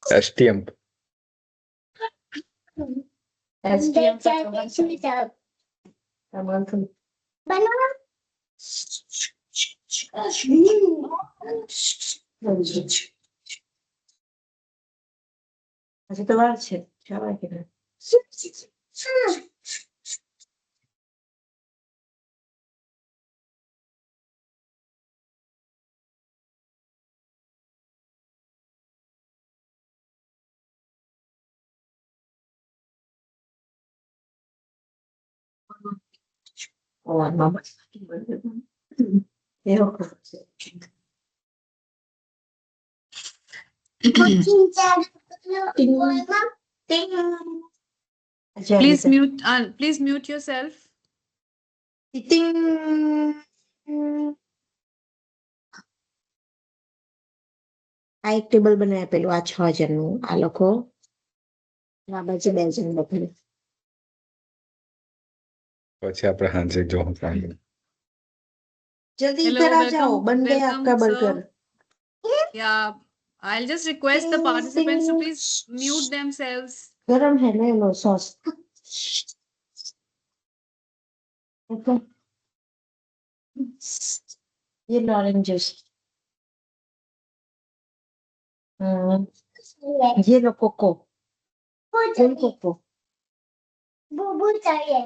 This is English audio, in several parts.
STM. STM banana. আচ্ছা তো বাড়ছে সবাই কেন ও মামা এরকম Please mute yourself. આ એક ટેબલ બનાવ્યા પેલું આ 6 જણનું આ લખો આ બાજુ 2 જણ લખો પછી આપણે હાંજે જોવું સાંજે. જલ્દી Hello, ઇધર આ જાઓ welcome, બન ગયા welcome, Aapka sir. Burger Yeah, I'll just request the participants to please mute themselves. ગરમ હે લે લો સોસ ये ऑरेंज जूस ये लो कोको फुल कोको बूबू चाहिए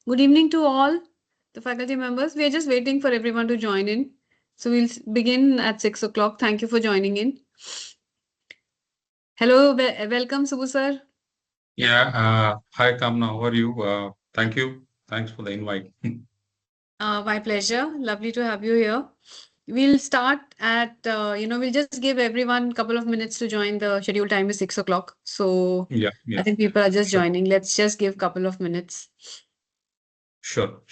Good evening to all the faculty members. We are just waiting for everyone to join in. So we'll begin at 6 o'clock. Thank you for joining in. Hello, welcome, Subbu sir. Yeah, hi Kamna, how are you? Thank you. Thanks for the invite. My pleasure. Lovely to have you here. We'll start at, we'll just give everyone a couple of minutes to join. The scheduled time is 6 o'clock. So Yeah, I yeah, think people are just sure, joining. Let's just give a couple of minutes. sure.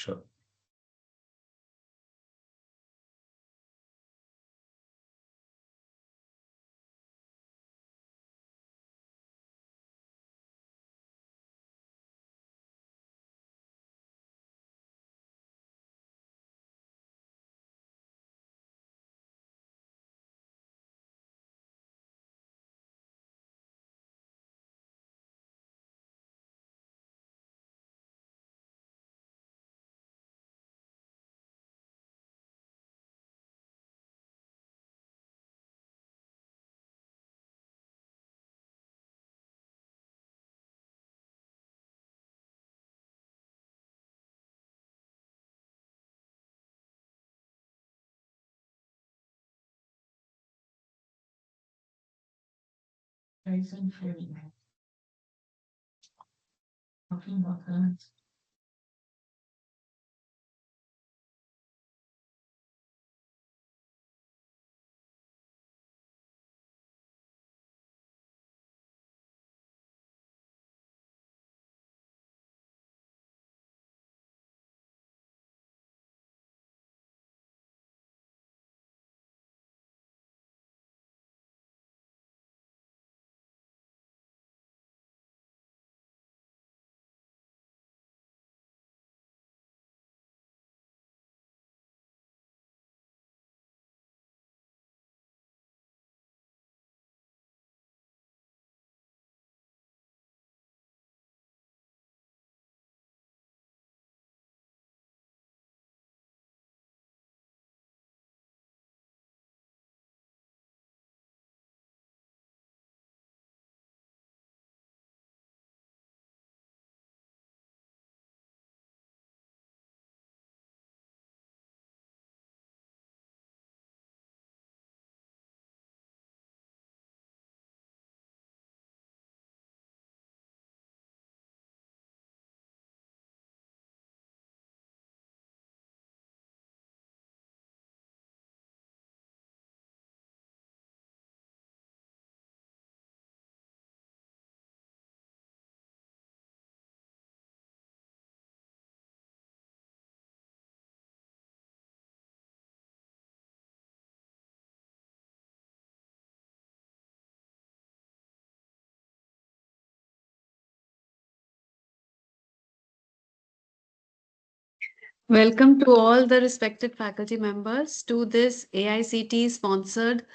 Welcome to all the respected faculty members to this AICT sponsored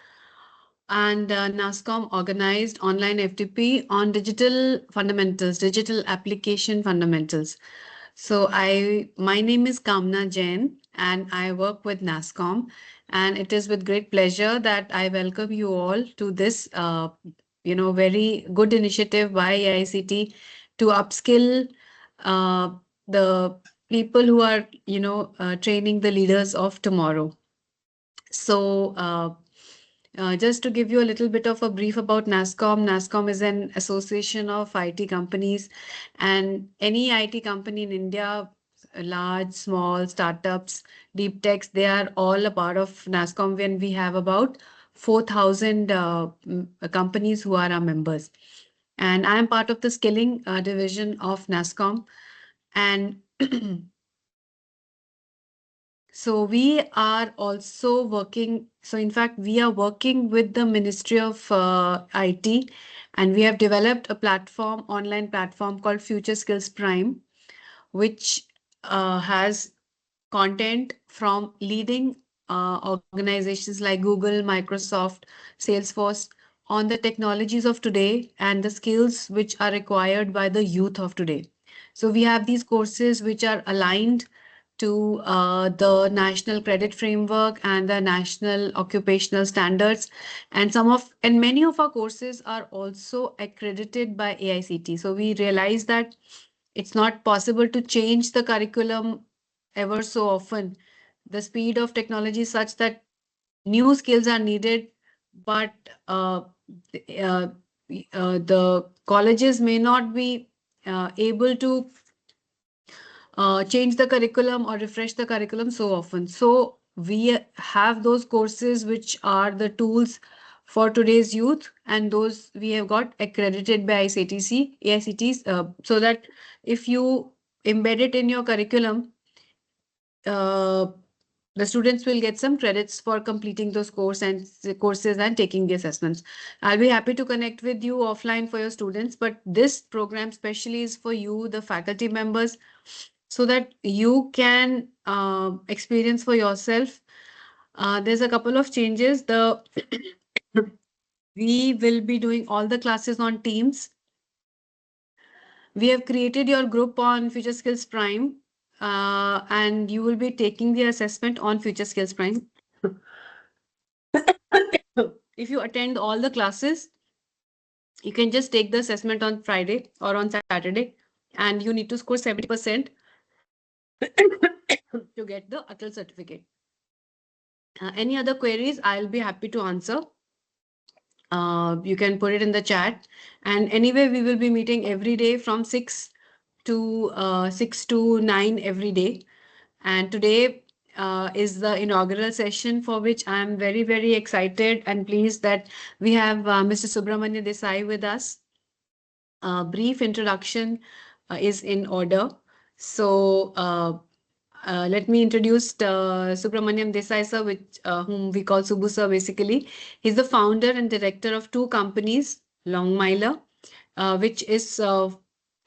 and NASCOM organized online FTP on digital fundamentals, digital application fundamentals. So my name is Kamna Jain and I work with NASCOM, and it is with great pleasure that I welcome you all to this very good initiative by AICT to upskill uh, the people who are training the leaders of tomorrow. So, just to give you a little bit of a brief about NASCOM, NASCOM is an association of IT companies, and any IT company in India, large, small, startups, deep techs, they are all a part of NASCOM when we have about 4,000 companies who are our members. And I am part of the skilling division of NASCOM. And so we are also working. So in fact, we are working with the Ministry of IT, and we have developed a platform, online platform called Future Skills Prime, which has content from leading organizations like Google, Microsoft, Salesforce on the technologies of today and the skills which are required by the youth of today. So we have these courses which are aligned to the National Credit Framework and the National Occupational Standards, and many of our courses are also accredited by AICT. So we realize that it's not possible to change the curriculum ever so often. The speed of technology is such that new skills are needed, but uh, the colleges may not be able to change the curriculum or refresh the curriculum so often. So we have those courses which are the tools for today's youth, and those we have got accredited by AICTs, so that if you embed it in your curriculum, uh, the students will get some credits for completing those courses and taking the assessments. I'll be happy to connect with you offline for your students, but this program specially is for you, the faculty members, so that you can experience for yourself. There's a couple of changes. We will be doing all the classes on Teams. We have created your group on Future Skills Prime, and you will be taking the assessment on Future Skills Prime. If you attend all the classes, you can just take the assessment on Friday or on Saturday, and you need to score 70% to get the Atal certificate. Any other queries, I'll be happy to answer. You can put it in the chat. And anyway, we will be meeting every day from 6 to 9 every day. And today is the inaugural session, for which I'm very, very excited and pleased that we have Mr. Subramanya Desai with us. A brief introduction is in order. So let me introduce Subramanyam Desai sir, whom we call Subbu sir basically. He's the founder and director of two companies, Longmiler, which is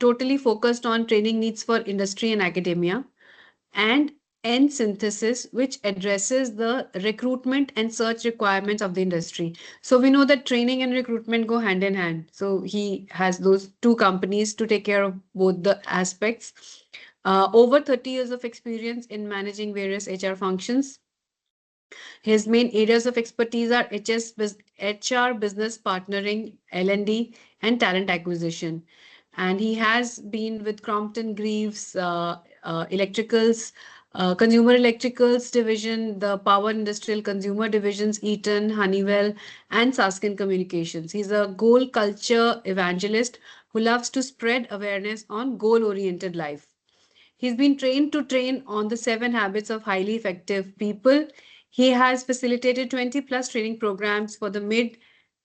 totally focused on training needs for industry and academia, and N Synthesis, which addresses the recruitment and search requirements of the industry. So we know that training and recruitment go hand in hand. So he has those two companies to take care of both the aspects. Over 30 years of experience in managing various HR functions. His main areas of expertise are HR, business partnering, L&D, and talent acquisition. And he has been with Crompton Greaves, Electricals, Consumer Electricals Division, the Power Industrial Consumer Divisions, Eaton, Honeywell, and Saskin Communications. He's a goal culture evangelist who loves to spread awareness on goal-oriented life. He's been trained to train on the 7 habits of highly effective people. He has facilitated 20 plus training programs for the mid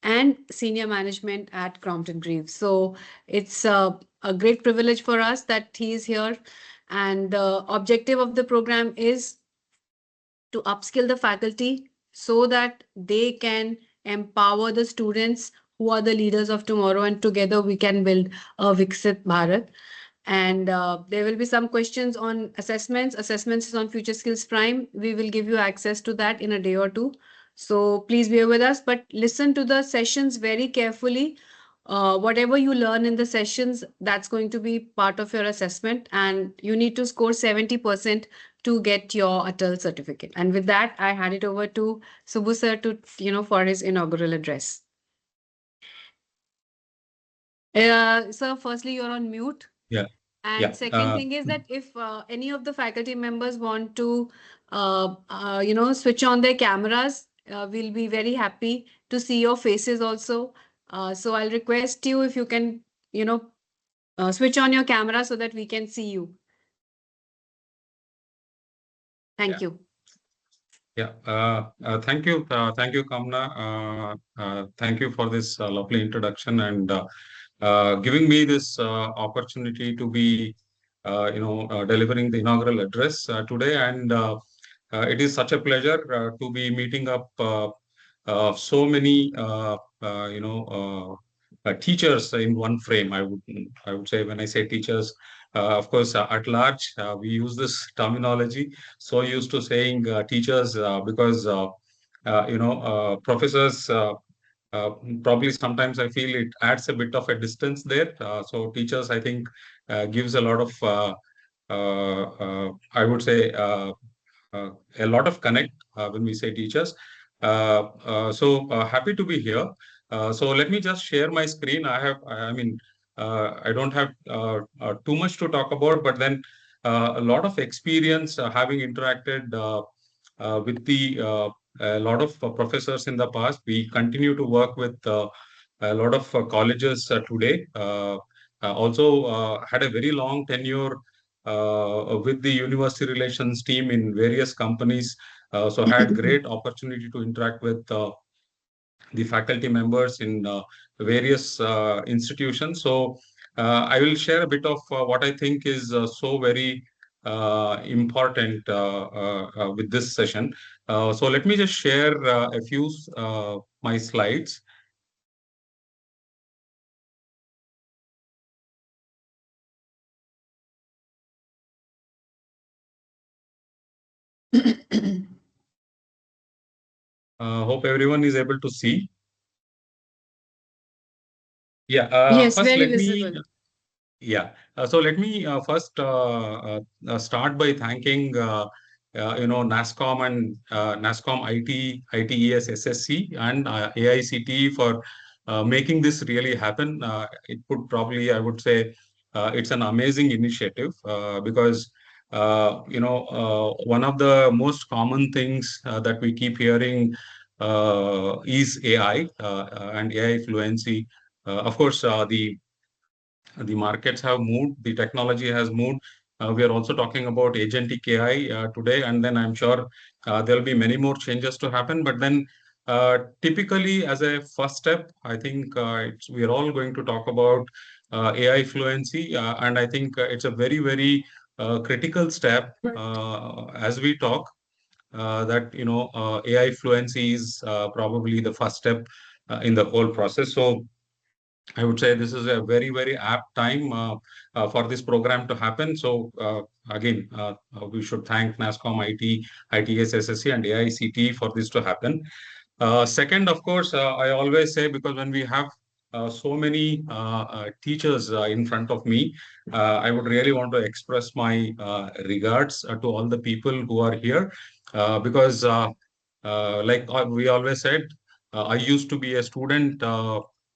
and senior management at Crompton Greaves. So it's a great privilege for us that he is here. And the objective of the program is to upskill the faculty so that they can empower the students who are the leaders of tomorrow, and together we can build a Viksit Bharat. And there will be some questions on assessments. Assessments is on Future Skills Prime. We will give you access to that in a day or two. So please bear with us, but listen to the sessions very carefully. Whatever you learn in the sessions, that's going to be part of your assessment, and you need to score 70% to get your Atal certificate. And with that, I hand it over to Subbu sir for his inaugural address. Sir, firstly, you're on mute. Yeah. And second thing is that if any of the faculty members want to, switch on their cameras, we'll be very happy to see your faces also. So I'll request you if you can, switch on your camera so that we can see you. Thank you. Yeah. Thank you. Thank you, Kamna. Thank you for this lovely introduction and giving me this opportunity to be, delivering the inaugural address today. And it is such a pleasure to be meeting up so many, teachers in one frame. I would say, when I say teachers, of course, at large, we use this terminology. So used to saying teachers because professors. Uh, Probably sometimes I feel it adds a bit of a distance there. So teachers, I think, gives a lot of, I would say, a lot of connect when we say teachers. So happy to be here. So let me just share my screen. I mean, I don't have too much to talk about, but then a lot of experience having interacted with the a lot of professors in the past. We continue to work with a lot of colleges today. Also had a very long tenure with the university relations team in various companies. So had great opportunity to interact with the faculty members in various institutions. So I will share a bit of what I think is so very important with this session. So let me just share a few my slides. Hope everyone is able to see. Yeah. Yes, First, very let me visible. Yeah. So let me first start by thanking NASCOM and NASCOM IT, ITES, SSC, and AICTE for making this really happen. It would probably, I would say, it's an amazing initiative because one of the most common things that we keep hearing is AI and AI fluency. Of course, the markets have moved, the technology has moved. We are also talking about agentic AI today, and then I'm sure there will be many more changes to happen. But then, typically, as a first step, I think we are all going to talk about AI fluency, and I think it's a very, very critical step as we talk. That AI fluency is probably the first step in the whole process. So I would say this is a very, very apt time for this program to happen. So again, we should thank NASCOM IT, ITS, SSC, and AICT for this to happen. Second, of course, I always say, because when we have so many teachers in front of me, I would really want to express my regards to all the people who are here, because like we always said, I used to be a student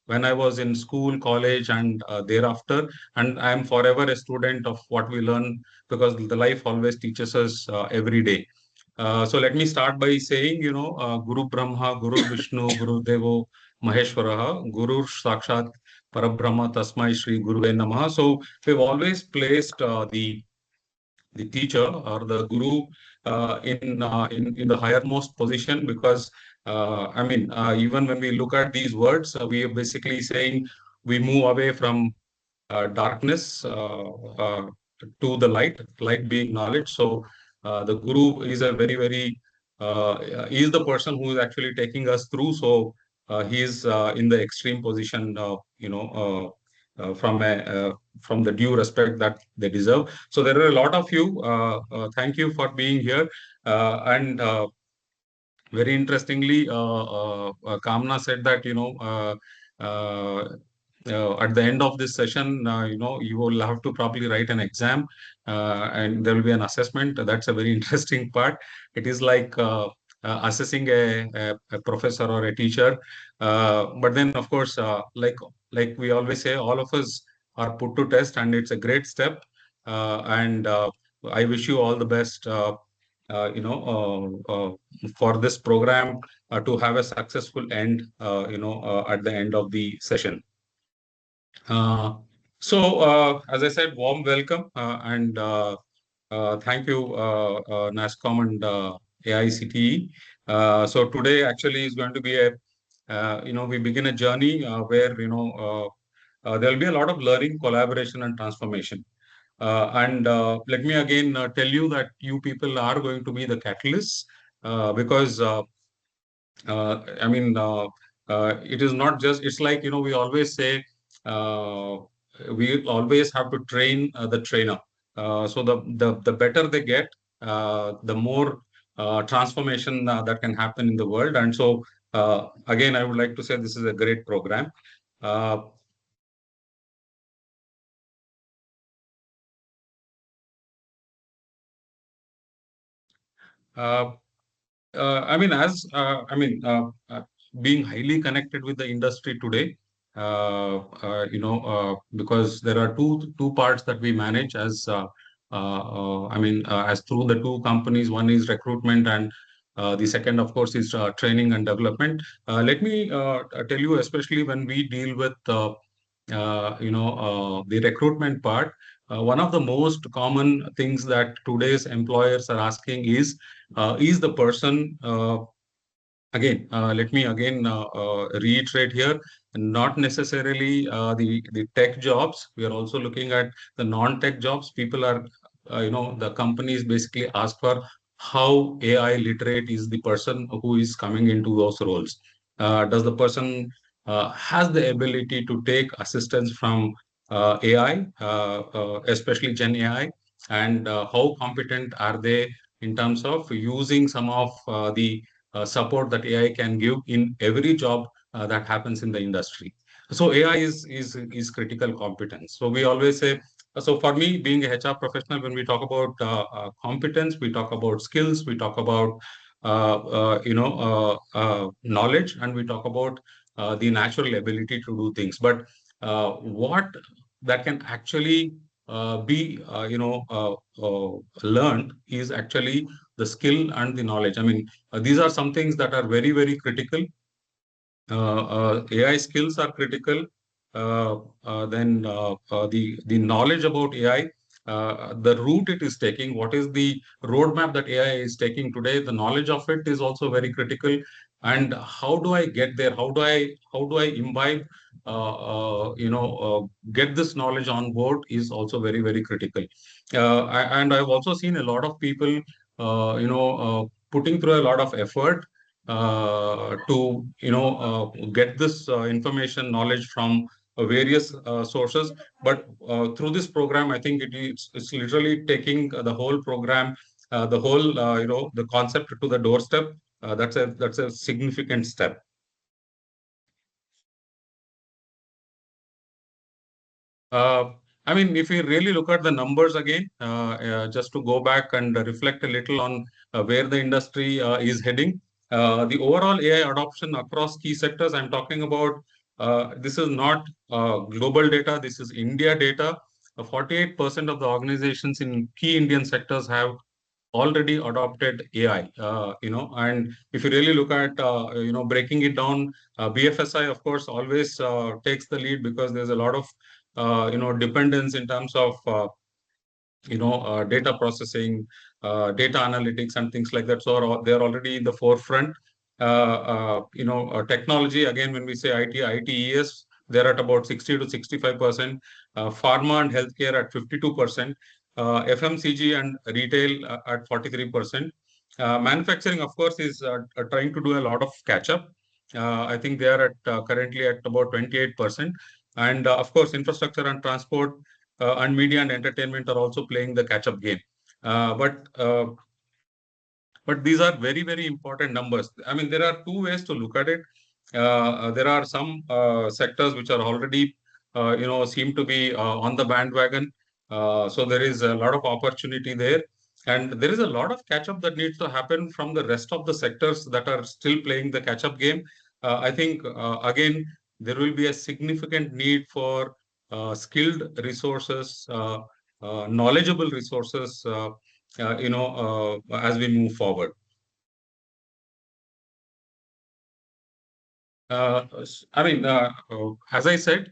when I was in school, college, and thereafter, and I am forever a student of what we learn, because the life always teaches us every day. So let me start by saying, Guru Brahma, Guru Vishnu, Guru Devo, Maheshwaraha, Guru Sakshat, Parabrahma, Tasmai Shri Guruve Namaha. So we've always placed the teacher or the guru in the highermost position, because even when we look at these words, we are basically saying we move away from darkness to the light being knowledge. So the guru is a very, very he is the person who is actually taking us through. So he is in the extreme position, from the due respect that they deserve. So there are a lot of you. Thank you for being here. And very interestingly, Kamna said that, uh, at the end of this session, you will have to probably write an exam, and there will be an assessment. That's a very interesting part. It is like assessing a professor or a teacher. But then, of course, like we always say, all of us are put to test, and it's a great step. And I wish you all the best. For this program to have a successful end, at the end of the session. Uh, so, as I said, warm welcome and thank you, NASCOM and AICTE. So today actually is going to be we begin a journey where, there will be a lot of learning, collaboration, and transformation. And let me again tell you that you people are going to be the catalysts, because it is not just, it's like, we always say, uh, we always have to train the trainer. So the better they get, the more transformation that can happen in the world. And so, again, I would like to say this is a great program. Uh, uh, as being highly connected with the industry today, because there are two parts that we manage as through the two companies. One is recruitment, and the second, of course, is training and development. Let me tell you, especially when we deal with the recruitment part. One of the most common things that today's employers are asking is the person again, let me again reiterate here, not necessarily the tech jobs. We are also looking at the non-tech jobs. People are, the companies basically ask for how AI literate is the person who is coming into those roles. Does the person has the ability to take assistance from AI, especially Gen AI, and how competent are they in terms of using some of the support that AI can give in every job that happens in the industry. So AI is critical competence. So we always say. So for me, being a HR professional, when we talk about competence, we talk about skills, we talk about knowledge, and we talk about the natural ability to do things. But what that can actually be learned is actually the skill and the knowledge. I mean, these are some things that are very, very critical. AI skills are critical. The knowledge about AI, the route it is taking, what is the roadmap that AI is taking today, the knowledge of it is also very critical. And how do I get there? How do I imbibe, get this knowledge on board is also very, very critical. And I've also seen a lot of people, putting through a lot of effort to get this information knowledge from various sources. But through this program, I think it's literally taking the whole program, the whole the concept to the doorstep. That's a significant step. Uh, I mean, if we really look at the numbers again, just to go back and reflect a little on where the industry is heading, the overall AI adoption across key sectors, I'm talking about, this is not global data, this is India data. 48% of the organizations in key Indian sectors have already adopted AI. And if you really look at, breaking it down, BFSI, of course, always takes the lead because there's a lot of dependence in terms of data processing, data analytics, and things like that. So they're already in the forefront. Technology, again, when we say IT, ITES, they're at about 60 to 65%. Pharma and healthcare at 52%. FMCG and retail at 43%. Manufacturing, of course, is trying to do a lot of catch up. I think they are at currently at about 28%. And of course, infrastructure and transport and media and entertainment are also playing the catch-up game. But these are very, very important numbers. I mean, there are two ways to look at it. There are some sectors which are already, seem to be on the bandwagon. So there is a lot of opportunity there. And there is a lot of catch-up that needs to happen from the rest of the sectors that are still playing the catch-up game. I think, again, there will be a significant need for skilled resources, knowledgeable resources, as we move forward. As I said,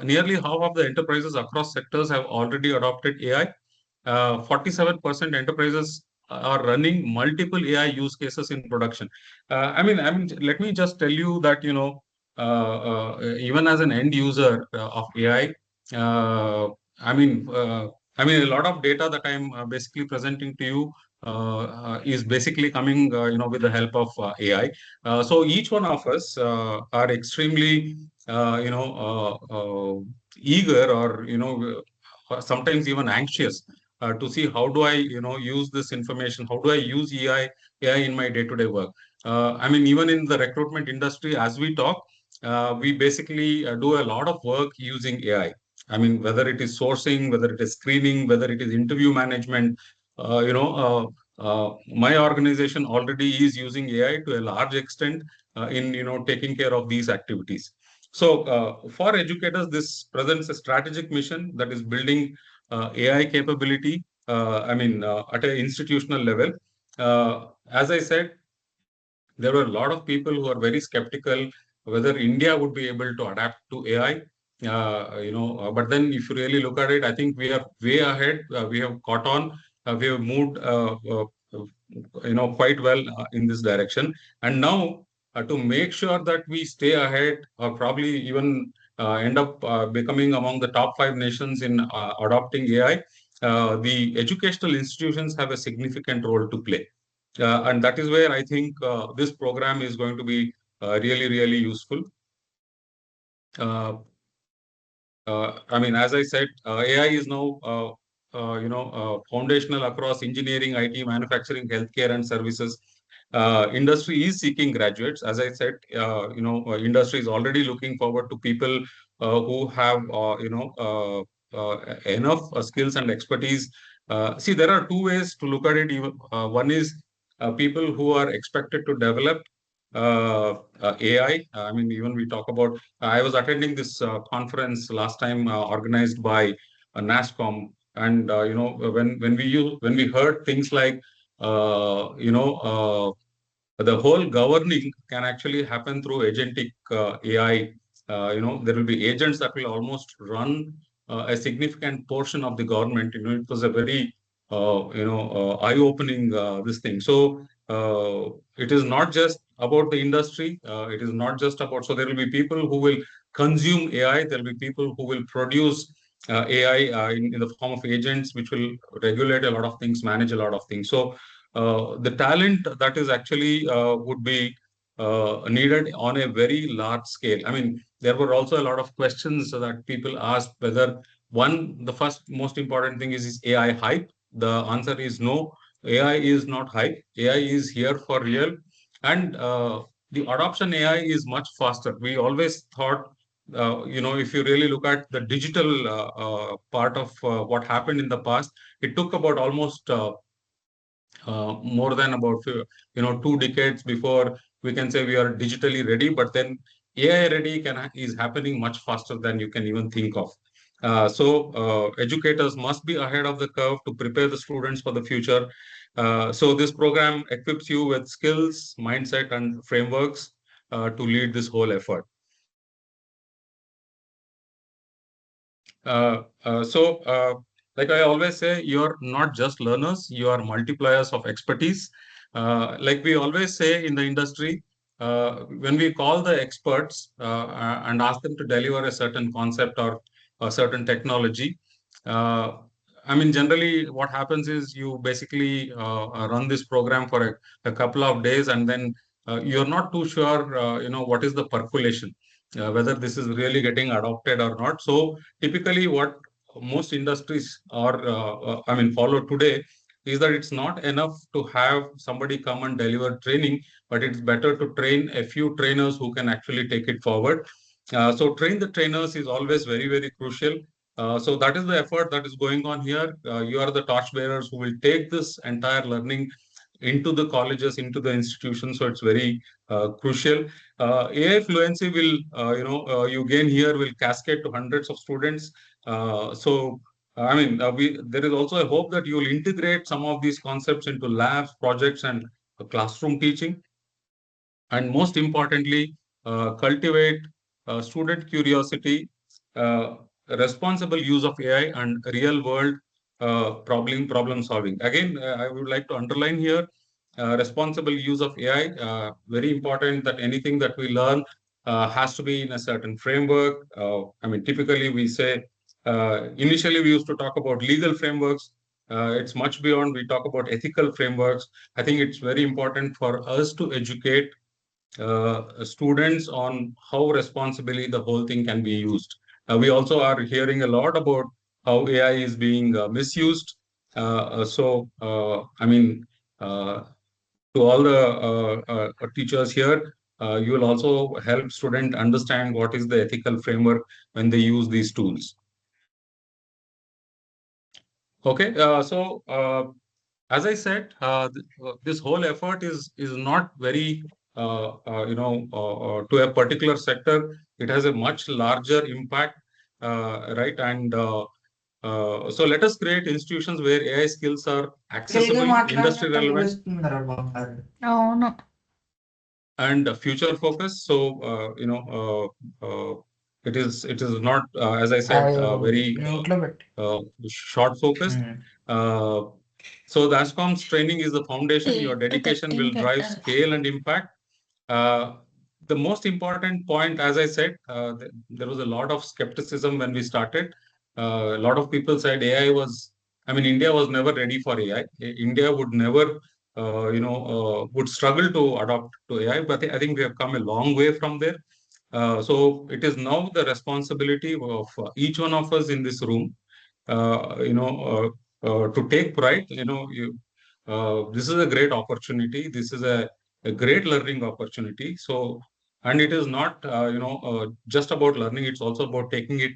nearly half of the enterprises across sectors have already adopted AI. 47% enterprises are running multiple AI use cases in production. Let me just tell you that, even as an end user of AI, uh, I mean, uh, a lot of data that I'm basically presenting to you is basically coming, with the help of AI. So each one of us are extremely, eager, or sometimes even anxious to see how do I, use this information, how do I use AI in my day-to-day work. Even in the recruitment industry, as we talk, we basically do a lot of work using AI. Whether it is sourcing, whether it is screening, whether it is interview management, my organization already is using AI to a large extent in taking care of these activities. For educators, this presents a strategic mission that is building AI capability. At an institutional level. As I said, there were a lot of people who are very skeptical whether India would be able to adapt to AI. But then if you really look at it, I think we are way ahead. We have caught on. We have moved, quite well in this direction. And now, to make sure that we stay ahead, or probably even end up becoming among the top 5 nations in adopting AI, the educational institutions have a significant role to play. And that is where I think this program is going to be really, really useful. Uh, as I said, AI is now, foundational across engineering, IT, manufacturing, healthcare, and services. Industry is seeking graduates. As I said, industry is already looking forward to people who have, enough skills and expertise. See, there are two ways to look at it. One is people who are expected to develop AI. Even we talk about I was attending this conference last time organized by NASCOM, and when we heard things like the whole governing can actually happen through agentic AI. There will be agents that will almost run a significant portion of the government. It was a very eye-opening this thing. So it is not just about the industry. It is not just about. So there will be people who will consume AI. There will be people who will produce AI in the form of agents, which will regulate a lot of things, manage a lot of things. So the talent that is actually would be needed on a very large scale. There were also a lot of questions that people asked whether the first most important thing is AI hype? The answer is no. AI is not hype. AI is here for real, and the adoption AI is much faster. We always thought, if you really look at the digital part of what happened in the past, it took about almost more than about 2 decades before we can say we are digitally ready. But then AI ready is happening much faster than you can even think of. Educators must be ahead of the curve to prepare the students for the future. So this program equips you with skills, mindset, and frameworks to lead this whole effort. Uh, uh, so, uh, like I always say, you're not just learners, you are multipliers of expertise. Like we always say in the industry, when we call the experts and ask them to deliver a certain concept or a certain technology, uh, generally what happens is you basically run this program for a couple of days, and then you're not too sure, what is the percolation, whether this is really getting adopted or not. So typically, what most industries follow today is that it's not enough to have somebody come and deliver training, but it's better to train a few trainers who can actually take it forward. So train the trainers is always very, very crucial. So that is the effort that is going on here. You are the torch bearers who will take this entire learning into the colleges, into the institutions. So it's very crucial. AI fluency will, you gain here will cascade to hundreds of students. There is also a hope that you will integrate some of these concepts into labs, projects, and classroom teaching. And most importantly, cultivate student curiosity, uh, responsible use of AI, and real world problem solving. Again, I would like to underline here responsible use of AI. Very important that anything that we learn has to be in a certain framework. Typically we say initially we used to talk about legal frameworks. It's much beyond. We talk about ethical frameworks. I think it's very important for us to educate students on how responsibly the whole thing can be used. We also are hearing a lot about how AI is being misused. Uh, to all the teachers here, you will also help students understand what is the ethical framework when they use these tools. Okay, as I said, this whole effort is not very to a particular sector, it has a much larger impact, right? And so let us create institutions where AI skills are accessible, industry relevant, అవును. and future focused. So it is not, as I said, very short focused. Uh, so the ASCOM's training is the foundation. Your dedication will drive scale and impact. Uh, the most important point, as I said, there was a lot of skepticism when we started. A lot of people said AI was, I mean, India was never ready for AI. India would never, would struggle to adopt to AI. But I think we have come a long way from there. So it is now the responsibility of each one of us in this room, to take pride. This is a great opportunity. This is a great learning opportunity. So, and it is not, just about learning. It's also about taking it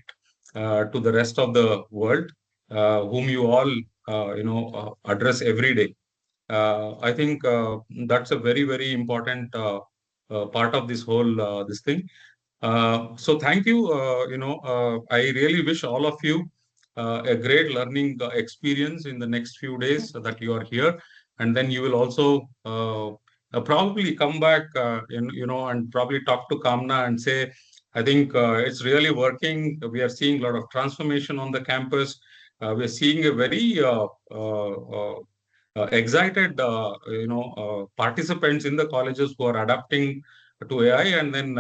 to the rest of the world, whom you all, address every day. I think that's a very, very important part of this whole this thing. So thank you. I really wish all of you a great learning experience in the next few days that you are here, and then you will also probably come back, and probably talk to Kamna and say, I think it's really working. We are seeing a lot of transformation on the campus. We are seeing a very excited, participants in the colleges who are adapting to AI, and then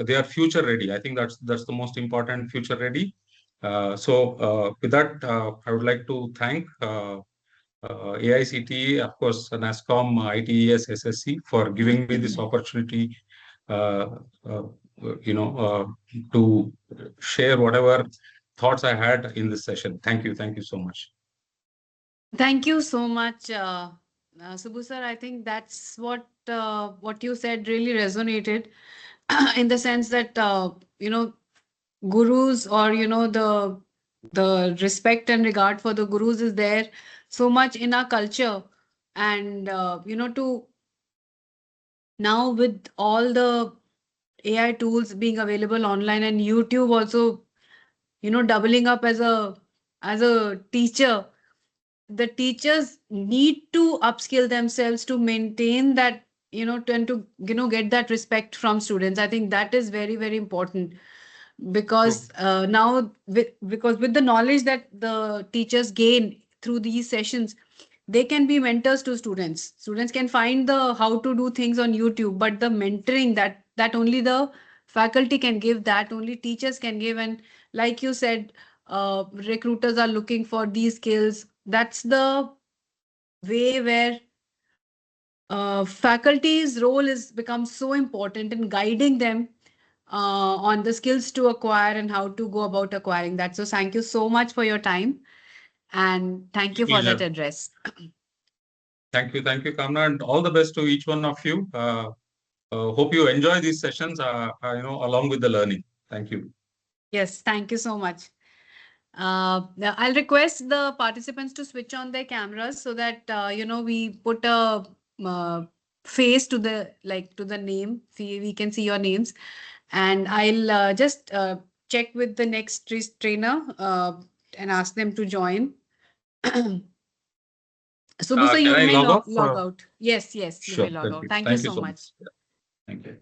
they are future ready. I think that's the most important, future ready. With that, I would like to thank AICTE, of course, NASCOM, ITES, SSC for giving me this opportunity, uh, uh, to share whatever thoughts I had in this session. Thank you so much. Thank you so much, Subbu sir. I think that's what you said really resonated in the sense that gurus, or the respect and regard for the gurus is there so much in our culture. And to now, with all the AI tools being available online, and YouTube also doubling up as a teacher, the teachers need to upskill themselves to maintain that, and to get that respect from students. I think that is very, very important, True. because now, because with the knowledge that the teachers gain through these sessions, they can be mentors to students can find the how to do things on YouTube, but the mentoring, that only the faculty can give, that only teachers can give. And like you said, recruiters are looking for these skills. That's the way where faculty's role is becomes so important in guiding them on the skills to acquire and how to go about acquiring that. So thank you so much for your time, and thank My you for that pleasure. address. Thank you, Kamna, and all the best to each one of you. Hope you enjoy these sessions, along with the learning. Thank you. Yes, thank you so much. Now I'll request the participants to switch on their cameras so that we put a uh, face to the, like, to the name. See, we can see your names, and I'll just check with the next trainer and ask them to join. Subbu sir, Can you I may log off? log out. Yes, yes, you may Sure. log Thank out. you. Thank you Thank you so so much. much. Yeah, thank you.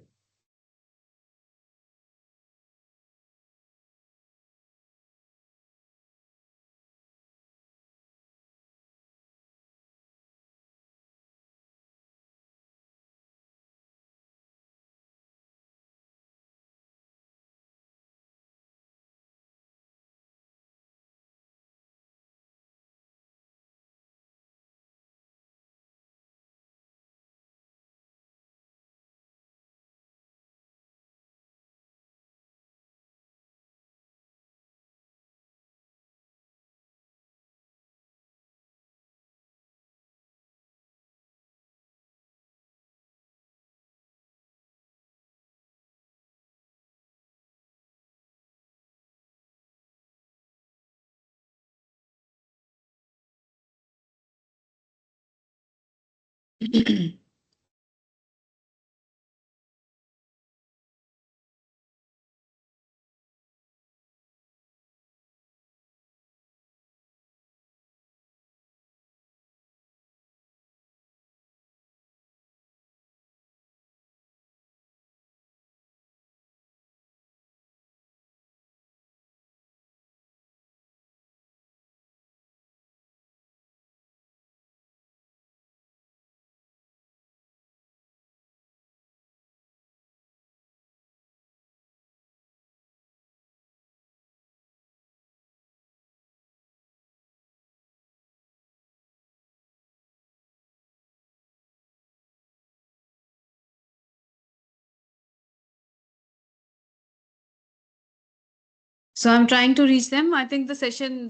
So I'm trying to reach them. I think the session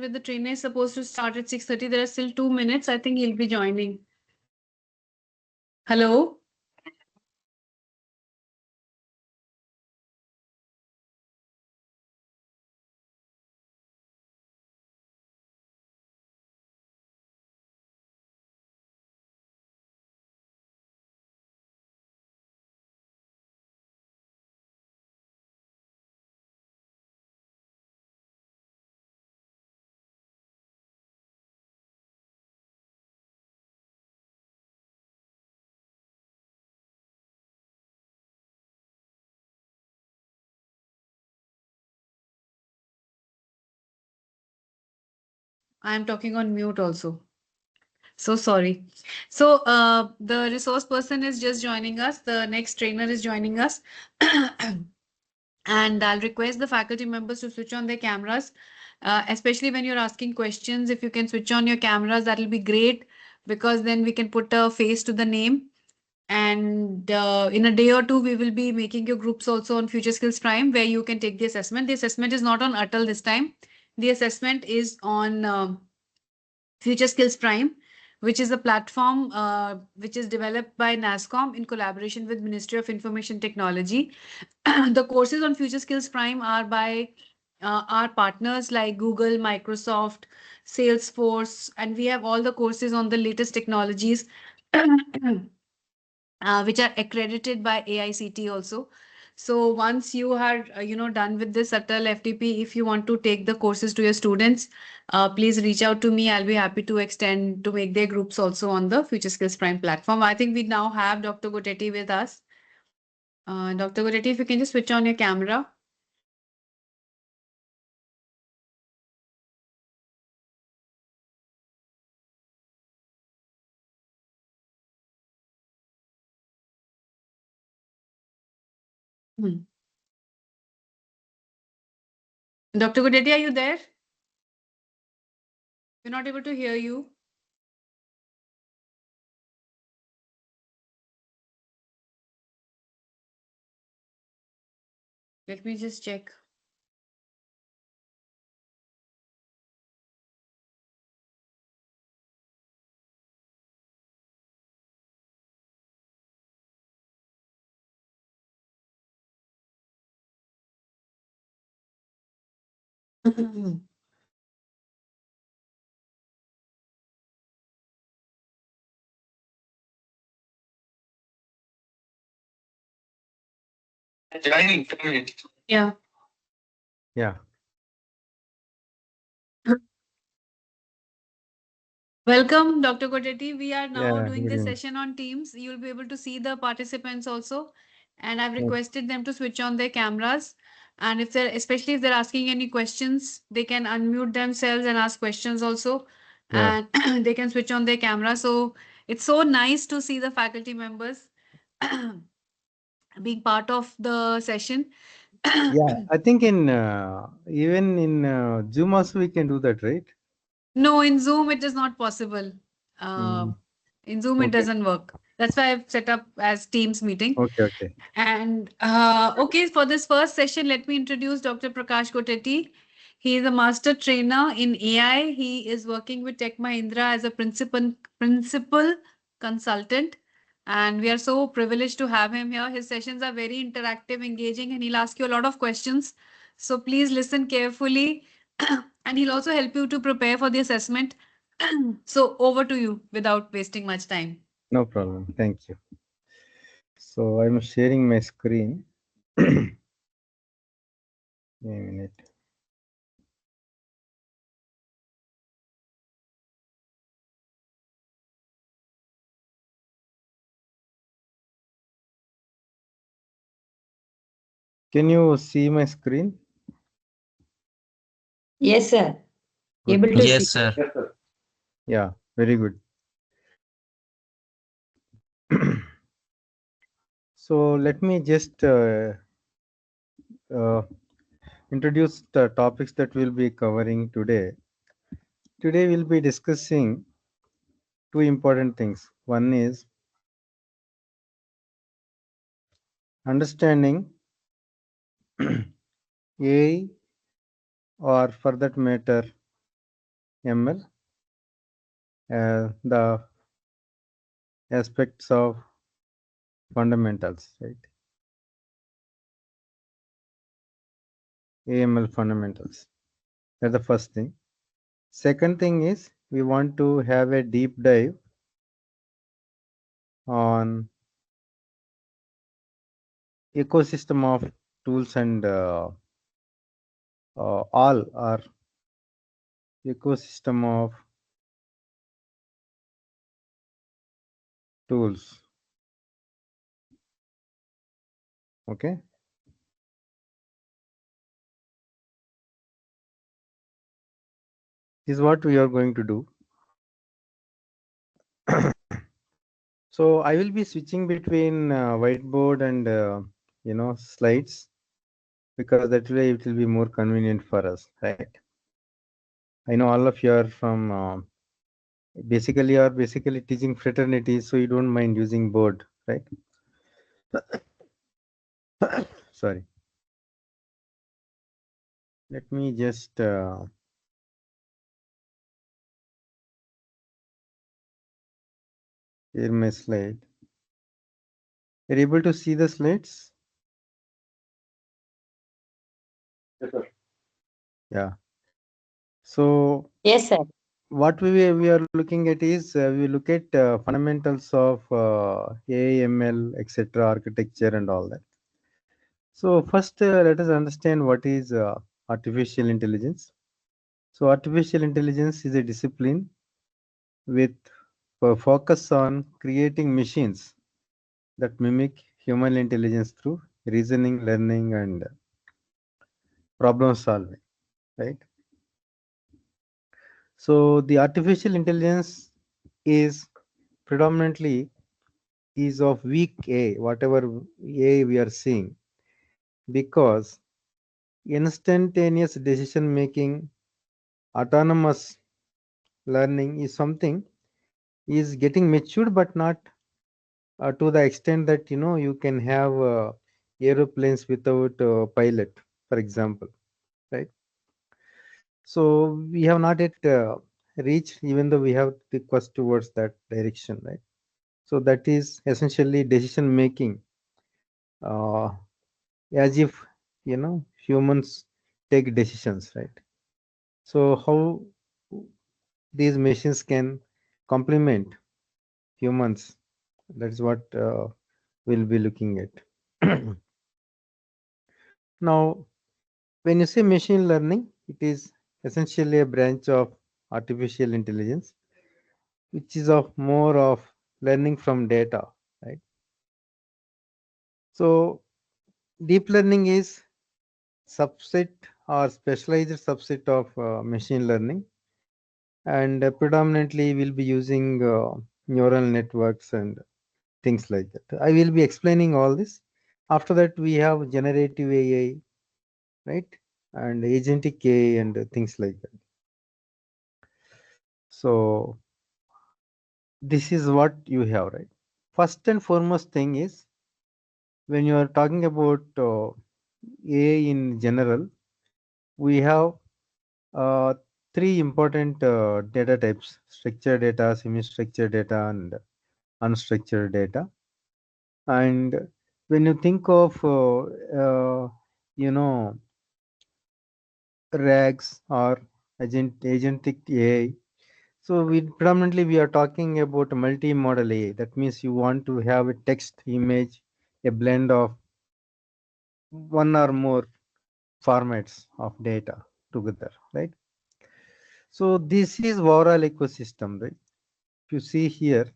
with the trainer is supposed to start at 6:30. There are still 2 minutes. I think he'll be joining. Hello? I'm talking on mute also. So sorry. So the resource person is just joining us. The next trainer is joining us. And I'll request the faculty members to switch on their cameras, especially when you're asking questions. If you can switch on your cameras, that'll be great because then we can put a face to the name. And in a day or two, we will be making your groups also on Future Skills Prime where you can take the assessment. The assessment is not on Atal this time. The assessment is on Future Skills Prime, which is a platform which is developed by NASSCOM in collaboration with Ministry of Information Technology. The courses on Future Skills Prime are by our partners like Google, Microsoft, Salesforce, and we have all the courses on the latest technologies which are accredited by AICT also. So once you are done with this Atal FTP, if you want to take the courses to your students, please reach out to me. I'll be happy to extend to make their groups also on the Future Skills Prime platform. I think we now have Dr. Gotetti with us. Dr. Goretti, if you can just switch on your camera. Hmm. Dr. Goretti, are you there? We're not able to hear you. Let me just check. Yeah. Yeah. Welcome, Dr. Kotetti. We are now Yeah. doing Good this evening. session on Teams. You'll be able to see the participants also. And I've Yes. requested them to switch on their cameras. And if they're, especially if they're asking any questions, they can unmute themselves and ask questions also. Yeah. And they can switch on their camera. So it's so nice to see the faculty members being part of the session. Yeah. I think in even in Zoom also we can do that, right? No, in Zoom it is not possible. Uh, Mm. in Zoom it Okay. doesn't work. That's why I've set up as Teams meeting. Okay. Okay. And okay, for this first session, let me introduce Dr. Prakash Kotetti. He is a master trainer in AI. He is working with Tech Mahindra as a principal consultant. And we are so privileged to have him here. His sessions are very interactive, engaging, and he'll ask you a lot of questions. So please listen carefully. And he'll also help you to prepare for the assessment. So over to you without wasting much time. No problem. Thank you. So I'm sharing my screen. A minute. Can you see my screen? Yes, sir. Good. Able to Yes, see. sir. Yeah. Very good. So let me just introduce the topics that we'll be covering today. Today we'll be discussing two important things. One is understanding AI or for that matter ML, the aspects of fundamentals, right? AML fundamentals. That's the first thing. Second thing is we want to have a deep dive on ecosystem of tools and all our ecosystem of tools. Okay. This is what we are going to do. So I will be switching between whiteboard and slides, because that way it will be more convenient for us, right? I know all of you are from basically teaching fraternity, so you don't mind using board, right? Sorry. Let me just share my slide. You're able to see the slides? Yes, sir. Yeah. So Yes, sir. what we are looking at is we look at fundamentals of AI, ML, etc., architecture, and all that. So first, let us understand what is artificial intelligence. So artificial intelligence is a discipline with a focus on creating machines that mimic human intelligence through reasoning, learning, and problem solving, right? So the artificial intelligence is predominantly is of weak A, whatever A we are seeing, because instantaneous decision making, autonomous learning is something is getting matured, but not to the extent that you can have aeroplanes without pilot, for example, right? So we have not yet reached, even though we have the quest towards that direction, right? So that is essentially decision making, uh, as if humans take decisions, right? So how these machines can complement humans, that's what we'll be looking at. Now, when you say machine learning, it is essentially a branch of artificial intelligence, which is of more of learning from data, right? So deep learning is subset or specialized subset of machine learning, and predominantly we'll be using neural networks and things like that. I will be explaining all this. After that, we have generative AI, right? And agentic AI and things like that. So this is what you have, right? First and foremost thing is, when you are talking about AI in general, we have uh, three important data types: structured data, semi-structured data, and unstructured data. And when you think of you know RAGs or agentic AI, so we predominantly we are talking about multi-modal AI. That means you want to have a text, image, a blend of one or more formats of data together, right? So this is overall ecosystem, right? If you see here,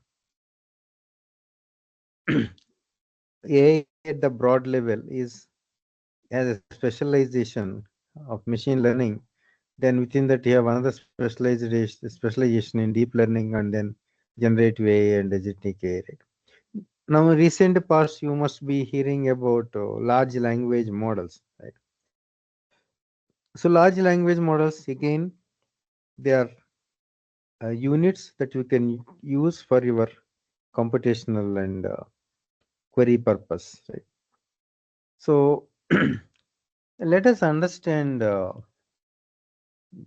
AI at the broad level is has a specialization of machine learning. Then within that, you have another specialization in deep learning, and then generative AI and agentic AI. Right? Now, in recent past, you must be hearing about large language models, right? So, large language models, again, they are units that you can use for your computational and query purpose, right? So, let us understand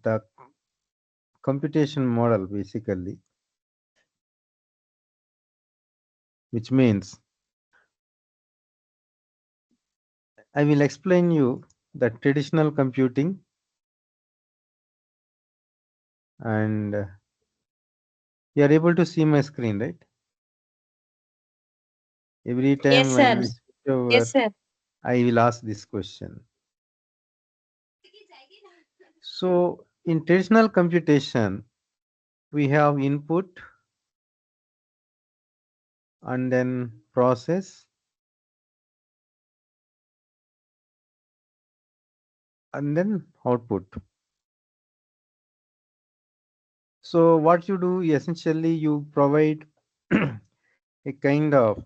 the computation model basically, which means I will explain you the traditional computing and you are able to see my screen, right? Every time Yes, when sir. we switch over, Yes, sir. I will ask this question. So in traditional computation, we have input and then process and then output. So what you do essentially you provide a kind of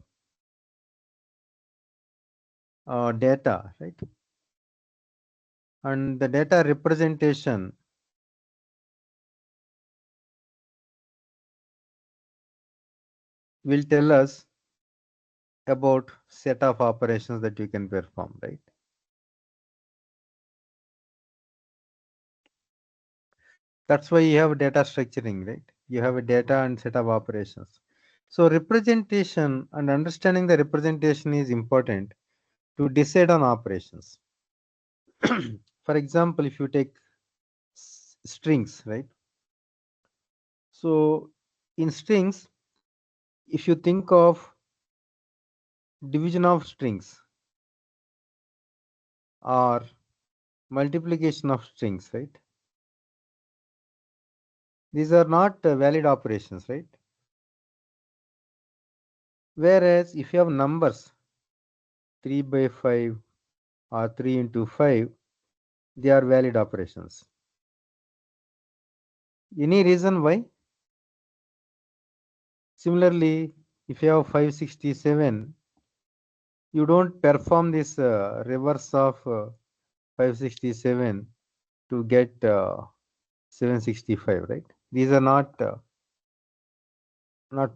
data, right? And the data representation will tell us about set of operations that you can perform, right? That's why you have data structuring, right? You have a data and set of operations. So representation and understanding the representation is important to decide on operations. For example, if you take strings, right? So in strings, if you think of division of strings or multiplication of strings, right? These are not valid operations, right? Whereas if you have numbers 3 by 5 or 3 into 5, they are valid operations. Any reason why? Similarly, if you have 567, you don't perform this reverse of 567 to get 765, right? These are not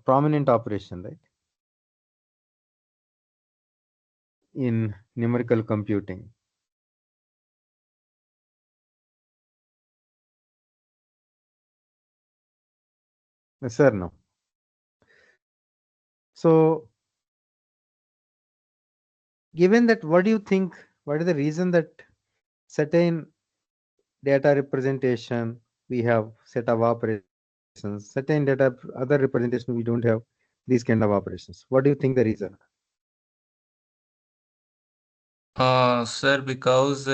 prominent operation, right? In numerical computing. Yes, sir, no. So given that, what do you think? What is the reason that certain data representation we have set of operations, certain data other representation we don't have these kind of operations? What do you think the reason? Sir, because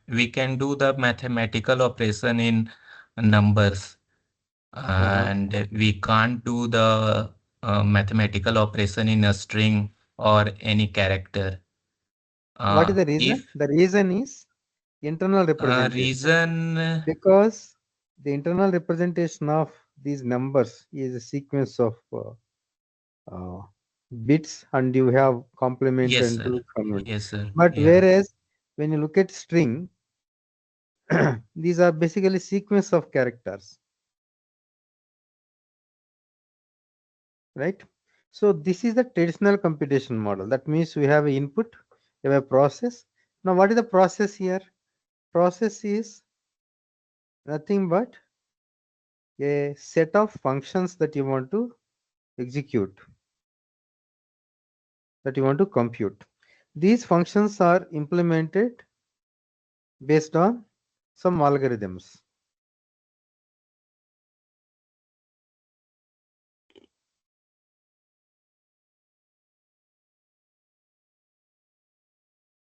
we can do the mathematical operation in numbers, and we can't do the mathematical operation in a string or any character. What is the reason? If The reason is internal representation. reason, Because the internal representation of these numbers is a sequence of uh, bits and you have complement yes, and sir. complement. Yes, sir. But Yeah. whereas when you look at string, these are basically sequence of characters, right? So this is the traditional computation model. That means we have an input, we have a process. Now what is the process here? Process is nothing but a set of functions that you want to execute, that you want to compute. These functions are implemented based on some algorithms.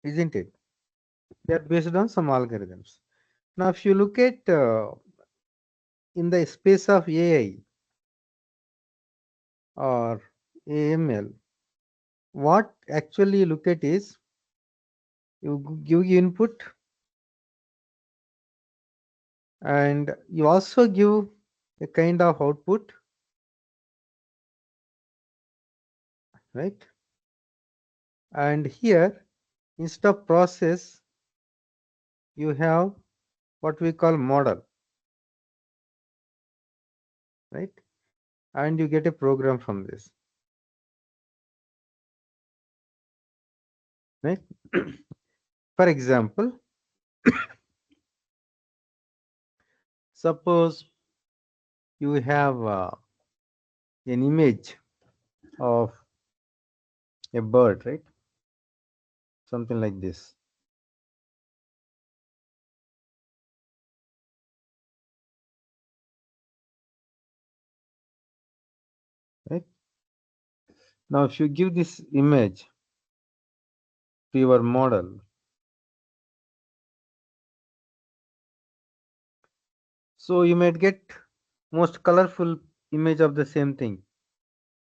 Isn't it? They are based on some algorithms. Now, if you look at in the space of AI or AML, what actually you look at is you give input and you also give a kind of output, right? And here, instead of process, you have what we call model, right? And you get a program from this, right? For example, Suppose you have an image of a bird, right? Something like this. Right? Now, if you give this image to your model, so you might get most colorful image of the same thing,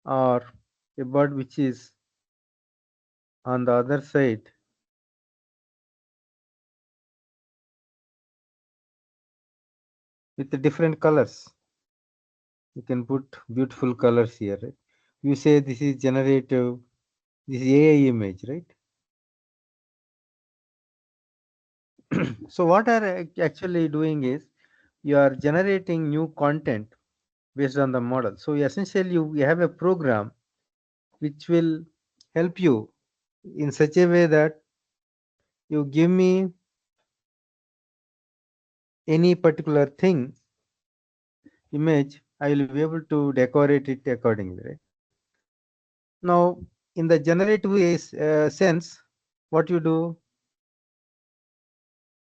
or a bird which is on the other side with the different colors. You can put beautiful colors here, right? You say this is generative, this is AI image, right? So what are actually doing is you are generating new content based on the model. So essentially you have a program which will help you in such a way that you give me any particular thing, image, I will be able to decorate it accordingly, right? Now, in the generative sense, what you do,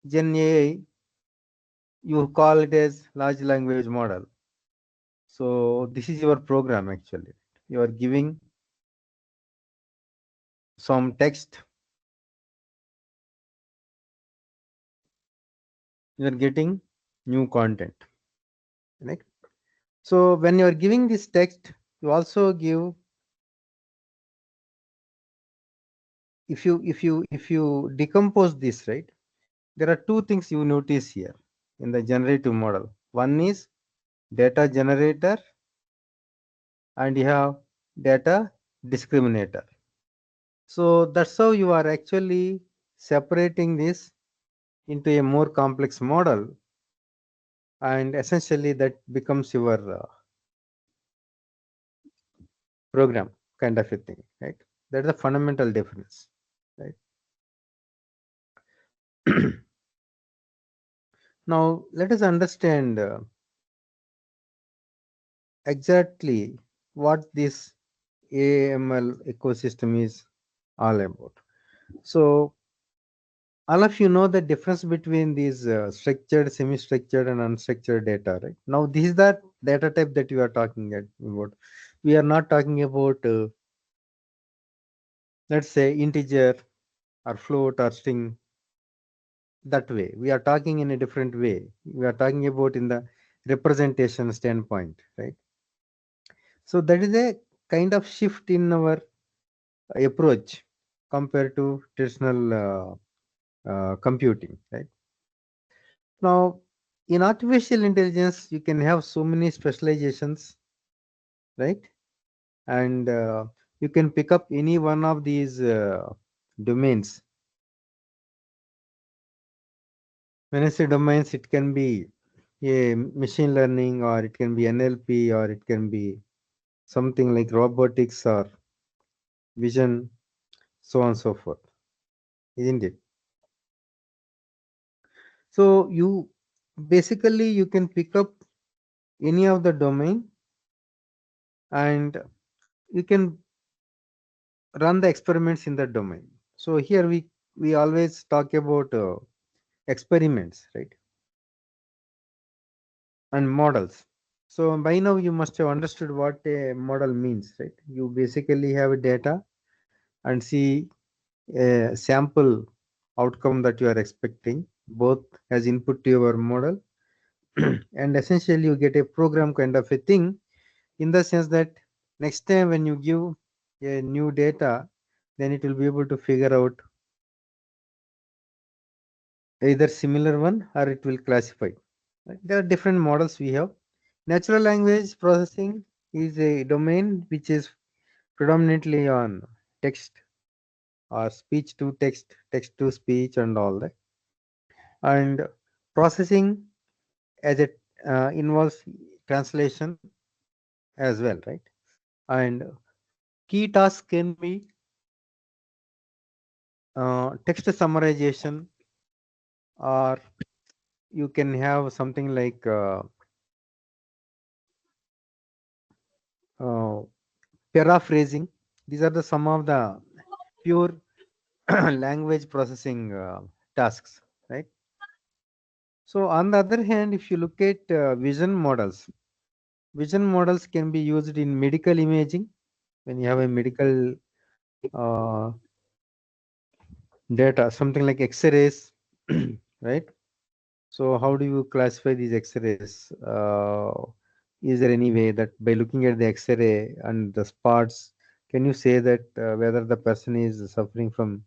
Gen AI, you call it as large language model. So this is your program actually. You are giving some text, you are getting new content, right? So when you are giving this text, you also give, if you decompose this, right? There are two things you notice here in the generative model. One is data generator and you have data discriminator. So that's how you are actually separating this into a more complex model, and essentially that becomes your program kind of a thing, right? That's the fundamental difference, right? Now let us understand exactly what this AML ecosystem is all about. So all of you know the difference between these structured, semi-structured, and unstructured data, right? Now, this is the data type that you are talking about. We are not talking about, let's say, integer or float or string that way. We are talking in a different way. We are talking about in the representation standpoint, right? So that is a kind of shift in our approach compared to traditional computing, right? Now, in artificial intelligence, you can have so many specializations, right? And you can pick up any one of these domains. When I say domains, it can be a machine learning, or it can be NLP, or it can be something like robotics or vision, so on and so forth, isn't it? So you basically you can pick up any of the domain and you can run the experiments in that domain. So here we always talk about experiments, right? And models. So by now you must have understood what a model means, right? You basically have data and see a sample outcome that you are expecting, both as input to your model, and essentially you get a program kind of a thing, in the sense that next time when you give a new data, then it will be able to figure out either similar one or it will classify. Right? There are different models we have. Natural language processing is a domain which is predominantly on text or speech to text, text to speech, and all that. And processing as it involves translation as well, right? And key tasks can be text summarization or you can have something like uh, paraphrasing. These are the some of the pure language processing tasks, right? So on the other hand, if you look at vision models can be used in medical imaging when you have a medical uh, data, something like X-rays, right? So how do you classify these X-rays? Is there any way that by looking at the X-ray and the spots, can you say that whether the person is suffering from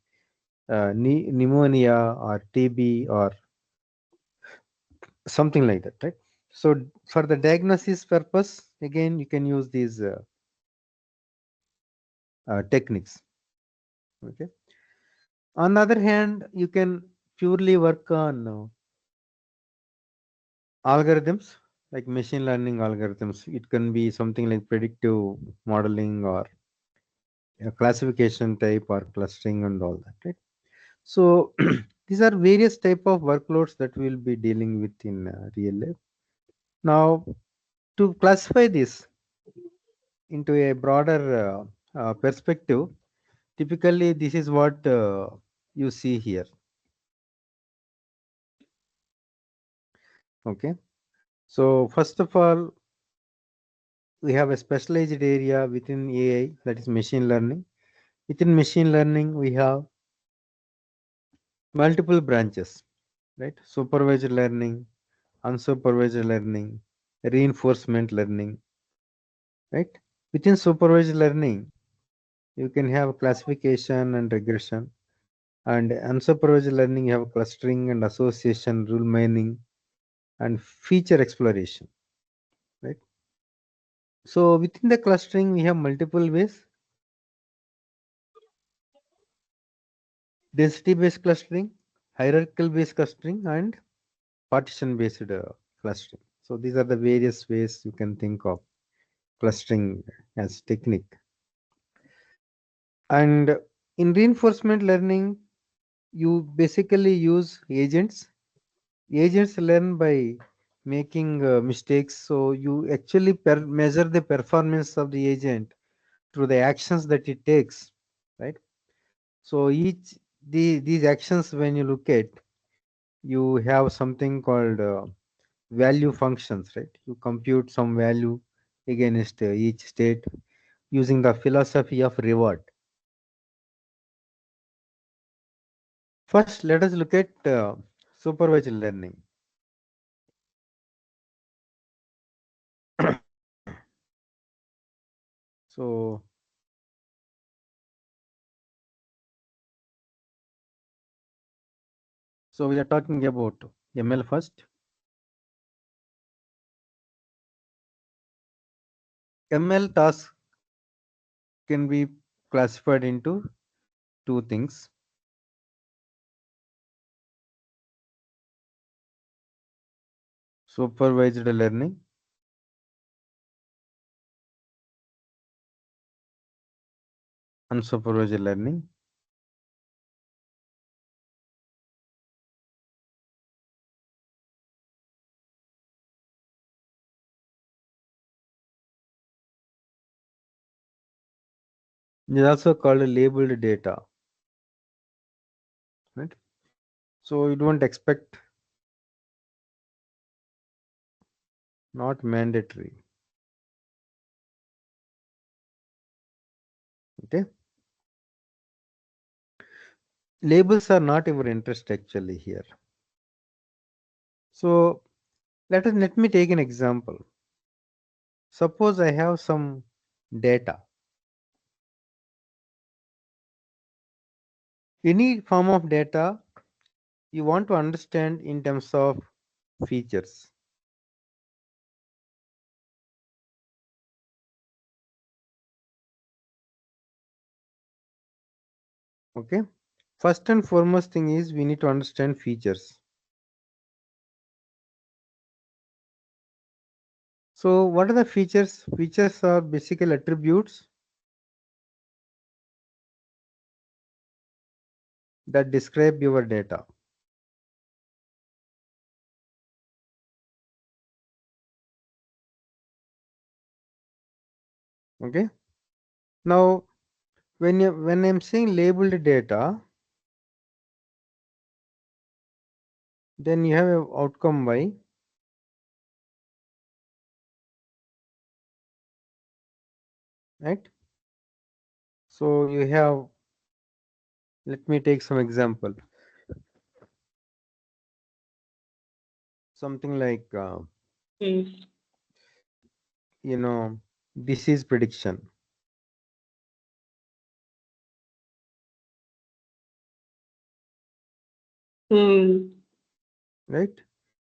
pneumonia or TB or something like that, right? So for the diagnosis purpose, again, you can use these techniques. Okay. On the other hand, you can purely work on algorithms like machine learning algorithms. It can be something like predictive modeling or classification type or clustering and all that, right? So these are various type of workloads that we'll be dealing with in real life. Now, to classify this into a broader perspective, typically this is what you see here. Okay. So first of all, we have a specialized area within AI, that is machine learning. Within machine learning, we have multiple branches, right? Supervised learning, unsupervised learning, reinforcement learning, right? Within supervised learning, you can have classification and regression, and unsupervised learning, you have clustering and association, rule mining, and feature exploration, right? So within the clustering, we have multiple ways: density based clustering, hierarchical based clustering, and partition based clustering. So these are the various ways you can think of clustering as technique. And in reinforcement learning, you basically use agents. Agents learn by making mistakes. So you actually measure the performance of the agent through the actions that it takes, right? So these actions, when you look at, you have something called value functions, right? You compute some value against each state using the philosophy of reward. First, let us look at supervised learning. So, so we are talking about ML first. ML tasks can be classified into two things: supervised learning, unsupervised learning. It is also called labeled data, right? So you don't expect, not mandatory. Okay. Labels are not our interest actually here. So let me take an example. Suppose I have some data. Any form of data you want to understand in terms of features. Okay. First and foremost thing is we need to understand features. So what are the features? Features are basically attributes that describe your data. Okay. Now, when I'm saying labeled data, then you have a outcome y, right? So you have, let me take some example. Something like, disease prediction, right?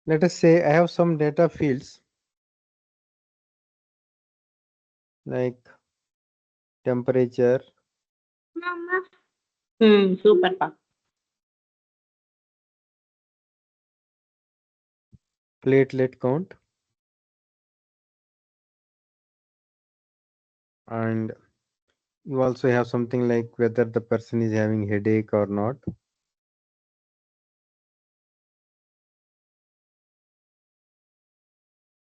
Let us say I have some data fields like temperature, Super pa. platelet count, and you also have something like whether the person is having headache or not.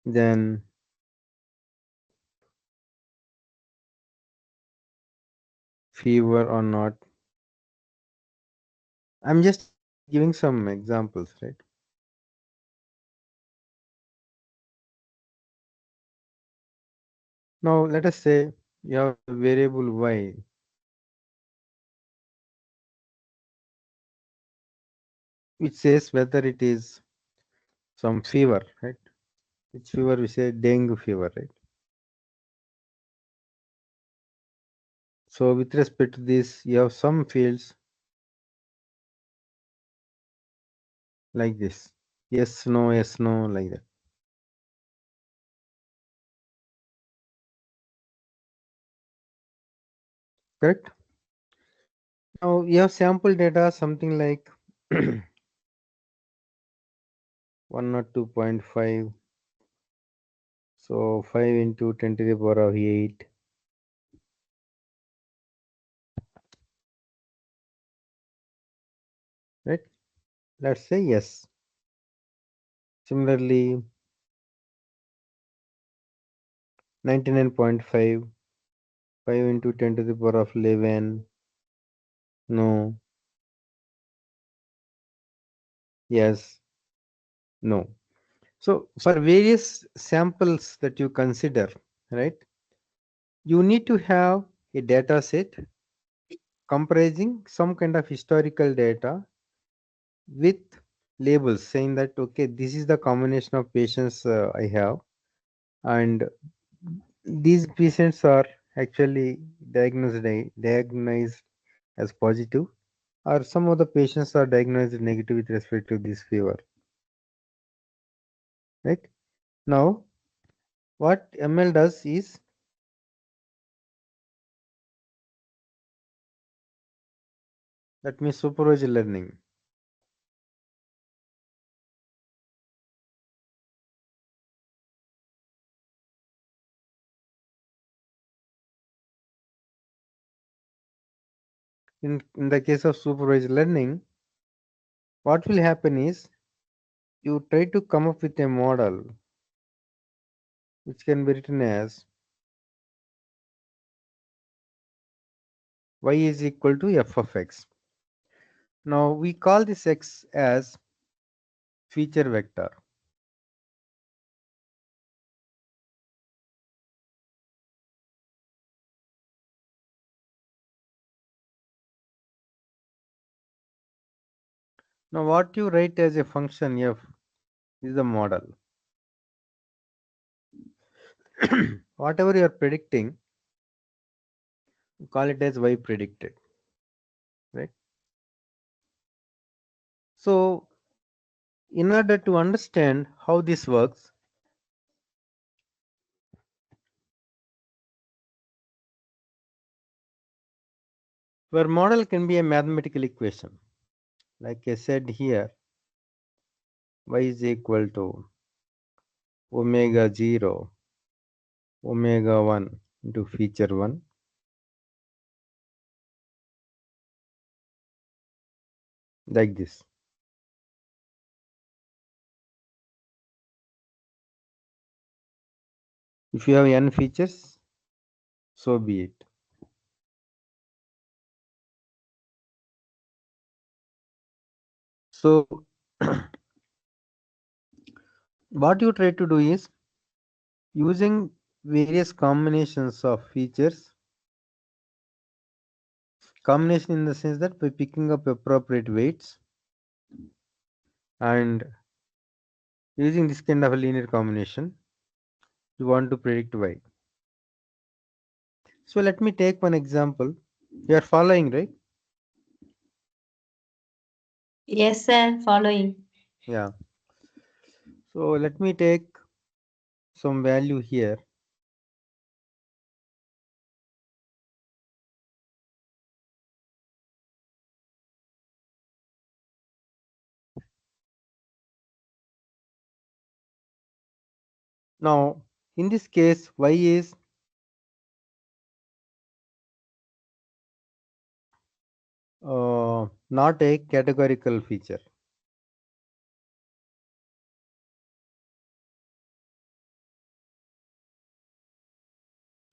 Then fever or not. I'm just giving some examples, right? Now let us say you have a variable y, which says whether it is some fever, right? Which fever we say dengue fever, right? So with respect to this, you have some fields like this. Yes, no, like that. Correct? Now you have sample data something like 102.5. So 5 into 10 to the power of 8. Right? Let's say yes. Similarly, 99.5, 5 into 10 to the power of 11. No. Yes. No. So for various samples that you consider, right, you need to have a data set comprising some kind of historical data with labels saying that, okay, this is the combination of patients I have, and these patients are actually diagnosed as positive, or some of the patients are diagnosed negative with respect to this fever. Right? Now, what ML does is that means supervised learning. In the case of supervised learning, what will happen is you try to come up with a model which can be written as y is equal to f of x. Now we call this x as feature vector. Now what you write as a function f is the model. Whatever you are predicting, call it as y predicted, right? So in order to understand how this works, your model can be a mathematical equation. Like I said here, y is equal to omega 0, omega 1 into feature 1. Like this. If you have n features, so be it. So what you try to do is using various combinations of features, combination in the sense that by picking up appropriate weights and using this kind of a linear combination, you want to predict y. So let me take one example. You are following, right? Yes, sir. Following. Yeah. So let me take some value here. Now, in this case, y is not a categorical feature.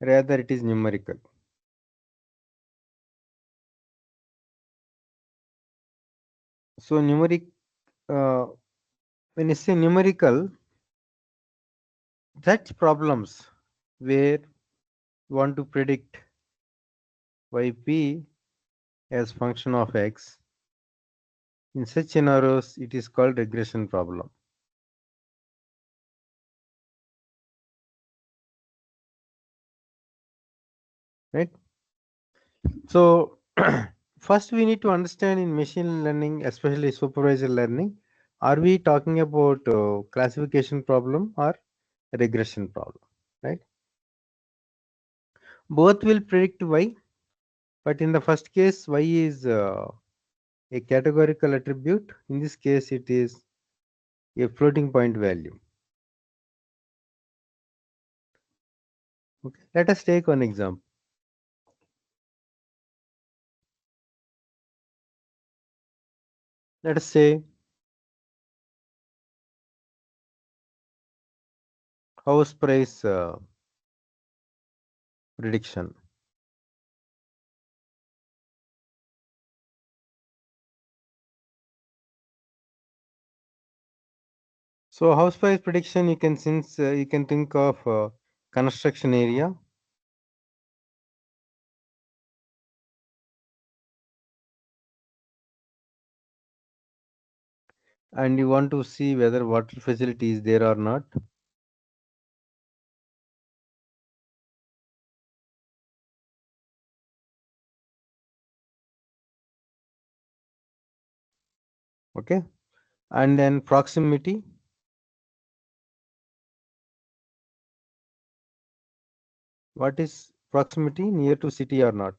Rather, it is numerical. So, when you say numerical, such problems where you want to predict yp as function of x, in such scenarios, it is called regression problem. Right? So, first we need to understand in machine learning, especially supervised learning, are we talking about classification problem or regression problem, right? Both will predict y, but in the first case, y is a categorical attribute. In this case, it is a floating point value. Okay, let us take one example. Let us say house price prediction. So house price prediction, you can think of construction area, and you want to see whether water facility is there or not. Okay, and then proximity. What is proximity? Near to city or not?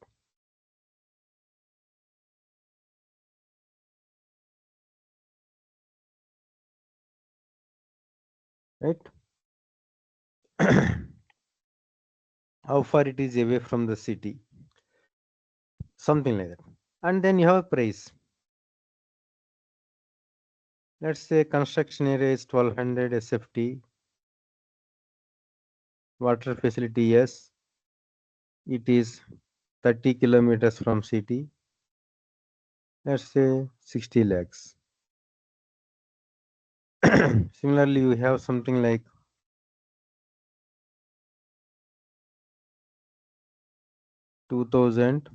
Right? How far it is away from the city, something like that. And then you have price. Let's say construction area is 1200 SFT, water facility, yes, it is 30 kilometers from city. Let's say 60 lakhs. Similarly, you have something like 2000.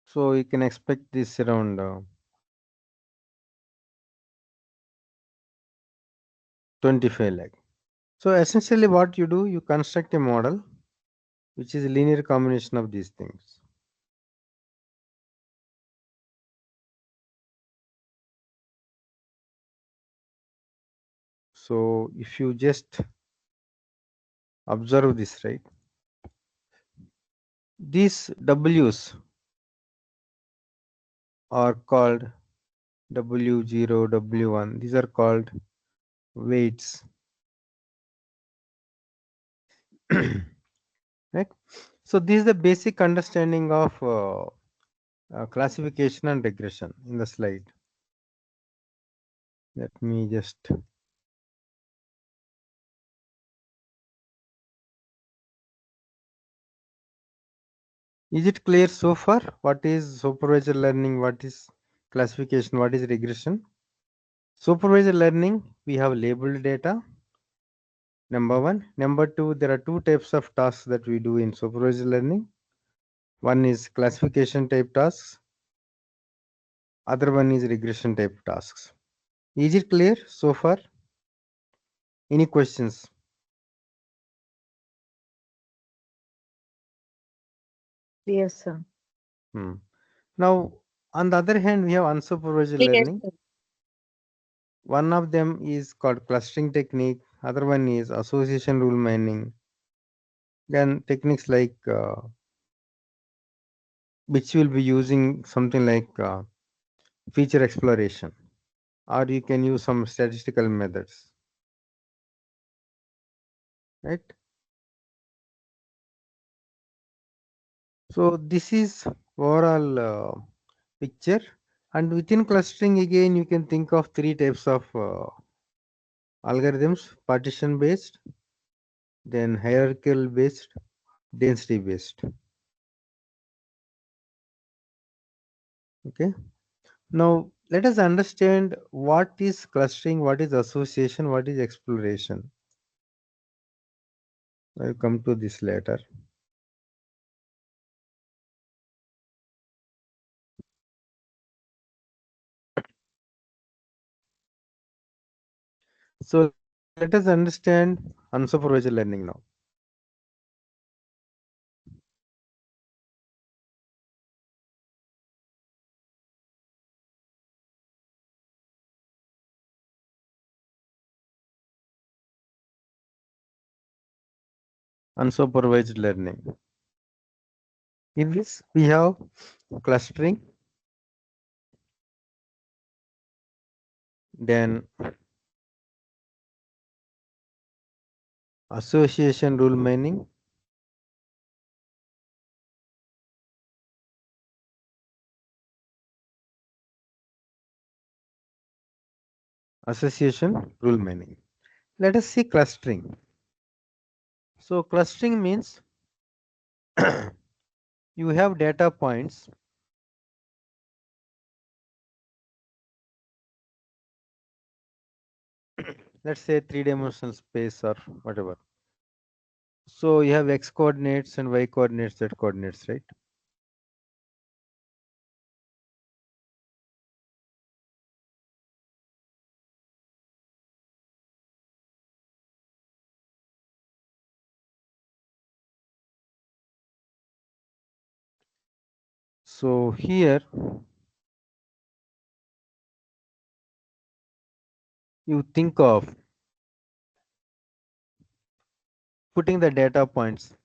So you can expect this around 25 lakh. So essentially what you do, you construct a model which is a linear combination of these things. So if you just observe this, right, these W's are called W0, W1. These are called weights. Right? So this is the basic understanding of classification and regression in the slide. Let me just. Is it clear so far? What is supervisor learning? What is classification? What is regression? Supervisor learning, we have labeled data. Number one. Number two, there are two types of tasks that we do in supervisor learning. One is classification type tasks. Other one is regression type tasks. Is it clear so far? Any questions? Yes, sir. Now, on the other hand, we have unsupervised Yes, learning. sir. One of them is called clustering technique. Other one is association rule mining. Then techniques like which will be using something like feature exploration, or you can use some statistical methods, right? So this is overall picture, and within clustering again you can think of three types of algorithms: partition based, then hierarchical based, density based. Okay. Now let us understand what is clustering, what is association, what is exploration. I'll come to this later. So let us understand unsupervised learning now. Unsupervised learning. In this, we have clustering, then association rule mining, association rule mining. Let us see clustering. So clustering means you have data points. Let's say three-dimensional space or whatever. So you have x coordinates and y coordinates, z coordinates, right? So here you think of putting the data points.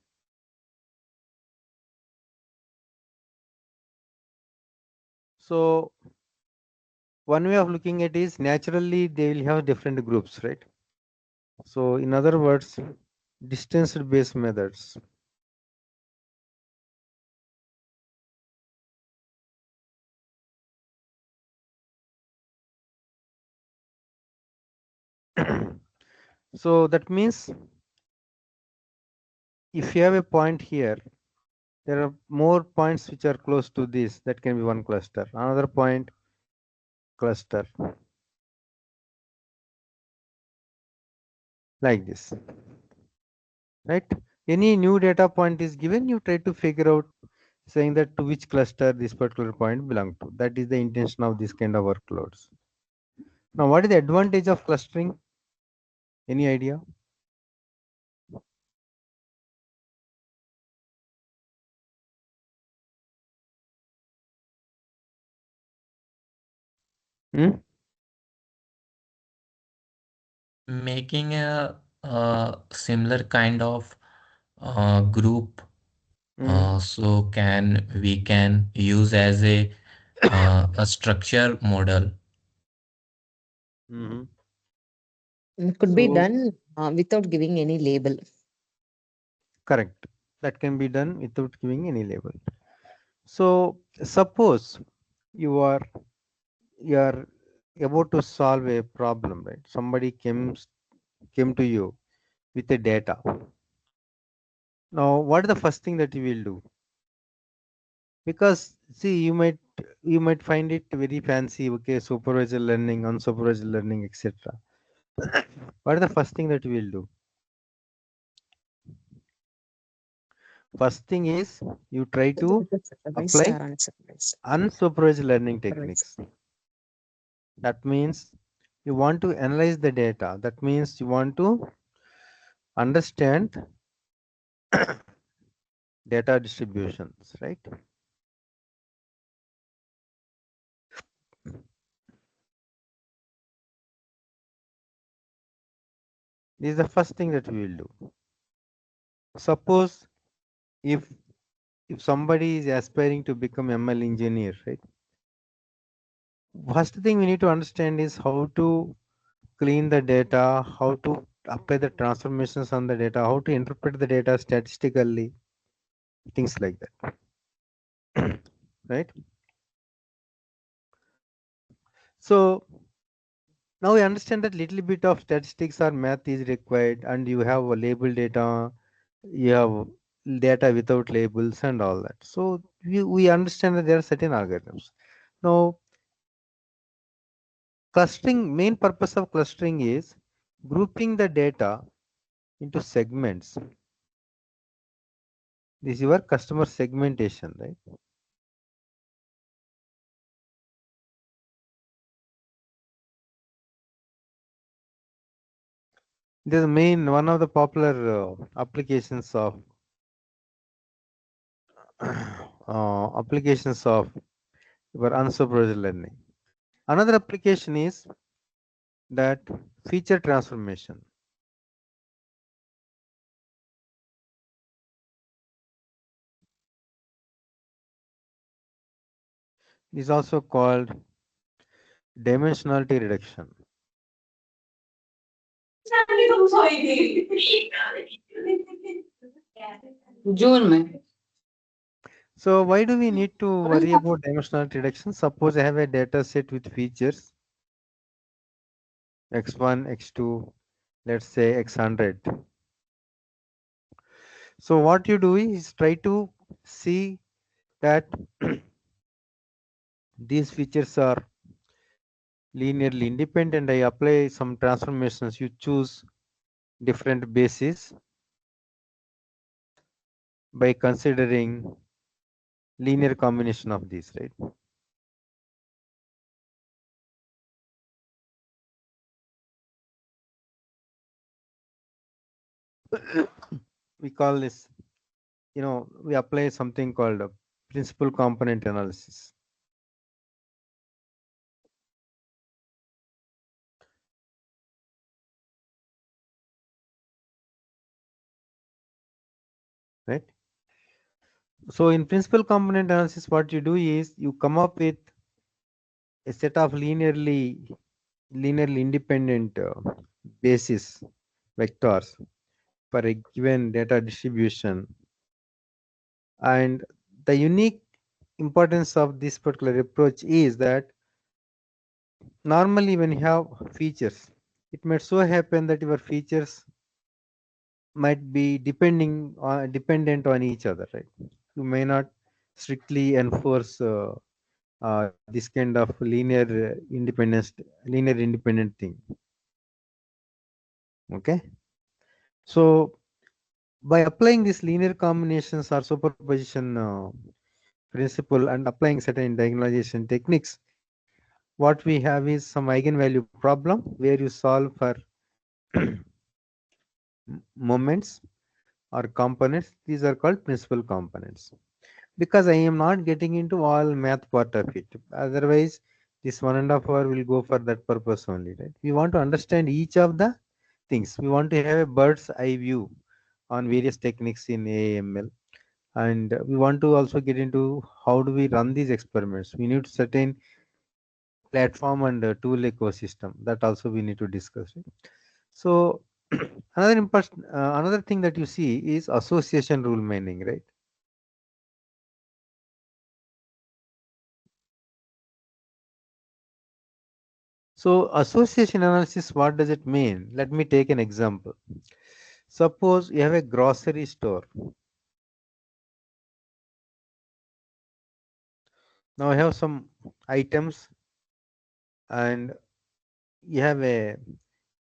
So one way of looking at is naturally they will have different groups, right? So in other words, distance based methods. So that means if you have a point here, there are more points which are close to this, that can be one cluster. Another point, cluster, like this, right? Any new data point is given, you try to figure out saying that to which cluster this particular point belong to. That is the intention of this kind of workloads. Now, what is the advantage of clustering? Any idea? Hmm? Making a similar kind of group, Hmm. so can we can use as a structure model. Mhm. Could be So done without giving any label. correct. That can be done without giving any label. So suppose you are about to solve a problem, right? Somebody came to you with a data. Now, what is the first thing that you will do? Because see, you might find it very fancy. Okay, supervised learning, unsupervised learning, etc. What is the first thing that you will do? First thing is you try to apply unsupervised learning techniques. That means you want to analyze the data. That means you want to understand data distributions, right? This is the first thing that we will do. Suppose if somebody is aspiring to become ML engineer, right? First thing we need to understand is how to clean the data, how to apply the transformations on the data, how to interpret the data statistically, things like that. Right? So now we understand that little bit of statistics or math is required, and you have a label data, you have data without labels and all that. So we understand that there are certain algorithms. Now clustering, main purpose of clustering is grouping the data into segments. This is your customer segmentation, right? This is main one of the popular applications of your unsupervised learning. Another application is that feature transformation. Is also called dimensionality reduction. जून में So why do we need to worry about dimensionality reduction? Suppose I have a data set with features x1, x2, let's say x100. So what you do is try to see that these features are linearly independent. I apply some transformations. You choose different bases by considering linear combination of these, right? We call this, we apply something called a principal component analysis. Right? So in principal component analysis, what you do is you come up with a set of linearly independent basis vectors for a given data distribution. And the unique importance of this particular approach is that normally when you have features, it might so happen that your features might be dependent on each other, right? You may not strictly enforce this kind of linear independent thing. Okay, so by applying these linear combinations or superposition principle and applying certain diagonalization techniques, what we have is some eigenvalue problem where you solve for moments or components. These are called principal components. Because I am not getting into all math part of it. Otherwise, this 1.5 hour will go for that purpose only, right? We want to understand each of the things. We want to have a bird's eye view on various techniques in AML. And we want to also get into how do we run these experiments. We need certain platform and tool ecosystem that also we need to discuss. Right? So another thing that you see is association rule mining, right? So association analysis, what does it mean? Let me take an example. Suppose you have a grocery store. Now I have some items and you have a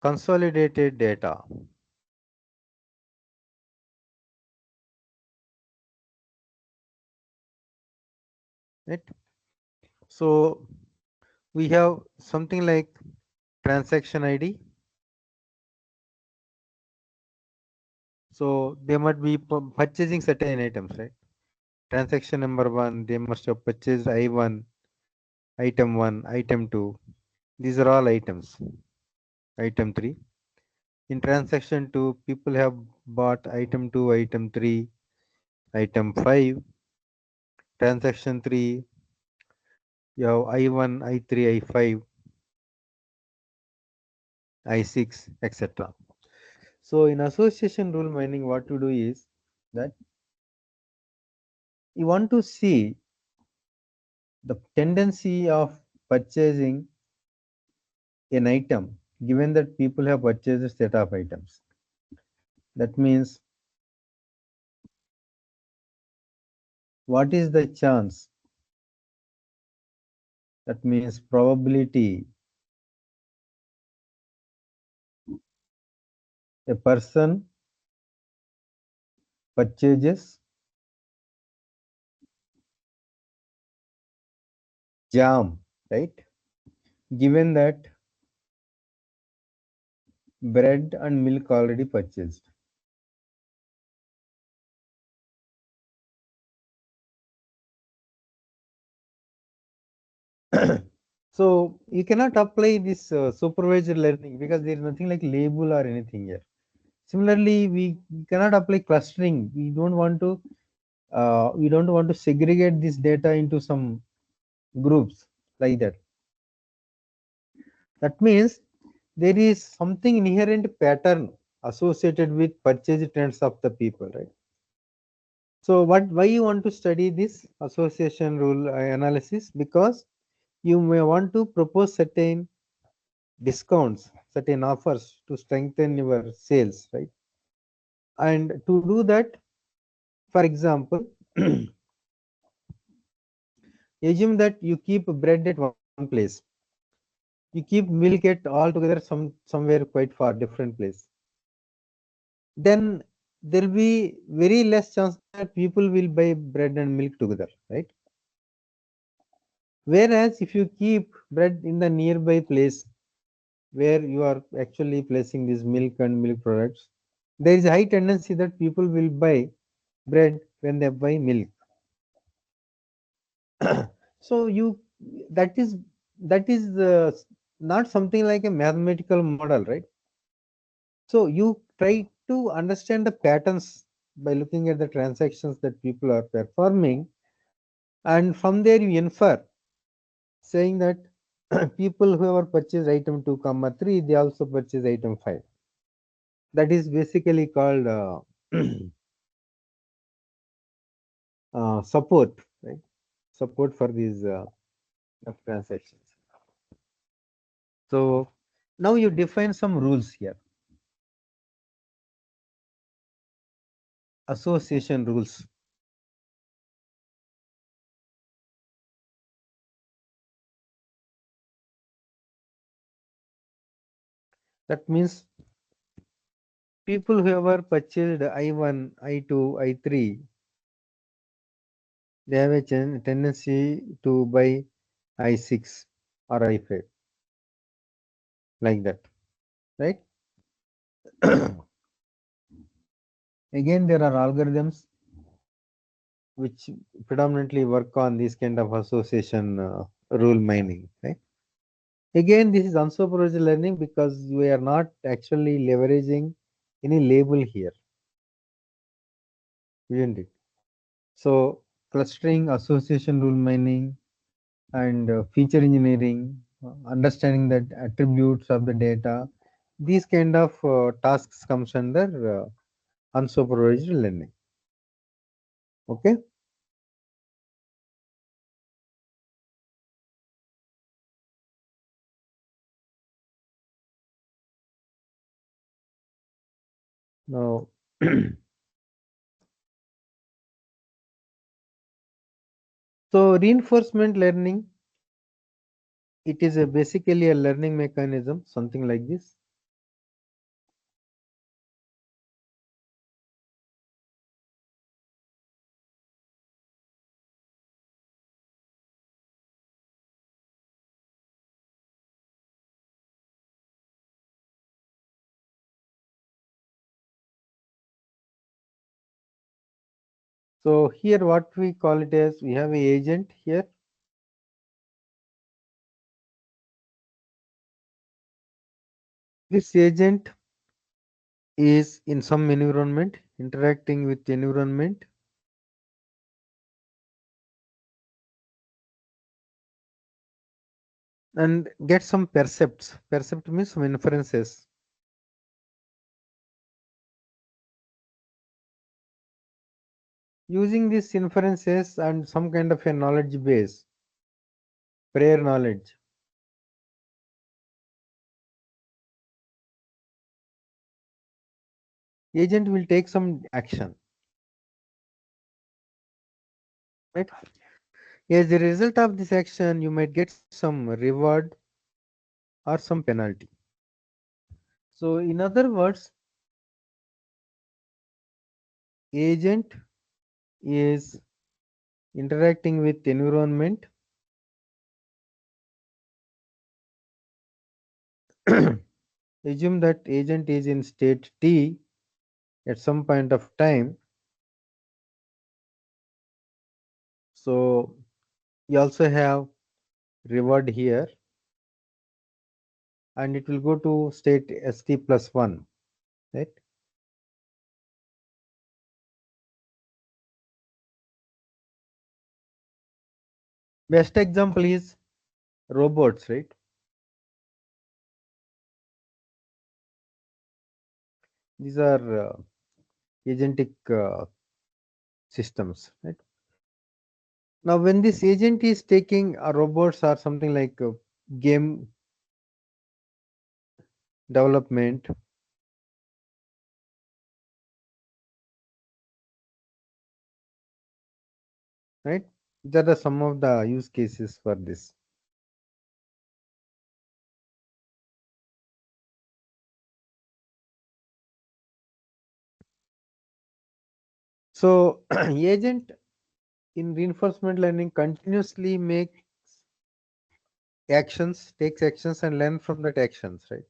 consolidated data. Right? So we have something like transaction ID. So they might be purchasing certain items, right? Transaction number 1, they must have purchased I1, item 1, item 2. These are all items. Item 3. In transaction 2, people have bought item 2, item 3, item 5. Transaction 3, you have I1, I3, I5, I6, etc. So in association rule mining, what to do is that you want to see the tendency of purchasing an item given that people have purchased a set of items. That means what is the chance? That means probability a person purchases jam, right? Given that bread and milk already purchased. So you cannot apply this supervised learning because there is nothing like label or anything here. Similarly, we cannot apply clustering. We don't want to segregate this data into some groups like that. That means there is something inherent pattern associated with purchase trends of the people, right? So why you want to study this association rule analysis? Because you may want to propose certain discounts, certain offers to strengthen your sales, right? And to do that, for example, assume that you keep bread at one place, you keep milk at altogether somewhere quite far different place. Then there will be very less chance that people will buy bread and milk together, right? Whereas if you keep bread in the nearby place where you are actually placing these milk and milk products, there is a high tendency that people will buy bread when they buy milk. So that is not something like a mathematical model, right? So you try to understand the patterns by looking at the transactions that people are performing, and from there you infer saying that people who have purchased item 2 comma 3, they also purchase item 5. That is basically called support, right? Support for these transactions. So now you define some rules here. Association rules. That means people who have purchased I1, I2, I3, they have a tendency to buy I6 or I5, like that, right? Again, there are algorithms which predominantly work on this kind of association rule mining, right? Again, this is unsupervised learning because we are not actually leveraging any label here, isn't it? So clustering, association rule mining, and feature engineering, understanding that attributes of the data, these kind of tasks comes under unsupervised learning. Okay. Now, so reinforcement learning, it is basically a learning mechanism, something like this. So here what we call it as, we have a agent here. This agent is in some environment, interacting with the environment, and get some percepts. Percept means some inferences. Using these inferences and some kind of a knowledge base, prior knowledge, agent will take some action. Right? As a result of this action, you might get some reward or some penalty. So in other words, agent is interacting with environment. Assume that agent is in state T at some point of time. So you also have reward here, and it will go to state st plus 1, right? Best example is robots, right? These are agentic systems, right? Now when this agent is taking robots or something like game development, right? There are some of the use cases for this. So agent in reinforcement learning continuously makes actions, takes actions and learn from that actions, right?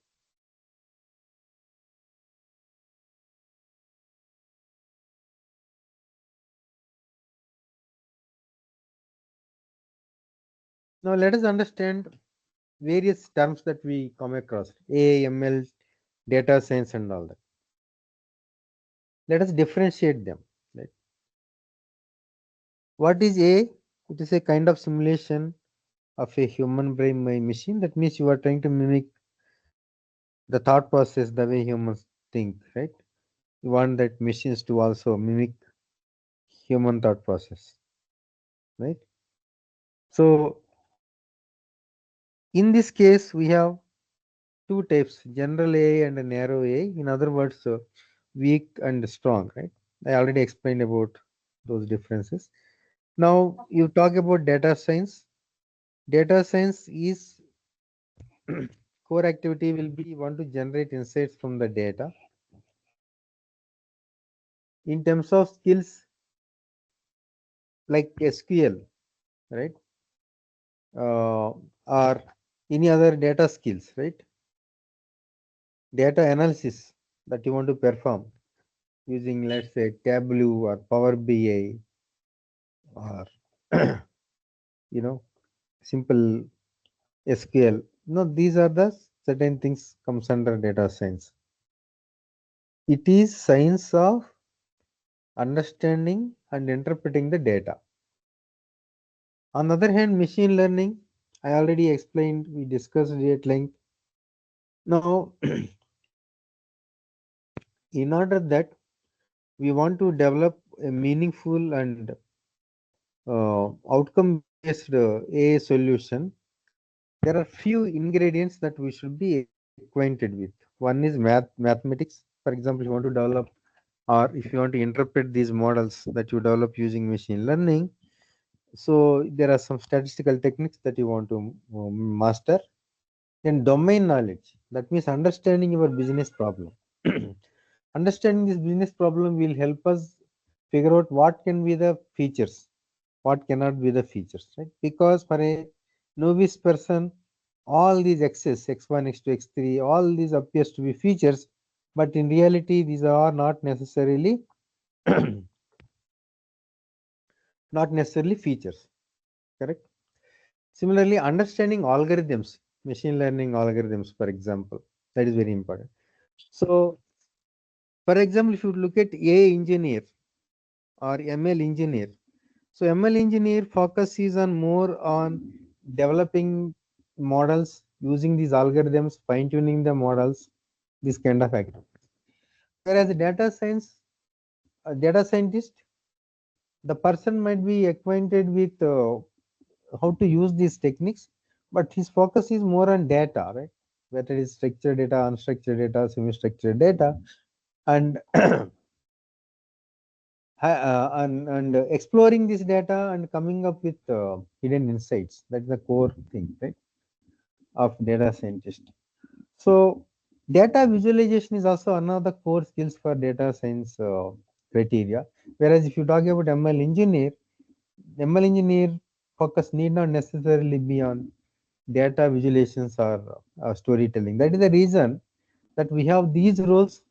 Now let us understand various terms that we come across, AI, ML, data science and all that. Let us differentiate them, right? What is AI? It is a kind of simulation of a human brain by machine. That means you are trying to mimic the thought process the way humans think, right? You want that machines to also mimic human thought process, right? So in this case, we have two types, general AI and a narrow AI. In other words, weak and strong, right? I already explained about those differences. Now you talk about data science. Data science is core activity will be you want to generate insights from the data. In terms of skills like SQL, right? Or any other data skills, right? Data analysis that you want to perform using, let's say, Tableau or Power BI or simple SQL. No, these are the certain things comes under data science. It is science of understanding and interpreting the data. On the other hand, machine learning, I already explained, we discussed it at length. Now, in order that we want to develop a meaningful and outcome-based AI solution, there are few ingredients that we should be acquainted with. One is mathematics, For example, you want to develop, or if you want to interpret these models that you develop using machine learning, so there are some statistical techniques that you want to master. Then domain knowledge, that means understanding your business problem. Understanding this business problem will help us figure out what can be the features, what cannot be the features, right? Because for a novice person, all these x's, x1, x2, x3, all these appears to be features, but in reality, these are not necessarily not necessarily features, correct? Similarly, understanding algorithms, machine learning algorithms, for example, that is very important. So, for example, if you look at AI engineer or ML engineer, so ML engineer focus is on more on developing models, using these algorithms, fine tuning the models, this kind of activity. Whereas a data scientist, the person might be acquainted with how to use these techniques, but his focus is more on data, right? Whether it is structured data, unstructured data, semi-structured data, and and exploring this data and coming up with hidden insights. That's the core thing, right, of data scientist. So data visualization is also another core skills for data science criteria. Whereas if you talk about ML engineer focus need not necessarily be on data visualizations or storytelling. That is the reason that we have these roles.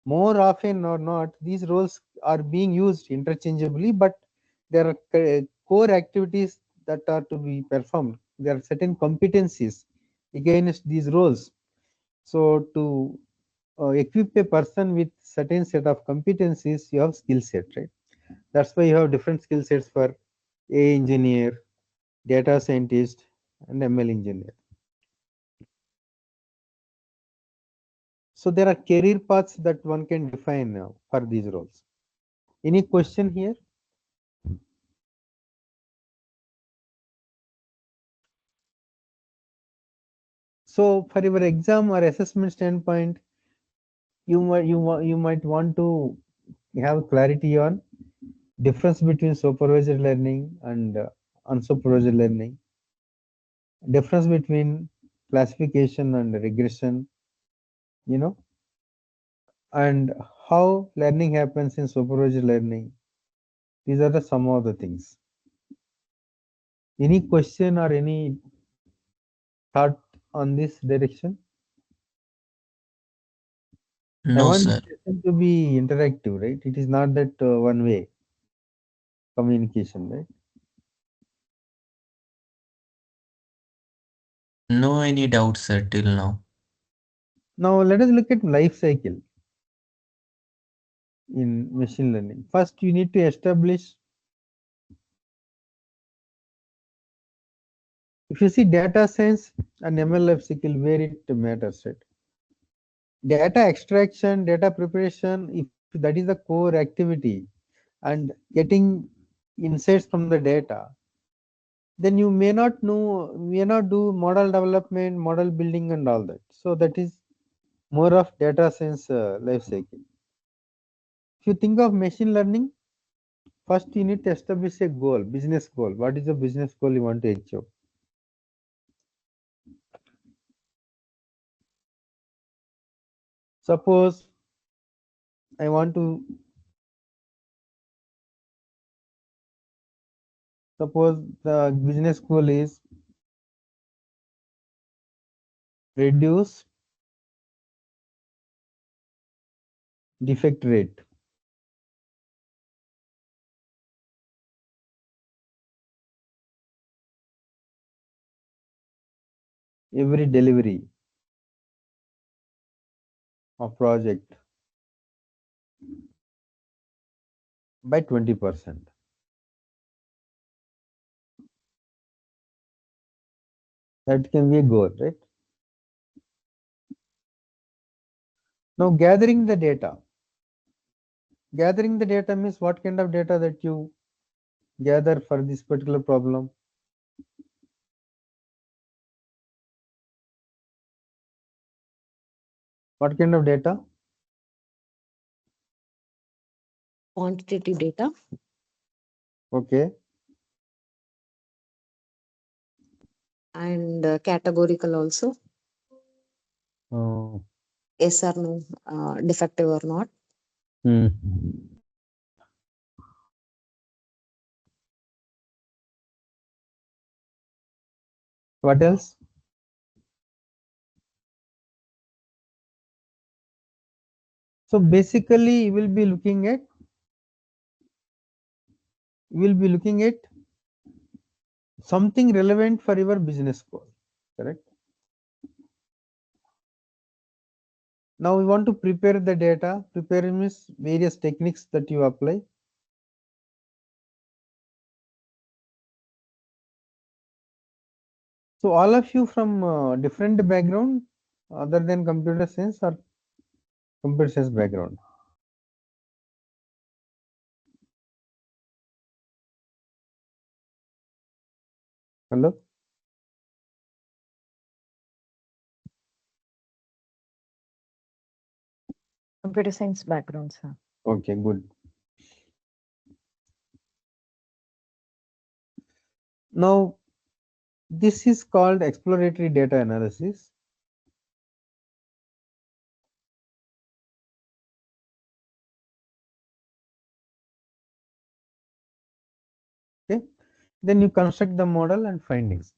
More often or not, these roles are being used interchangeably, but there are core activities that are to be performed. There are certain competencies against these roles. So to equip a person with certain set of competencies, you have skill set, right? That's why you have different skill sets for a engineer, data scientist, and ML engineer. So there are career paths that one can define for these roles. Any question here? So for your exam or assessment standpoint, you might want to have clarity on difference between supervised learning and unsupervised learning, difference between classification and regression, you know, and how learning happens in supervised learning. These are the some of the things. Any question or any thought on this direction? I No, want sir. this session to be interactive, right? It is not that one way communication, right? No any doubts, sir, till now. Now let us look at life cycle in machine learning. First, you need to establish, if you see data science and ML life cycle, where it matters, right? Data extraction, data preparation, if that is the core activity, and getting insights from the data, then you may not do model development, model building, and all that. So that is more of data science life cycle. If you think of machine learning, first you need to establish a goal, business goal. What is the business goal you want to achieve? Suppose I want to suppose the business goal is reduce defect rate. Every delivery of project by 20%. That can be a goal, right? Now gathering the data. Gathering the data means what kind of data that you gather for this particular problem. What kind of data? quantitative data Okay. and categorical also, Oh. yes or no, defective or not. Hmm. What else? So basically, you will be looking at something relevant for your business goal, correct? Now we want to prepare the data. Prepare means various techniques that you apply. So all of you from different background other than computer science or computer science background. Hello? Computer science background, sir. Okay, good. Now this is called exploratory data analysis. Okay, then you construct the model and findings.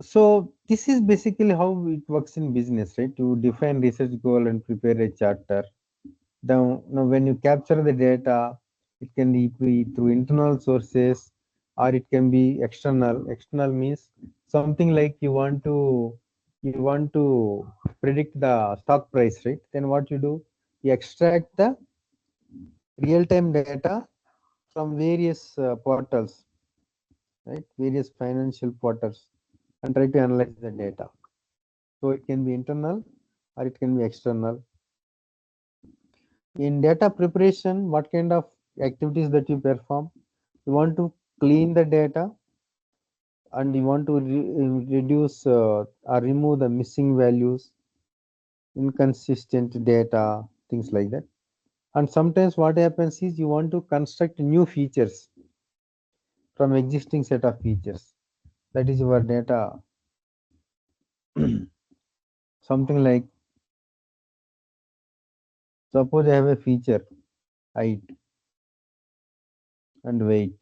So this is basically how it works in business, right? You define research goal and prepare a charter. Now when you capture the data, it can be through internal sources or it can be external. External means something like you want to predict the stock price, right? Then what you do, you extract the real-time data from various portals, right? Various financial portals and try to analyze the data. So it can be internal or it can be external. In data preparation, what kind of activities that you perform? You want to clean the data and you want to reduce or remove the missing values, inconsistent data, things like that. And sometimes what happens is you want to construct new features from existing set of features. That is your data. Something like, suppose I have a feature, height and weight.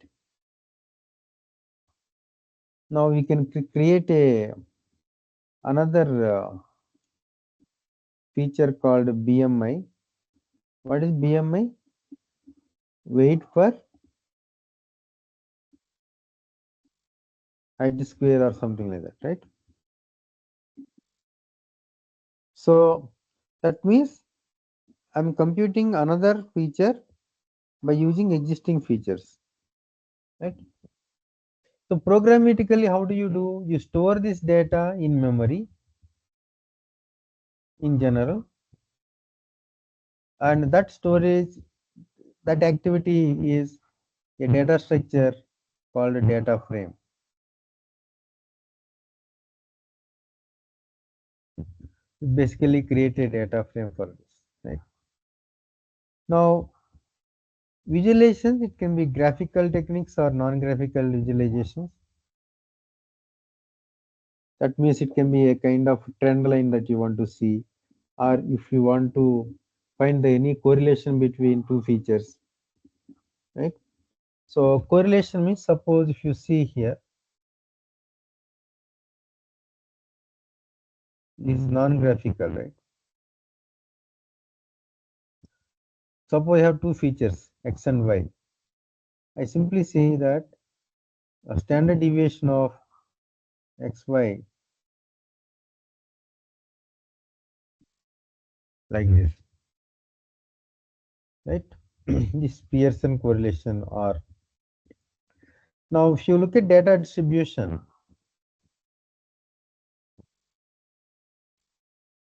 Now we can create another feature called BMI. What is BMI? Weight per height square or something like that, right? So that means I'm computing another feature by using existing features, right? So programmatically, how do? You store this data in memory in general, and that storage, that activity is a data structure called a data frame. Basically create a data frame for this, right? Now visualizations, it can be graphical techniques or non-graphical visualizations. That means it can be a kind of trend line that you want to see, or if you want to find any correlation between two features, right? So correlation means, suppose if you see here, this is non-graphical, right? Suppose I have two features, x and y. I simply say that a standard deviation of xy like this, right? This Pearson correlation. Or now if you look at data distribution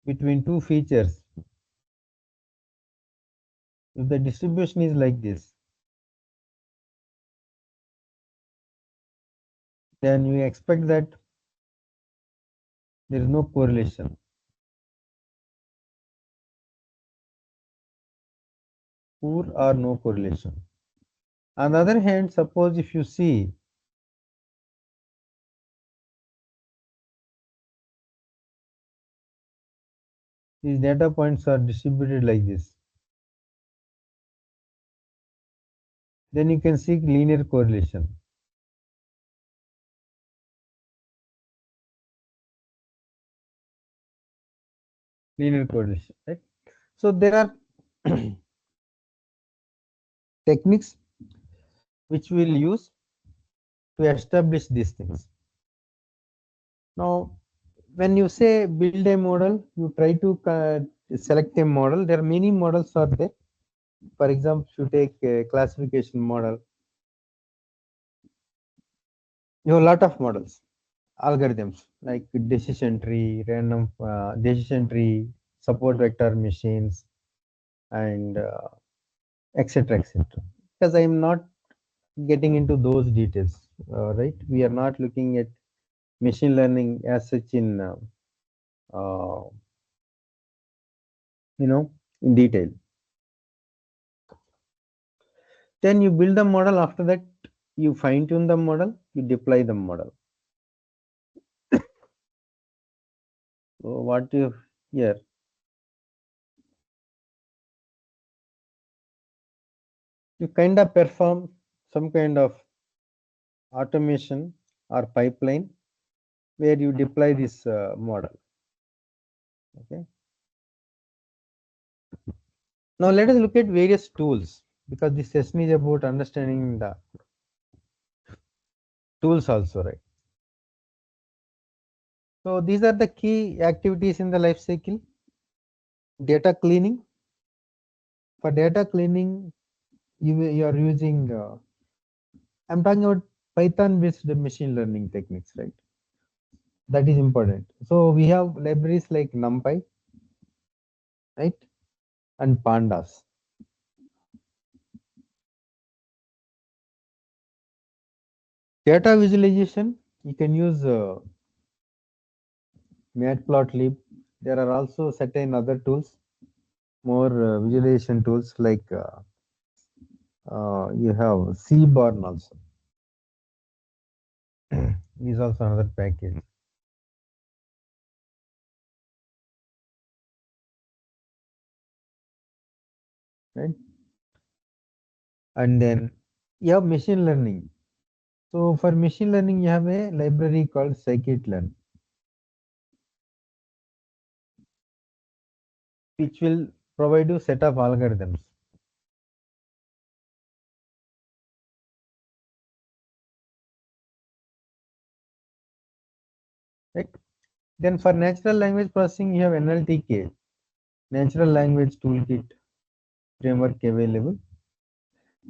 between two features, if the distribution is like this, then you expect that there is no correlation. poor or no correlation. On the other hand, suppose if you see these data points are distributed like this, then you can see linear correlation. Linear correlation, right? So there are techniques which we'll use to establish these things. Now, when you say build a model, you try to select a model. There are many models are there. For example, if you take a classification model, you have a lot of models, algorithms like decision tree, random decision tree, support vector machines, and etc. etc. Because I am not getting into those details, right? We are not looking at machine learning as such in uh, in detail. Then you build the model. After that, you fine tune the model, you deploy the model. So what you here, you kind of perform some kind of automation or pipeline where you deploy this model. Okay. Now let us look at various tools, because this session is about understanding the tools also, right? So these are the key activities in the life cycle. Data cleaning. For data cleaning, you are using I'm talking about Python based machine learning techniques, right? That is important. So we have libraries like NumPy, right, and Pandas. Data visualization, you can use Matplotlib. There are also certain other tools, more visualization tools like you have Seaborn also. Is also another package. Right? And then you have machine learning. So for machine learning, you have a library called scikit-learn, which will provide you set of algorithms. Right? Then for natural language processing, you have NLTK, Natural Language Toolkit framework available.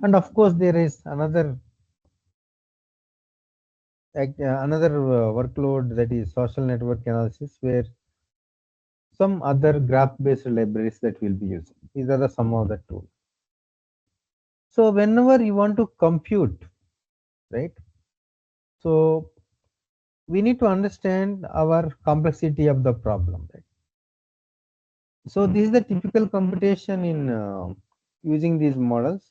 And of course, there is another workload, that is social network analysis, where some other graph-based libraries that will be used. These are the some of the tools. So whenever you want to compute, right? So we need to understand our complexity of the problem, right? So this is the typical computation in using these models.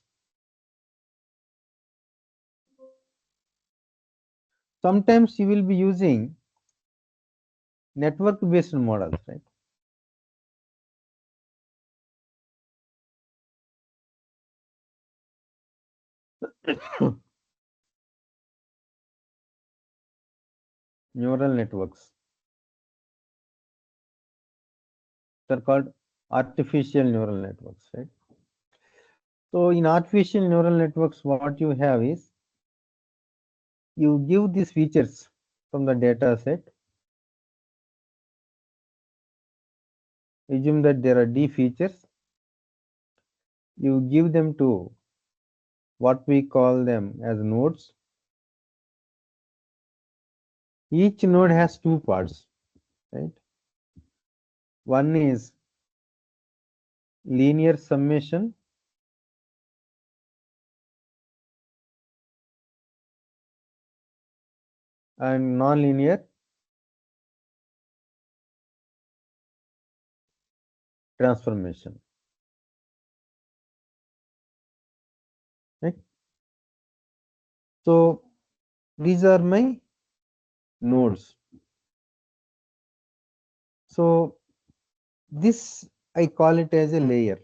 Sometimes you will be using network-based models, right? Neural networks. They're called artificial neural networks, right? So in artificial neural networks, what you have is you give these features from the data set. Assume that there are D features. You give them to what we call them as nodes. Each node has two parts, right? One is linear summation, and nonlinear transformation. So these are my nodes. So this I call it as a layer.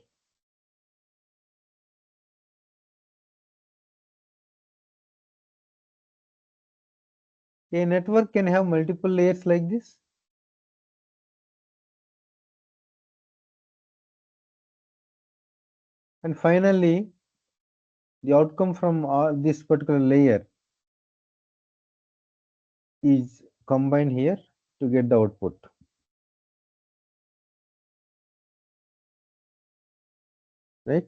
A network can have multiple layers like this. And finally, the outcome from this particular layer is combined here to get the output. Right?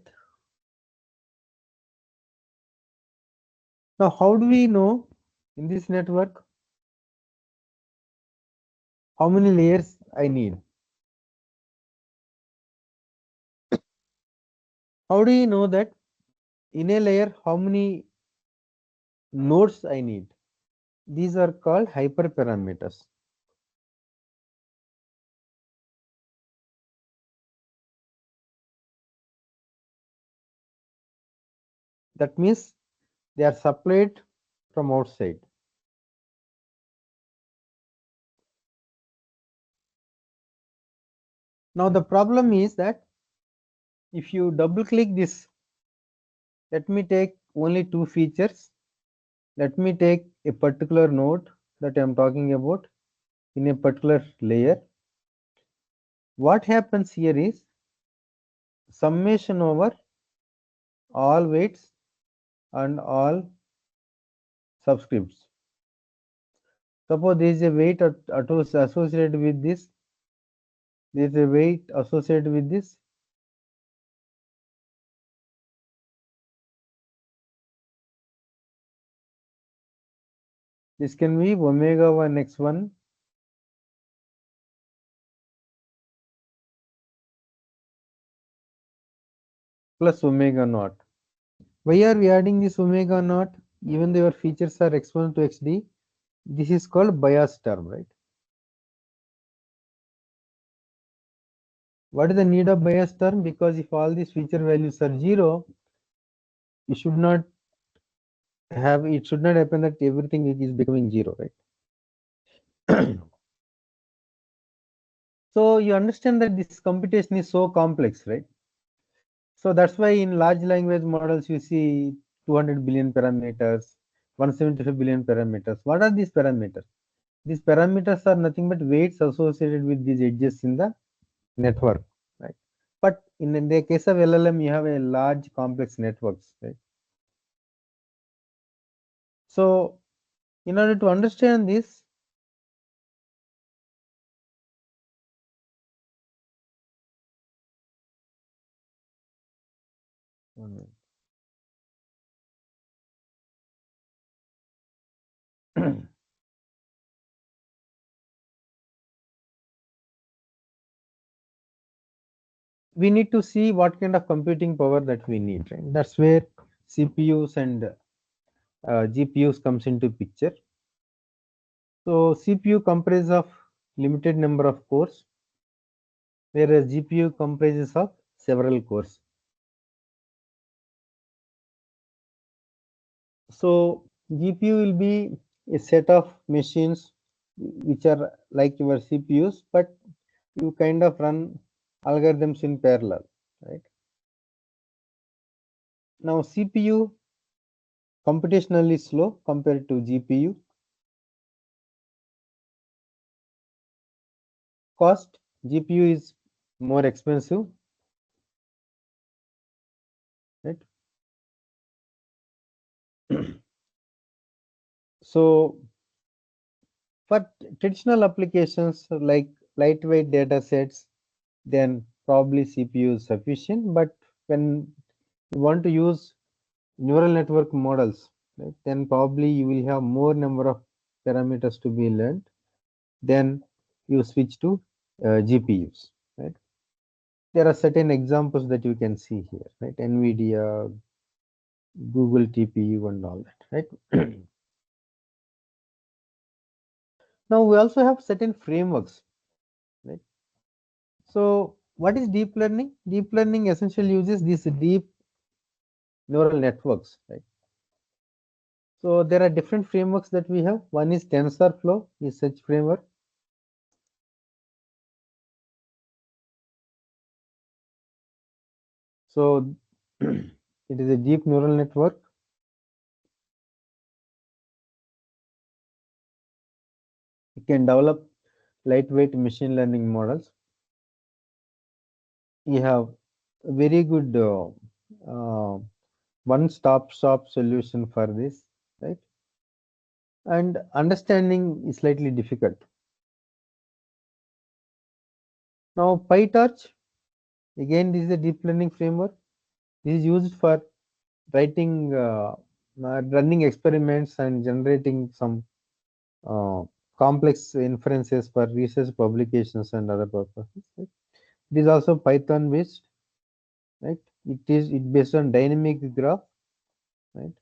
Now, how do we know in this network how many layers I need? How do you know that in a layer how many nodes I need? These are called hyperparameters. That means they are supplied from outside. Now the problem is that if you double click this, let me take only two features. Let me take a particular node that I am talking about in a particular layer. What happens here is summation over all weights and all subscripts. Suppose there is a weight associated with this, there is a weight associated with this. This can be omega 1 x1 plus omega naught. Why are we adding this omega naught? Even though your features are x1 to xd, this is called bias term, right? What is the need of bias term? Because if all these feature values are 0, it should not happen that everything is becoming 0, right? So you understand that this computation is so complex, right? So that's why in large language models you see 200 billion parameters, 175 billion parameters. What are these parameters? These parameters are nothing but weights associated with these edges in the network, right? But in the case of LLM, you have a large complex networks, right? So in order to understand this, we need to see what kind of computing power that we need, right? That's where CPUs and GPUs comes into picture. So CPU comprises of limited number of cores, whereas GPU comprises of several cores. So GPU will be a set of machines which are like your CPUs, but you kind of run algorithms in parallel, right? Now CPU computationally slow compared to GPU. Cost, GPU is more expensive, right? So for traditional applications like lightweight data sets, then probably CPU is sufficient. But when you want to use neural network models, right, then probably you will have more number of parameters to be learned. Then you switch to GPUs, right? There are certain examples that you can see here, right? NVIDIA, Google TPU and all that, right? Now we also have certain frameworks, right? So what is deep learning? Deep learning essentially uses these deep neural networks, right? So there are different frameworks that we have. One is TensorFlow, is such framework. So it is a deep neural network. It can develop lightweight machine learning models. You have a very good one-stop shop solution for this, right? And understanding is slightly difficult. Now PyTorch, again this is a deep learning framework. This is used for writing, running experiments and generating some complex inferences for research publications and other purposes. Right? It is also Python based, right? It based on dynamic graph, right?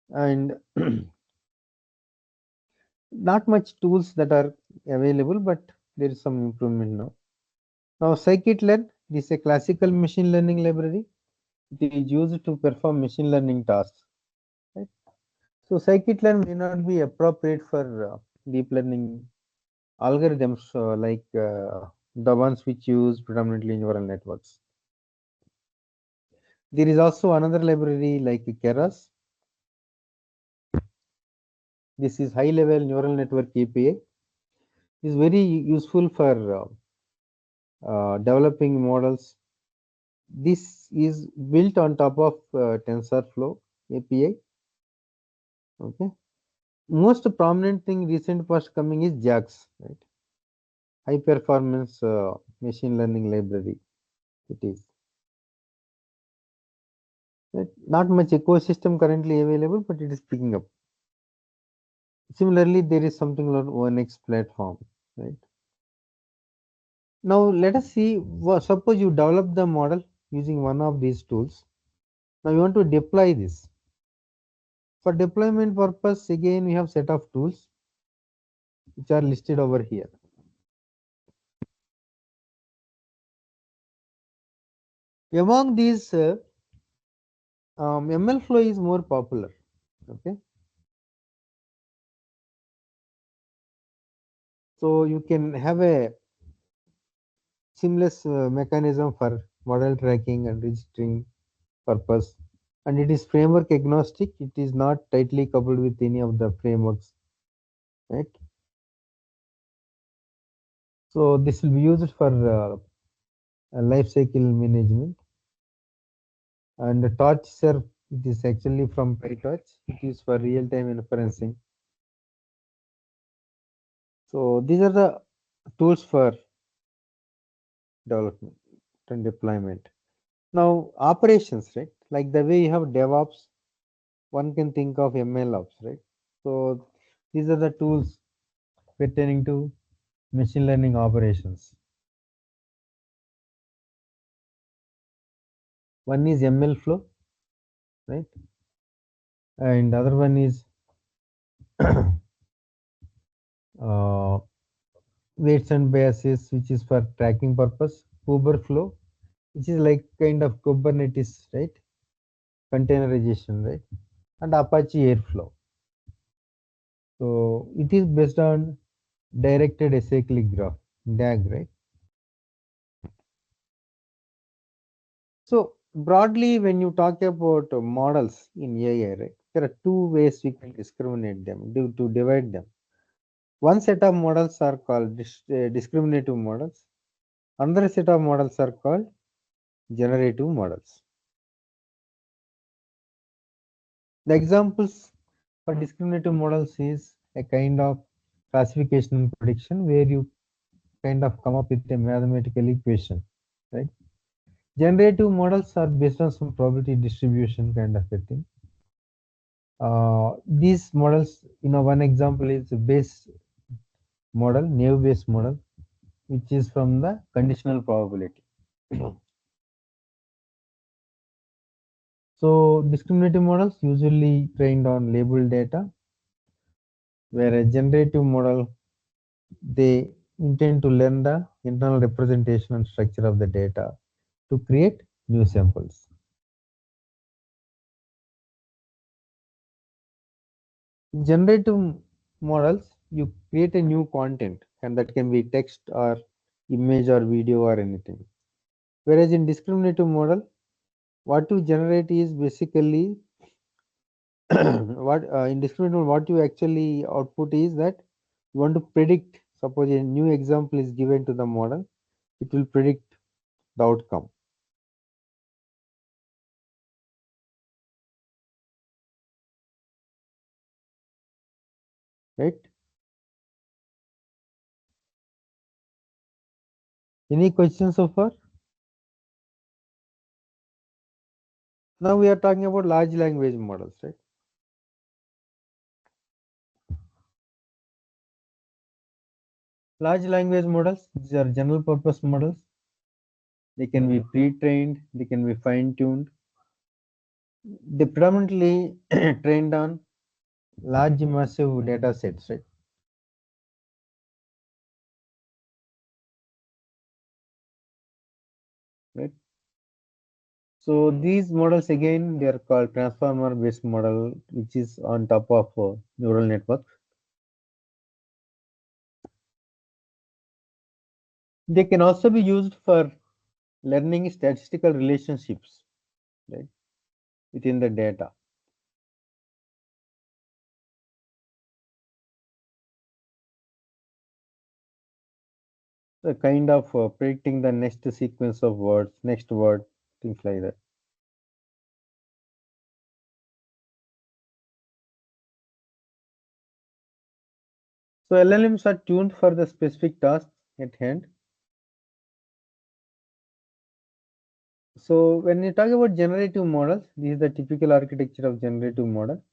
And not much tools that are available, but there is some improvement now. Now scikit-learn is a classical machine learning library. It is used to perform machine learning tasks, right? So scikit-learn may not be appropriate for deep learning algorithms like the ones which use predominantly neural networks. There is also another library like Keras. This is high level neural network API. It is very useful for developing models. This is built on top of TensorFlow API. Okay. Most prominent thing recent past coming is JAX, right? High performance machine learning library. It is. Right? Not much ecosystem currently available, but it is picking up. Similarly, there is something like 1x platform, right? Now let us see, suppose you develop the model using one of these tools. Now you want to deploy this. For deployment purpose, again we have set of tools which are listed over here. Among these, MLflow is more popular. Okay, so you can have a seamless mechanism for model tracking and registering purpose, and it is framework agnostic. It is not tightly coupled with any of the frameworks, right? So this will be used for life cycle management. And the torch serve, it is actually from PyTorch. It is for real time inferencing. So these are the tools for development and deployment. Now operations, right? Like the way you have DevOps, one can think of MLOps, right? So these are the tools pertaining to machine learning operations. One is MLflow, right? And other one is weights and biases, which is for tracking purpose. Uberflow, which is like kind of Kubernetes, right? Containerization, right? And Apache Airflow. So it is based on directed acyclic graph, DAG, right? So broadly, when you talk about models in AI, right, there are two ways we can discriminate them, to divide them. One set of models are called discriminative models. Another set of models are called generative models. The examples for discriminative models is a kind of classification and prediction where you kind of come up with a mathematical equation, right? Generative models are based on some probability distribution kind of a thing. These models, one example is a base model, naive Bayes model, which is from the conditional probability. So discriminative models usually trained on labeled data, where a generative model, they intend to learn the internal representation and structure of the data to create new samples. Generative models, you create a new content, and that can be text or image or video or anything. Whereas in discriminative model, what you generate is basically what in discriminative what you actually output is that you want to predict. Suppose a new example is given to the model, it will predict the outcome. Right? Any questions so far? Now we are talking about large language models, right? Large language models, these are general purpose models. They can be pre-trained, they can be fine-tuned. They predominantly trained on large massive data sets, right? Right. So these models again, they are called transformer based model, which is on top of neural network. They can also be used for learning statistical relationships, right, within the data. The kind of predicting the next sequence of words, next word, things like that. So LLMs are tuned for the specific tasks at hand. So when you talk about generative models, this is the typical architecture of generative model.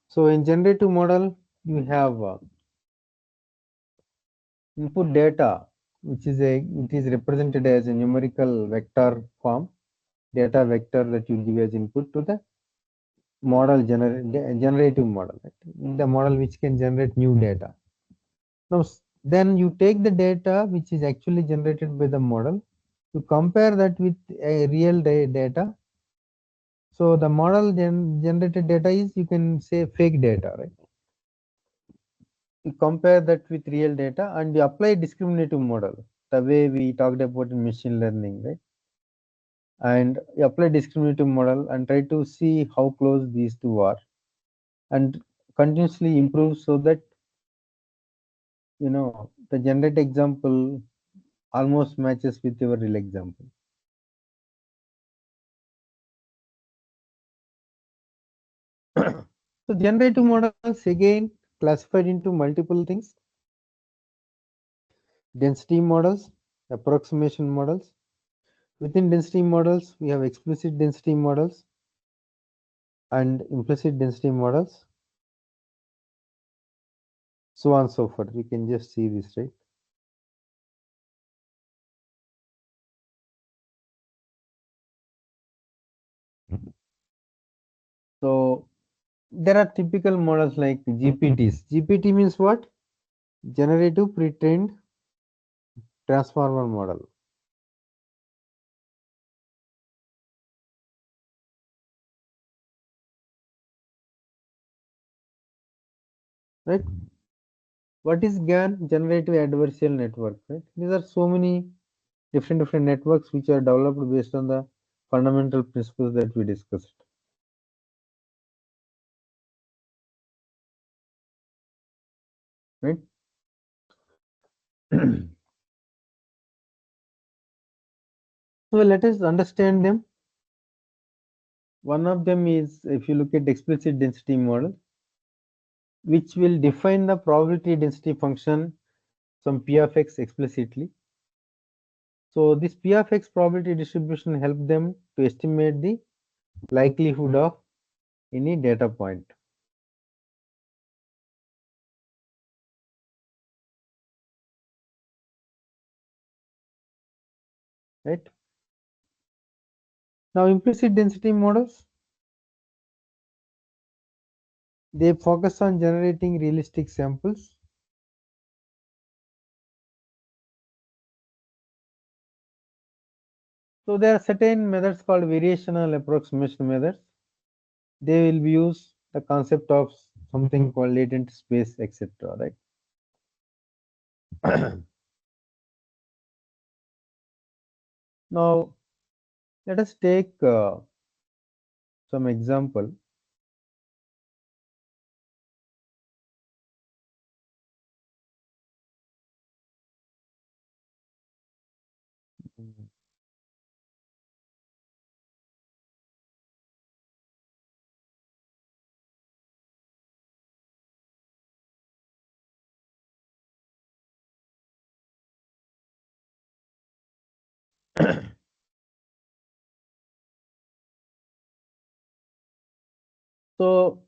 So in generative model, you have input data, which is it is represented as a numerical vector form, data vector that you give as input to the model generative model, right? The model which can generate new data. Now then you take the data which is actually generated by the model, you compare that with a real data. So the model generated data is, you can say, fake data, right? You compare that with real data and you apply discriminative model, the way we talked about in machine learning, right? And you apply discriminative model and try to see how close these two are and continuously improve so that the generated example almost matches with your real example. So generative models again classified into multiple things: density models, approximation models. Within density models, we have explicit density models and implicit density models, so on and so forth. We can just see this, right? So there are typical models like GPTs. GPT means what? Generative pre-trained transformer model. Right? What is GAN? Generative adversarial network. Right? These are so many different networks which are developed based on the fundamental principles that we discussed. Right? So let us understand them. One of them is, if you look at explicit density model, which will define the probability density function, some P of x explicitly. So this P of x probability distribution help them to estimate the likelihood of any data point. Right? Now implicit density models, they focus on generating realistic samples. So there are certain methods called variational approximation methods. They will use the concept of something called latent space, etc. Right? Now, let us take some example. So,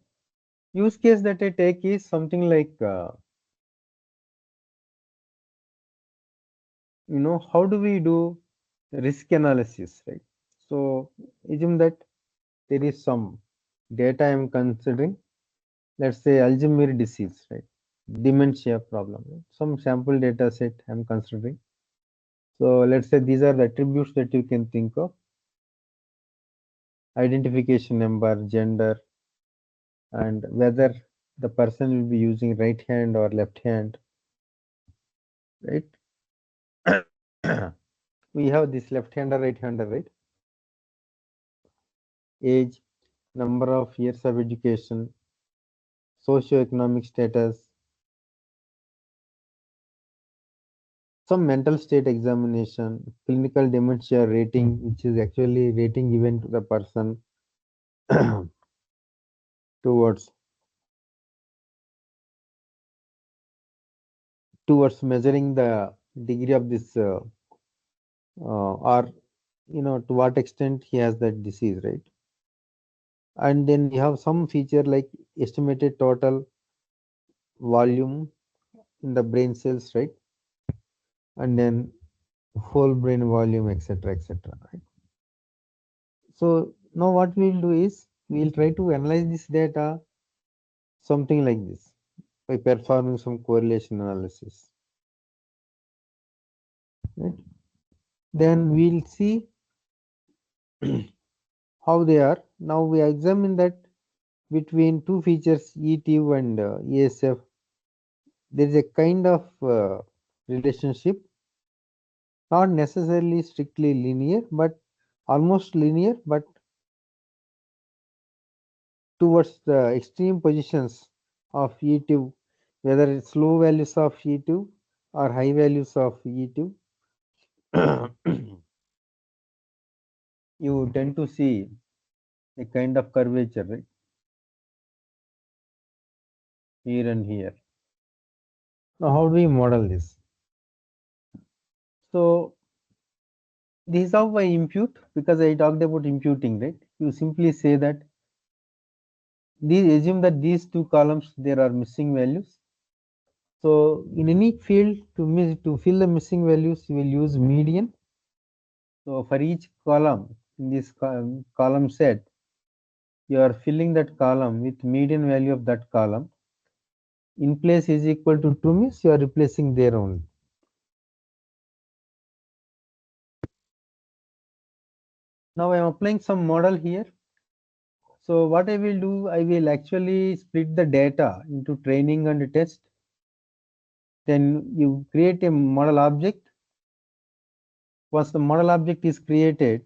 use case that I take is something like, how do we do risk analysis, right? So, assume that there is some data I am considering, let's say Alzheimer's disease, right? Dementia problem, right? Some sample data set I am considering. So, let's say these are the attributes that you can think of: identification number, gender, and whether the person will be using right hand or left hand, right? We have this left hander, right hander, right? Age, number of years of education, socio-economic status, some mental state examination, clinical dementia rating, which is actually rating given to the person towards measuring the degree of this or to what extent he has that disease, right? And then you have some feature like estimated total volume in the brain cells, right? And then whole brain volume, etc., etc., right? So now what we will do is we will try to analyze this data something like this by performing some correlation analysis, right? Then we'll see how they are. Now we examine that between two features ETU and ESF, there is a kind of relationship, not necessarily strictly linear, but almost linear, but towards the extreme positions of E2, whether it's low values of E2 or high values of E2, you tend to see a kind of curvature, right? Here and here. Now, how do we model this? So, this is how I impute, because I talked about imputing, right? You simply say that assume that these two columns there are missing values. So, in any field to fill the missing values, you will use median. So, for each column in this column set, you are filling that column with median value of that column. In place is equal to 2 means you are replacing there only. Now I am applying some model here. So what I will do, I will actually split the data into training and test. Then you create a model object. Once the model object is created,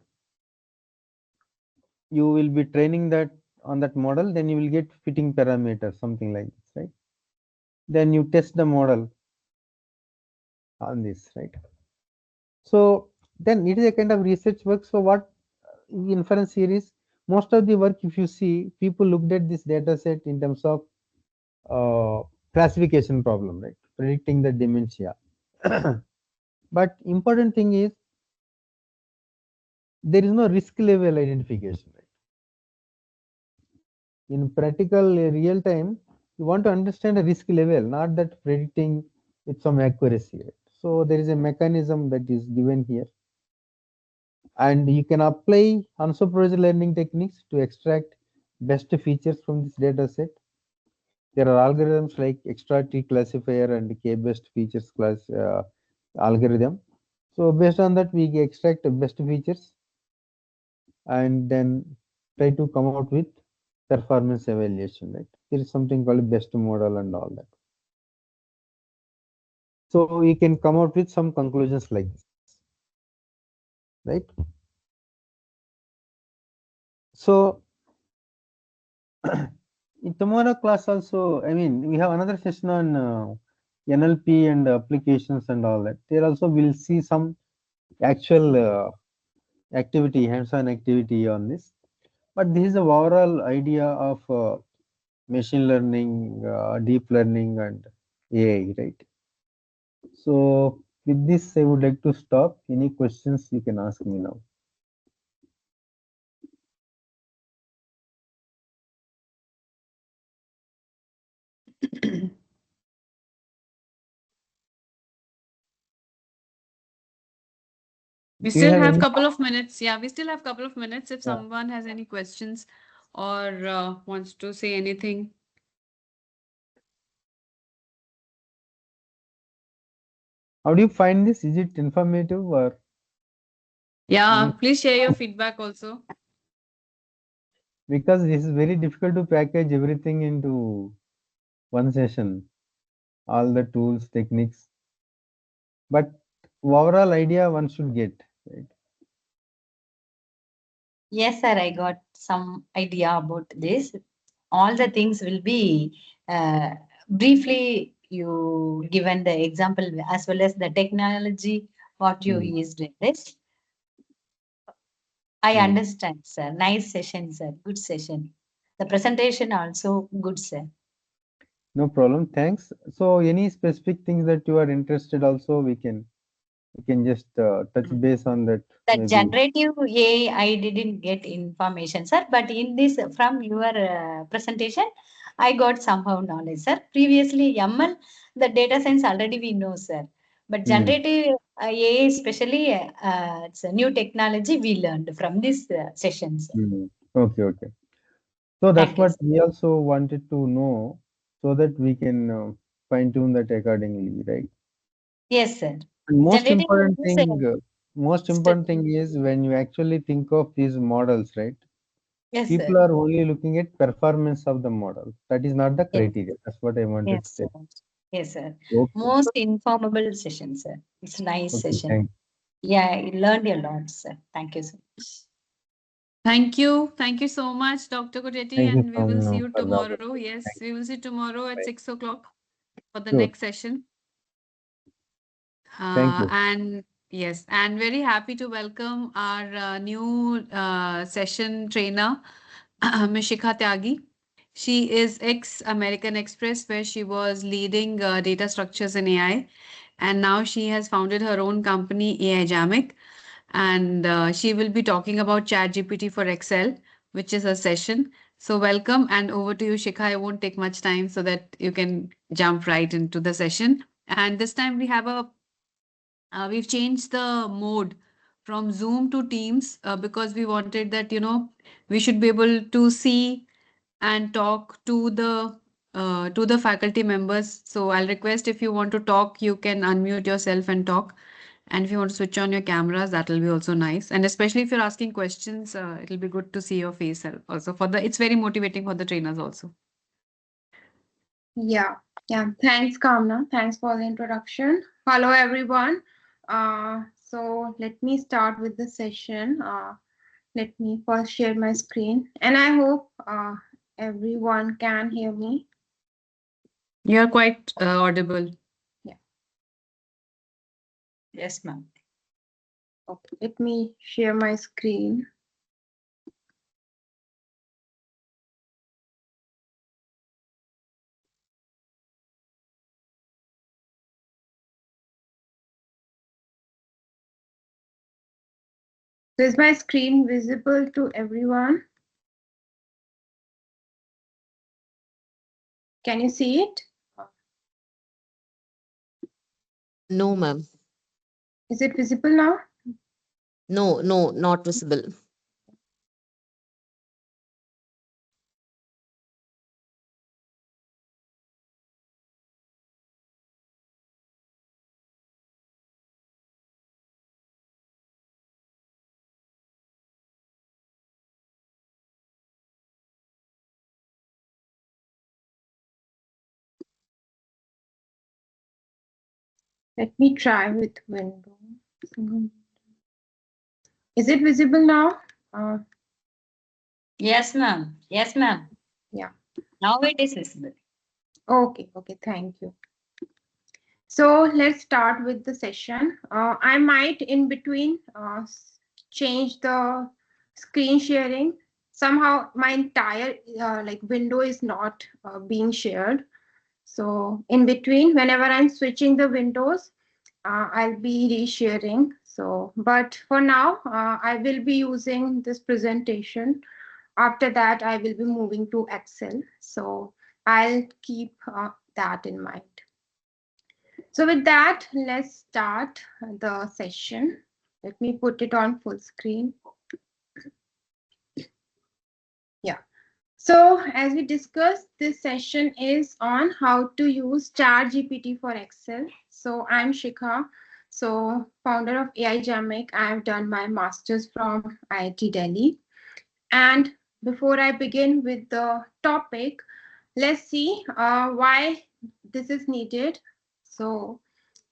you will be training that on that model. Then you will get fitting parameters, something like this, right? Then you test the model on this, right? So then it is a kind of research work. So what inference here is, most of the work, if you see, people looked at this data set in terms of classification problem, right? Predicting the dementia. But important thing is there is no risk level identification, right? In practical real time, you want to understand the risk level, not that predicting with some accuracy, right? So there is a mechanism that is given here, and you can apply unsupervised learning techniques to extract best features from this data set. There are algorithms like extra T classifier and K-best features class algorithm. So based on that, we extract the best features and then try to come out with performance evaluation, right? There is something called best model and all that. So you can come out with some conclusions like this, right? So in tomorrow class also, I mean, we have another session on NLP and applications and all that. There also we'll see some actual activity, hands-on activity on this. But this is the overall idea of machine learning, deep learning, and AI, right? So with this, I would like to stop. Any questions you can ask me now. We Do you still have have a any? couple of minutes. Yeah, we still have a couple of minutes if Yeah. someone has any questions or wants to say anything. How do you find this? Is it informative or Yeah, any? please share your feedback also. Because this is very difficult to package everything into one session, all the tools, techniques. But overall idea one should get, right? Yes, sir, I got some idea about this. All the things will be briefly you given the example as well as the technology what you Hmm. used in this. I Hmm. understand, sir. Nice session, sir. Good session. The presentation also good, sir. No problem. Thanks. So any specific things that you are interested also we can just touch base on that The maybe. generative AI, I didn't get information, sir, but in this, from your presentation, I got somehow knowledge, sir. Previously, ML, the data science already we know, sir. But Hmm. generative AI, especially, it's a new technology we learned from this session, sir. Hmm. Okay, okay. So that's Thank you, what sir. we also wanted to know so that we can fine tune that accordingly, right? Yes, sir. And Generative is most st- important thing is when you actually think of these models, right? yes, People sir. are only looking at performance of the model. That is not the Yes, criteria. That's what I wanted to yes, say. sir. Yes, sir. Okay, Most informable session, sir. It's nice okay, session. thank Yeah, I learned a lot, sir. Thank you, sir. Thank you. Thank you so much, Dr. Kotetti, thank you and we so will see much you for the tomorrow. opportunity. Yes, Thank we will see tomorrow you. at Bye. 6 o'clock for the Sure. next session. Thank you. And yes, and very happy to welcome our new session trainer, Ms. Shikha Tyagi. She is ex-American Express, where she was leading data structures in AI. And now she has founded her own company, AI Jamic. And she will be talking about ChatGPT for Excel, which is a session. So welcome and over to you, Shikha. I won't take much time so that you can jump right into the session. And this time we have we've changed the mode from Zoom to Teams because we wanted that, we should be able to see and talk to the faculty members. So I'll request if you want to talk, you can unmute yourself and talk. And if you want to switch on your cameras, that will be also nice. And especially if you're asking questions, it'll be good to see your face also it's very motivating for the trainers also. Yeah, yeah. Thanks, Kamna. Thanks for the introduction. Hello, everyone. So let me start with the session. Let me first share my screen, and I hope everyone can hear me. You're quite audible. Yeah. Yes, ma'am. Okay. Let me share my screen. So is my screen visible to everyone? Can you see it? No, ma'am. Is it visible now? No, no, not visible. Let me try with window. Is it visible now? Yes, ma'am. Yes, ma'am. Yeah. Now it is visible. Okay, thank you. So let's start with the session. I might in between change the screen sharing. Somehow my entire like window is not being shared. So in between, whenever I'm switching the windows, I'll be resharing. So, but for now, I will be using this presentation. After that, I will be moving to Excel. So I'll keep that in mind. So with that, let's start the session. Let me put it on full screen. Yeah. So as we discussed, this session is on how to use ChatGPT for Excel. So I'm Shikha, so founder of AI Jamic. I have done my master's from IIT Delhi. And before I begin with the topic, let's see why this is needed. So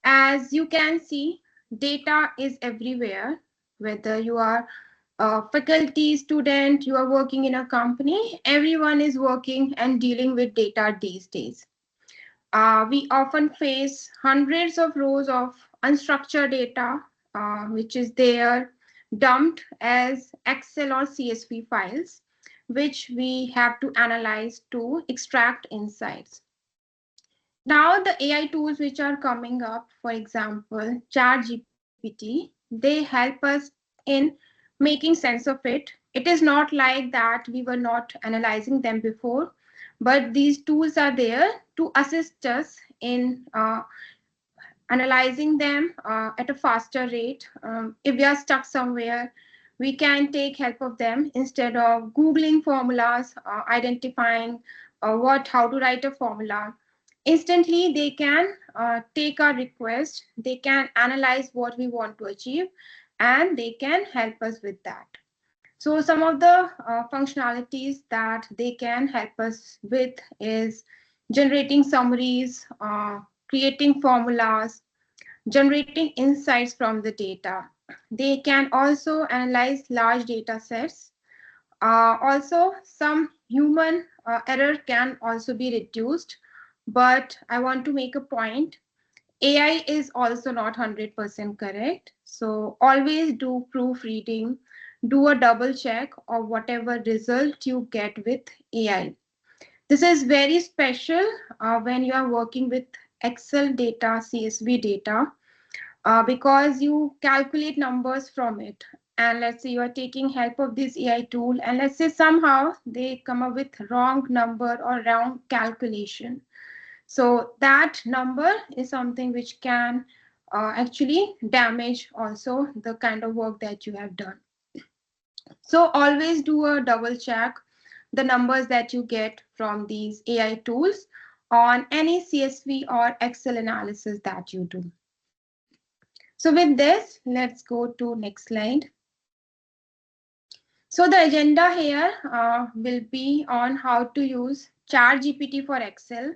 as you can see, data is everywhere, whether you are a faculty, student, you are working in a company, everyone is working and dealing with data these days. We often face hundreds of rows of unstructured data, which is there dumped as Excel or CSV files, which we have to analyze to extract insights. Now the AI tools which are coming up, for example, ChatGPT, they help us in making sense of it. It is not like that we were not analyzing them before, but these tools are there to assist us in analyzing them at a faster rate. If we are stuck somewhere, we can take help of them instead of Googling formulas, identifying how to write a formula. Instantly, they can take our request, they can analyze what we want to achieve, and they can help us with that. So some of the functionalities that they can help us with is generating summaries, creating formulas, generating insights from the data. They can also analyze large data sets. Also, some human error can also be reduced. But I want to make a point. AI is also not 100% correct. So always do proofreading, do a double check of whatever result you get with AI. This is very special when you are working with Excel data, CSV data, because you calculate numbers from it. And let's say you are taking help of this AI tool, and let's say somehow they come up with wrong number or wrong calculation. So that number is something which can actually damage also the kind of work that you have done. So always do a double check the numbers that you get from these AI tools on any CSV or Excel analysis that you do. So with this, let's go to next slide. So the agenda here will be on how to use ChatGPT for Excel,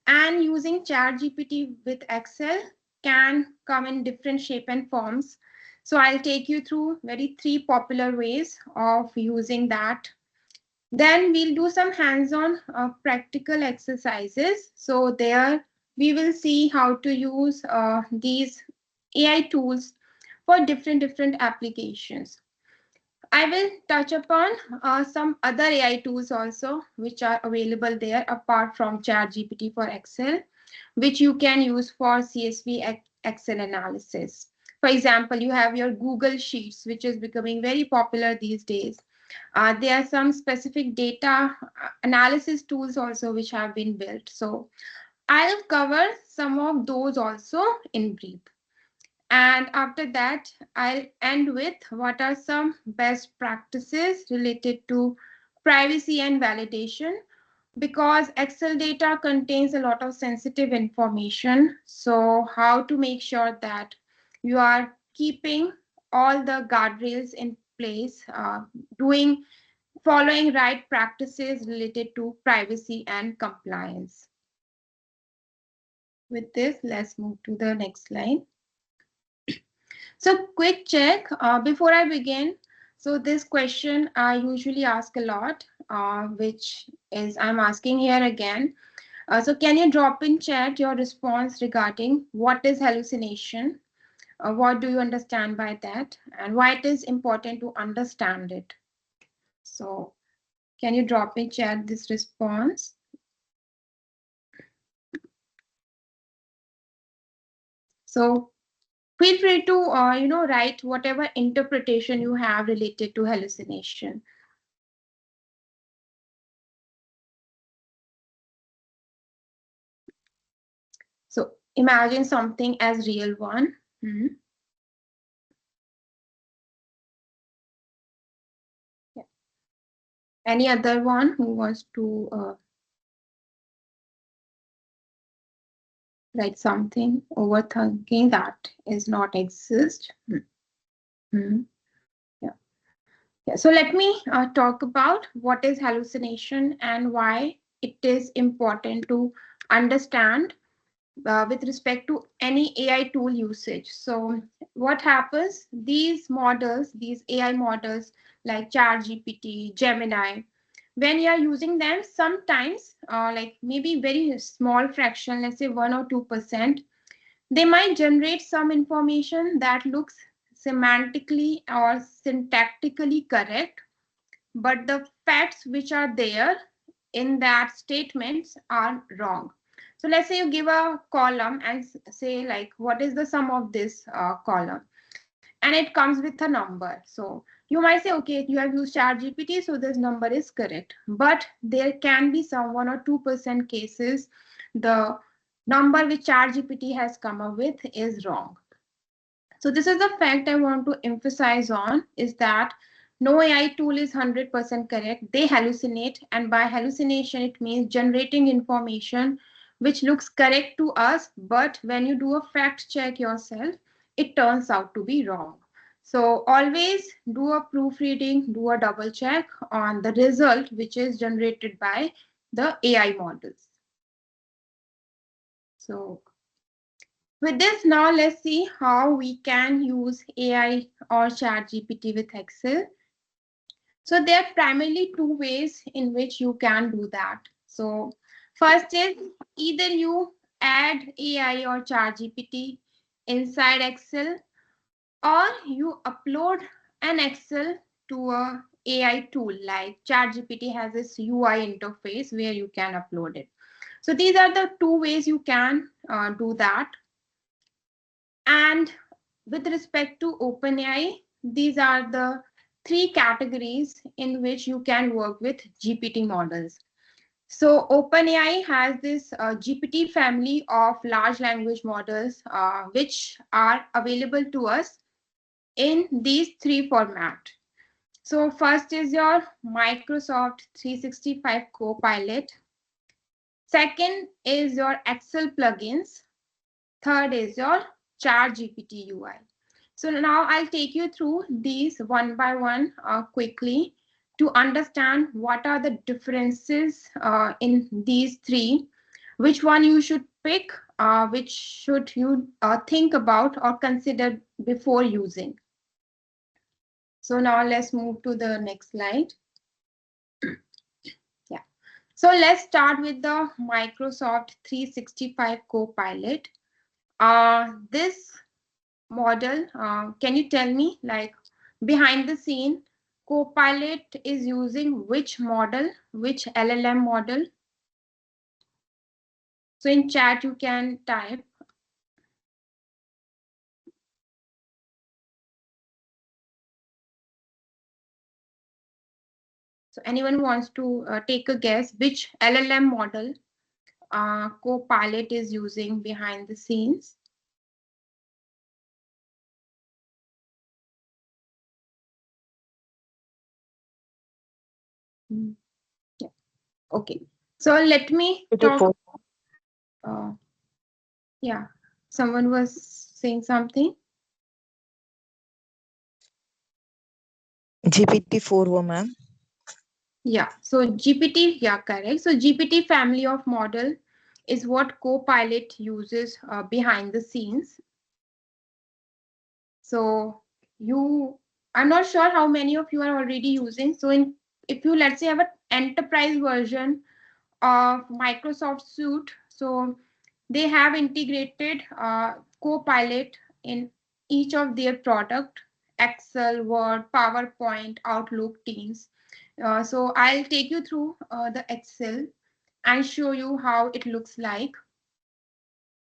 and using ChatGPT with Excel can come in different shape and forms. So I'll take you through very three popular ways of using that. Then we'll do some hands-on practical exercises. So there we will see how to use these AI tools for different applications. I will touch upon some other AI tools also, which are available there apart from ChatGPT for Excel, which you can use for CSV Excel analysis. For example, you have your Google Sheets, which is becoming very popular these days. There are some specific data analysis tools also which have been built. So I'll cover some of those also in brief. And after that, I'll end with what are some best practices related to privacy and validation, because Excel data contains a lot of sensitive information. So how to make sure that you are keeping all the guardrails in place, following right practices related to privacy and compliance. with this, let's move to the next slide. So quick check before I begin. So this question I usually ask a lot, which is I'm asking here again. So can you drop in chat your response regarding what is hallucination? What do you understand by that? And why it is important to understand it? So can you drop in chat this response? So feel free to write whatever interpretation you have related to hallucination. So imagine something as real one. Yeah. Any other one who wants to write something overthinking that is not exist? Yeah. Yeah. So let me talk about what is hallucination and why it is important to understand with respect to any AI tool usage. So what happens, these models, these AI models like ChatGPT, Gemini, when you are using them, sometimes like maybe very small fraction, let's say 1 or 2%, they might generate some information that looks semantically or syntactically correct, but the facts which are there in that statements are wrong. So let's say you give a column and say like, what is the sum of this column? And it comes with a number. So you might say, okay, you have used ChatGPT, so this number is correct. But there can be some 1 or 2% cases the number which ChatGPT has come up with is wrong. So this is the fact I want to emphasize on, is that no AI tool is 100% correct. They hallucinate, and by hallucination, it means generating information which looks correct to us, but when you do a fact check yourself, it turns out to be wrong. So always do a proofreading, do a double check on the result which is generated by the AI models. So with this, now let's see how we can use AI or ChatGPT with Excel. So there are primarily two ways in which you can do that. So first is either you add AI or ChatGPT inside Excel, or you upload an Excel to a AI tool like ChatGPT has this UI interface where you can upload it. So these are the two ways you can do that. And with respect to OpenAI, these are the three categories in which you can work with GPT models. So OpenAI has this GPT family of large language models, which are available to us in these three formats. So first is your Microsoft 365 Copilot. Second is your Excel plugins. Third is your ChatGPT UI. So now I'll take you through these one by one quickly to understand what are the differences in these three, which one you should pick, which should you think about or consider before using. So now let's move to the next slide. Yeah. So let's start with the Microsoft 365 Copilot. This model, can you tell me, like, behind the scene, Copilot is using which model, which LLM model? So in chat, you can type. So anyone wants to take a guess which LLM model Copilot is using behind the scenes? Yeah. Okay. So let me talk. Yeah. Someone was saying something. GPT-4 ma'am. Yeah, so GPT, yeah, correct. So GPT family of model is what Copilot uses behind the scenes. So I'm not sure how many of you are already using. So if you, let's say, have an enterprise version of Microsoft Suite, so they have integrated Copilot in each of their product, Excel, Word, PowerPoint, Outlook, Teams. So I'll take you through the Excel and show you how it looks like.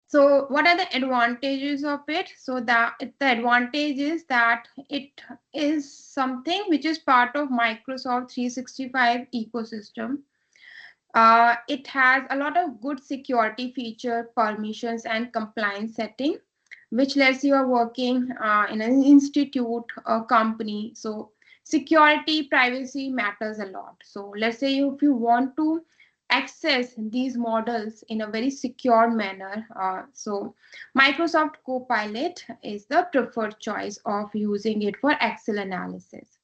So what are the advantages of it? So the advantage is that it is something which is part of Microsoft 365 ecosystem. It has a lot of good security feature, permissions, and compliance setting, which lets you are working in an institute or company. So security, privacy matters a lot. So let's say if you want to access these models in a very secure manner, so Microsoft Copilot is the preferred choice of using it for Excel analysis.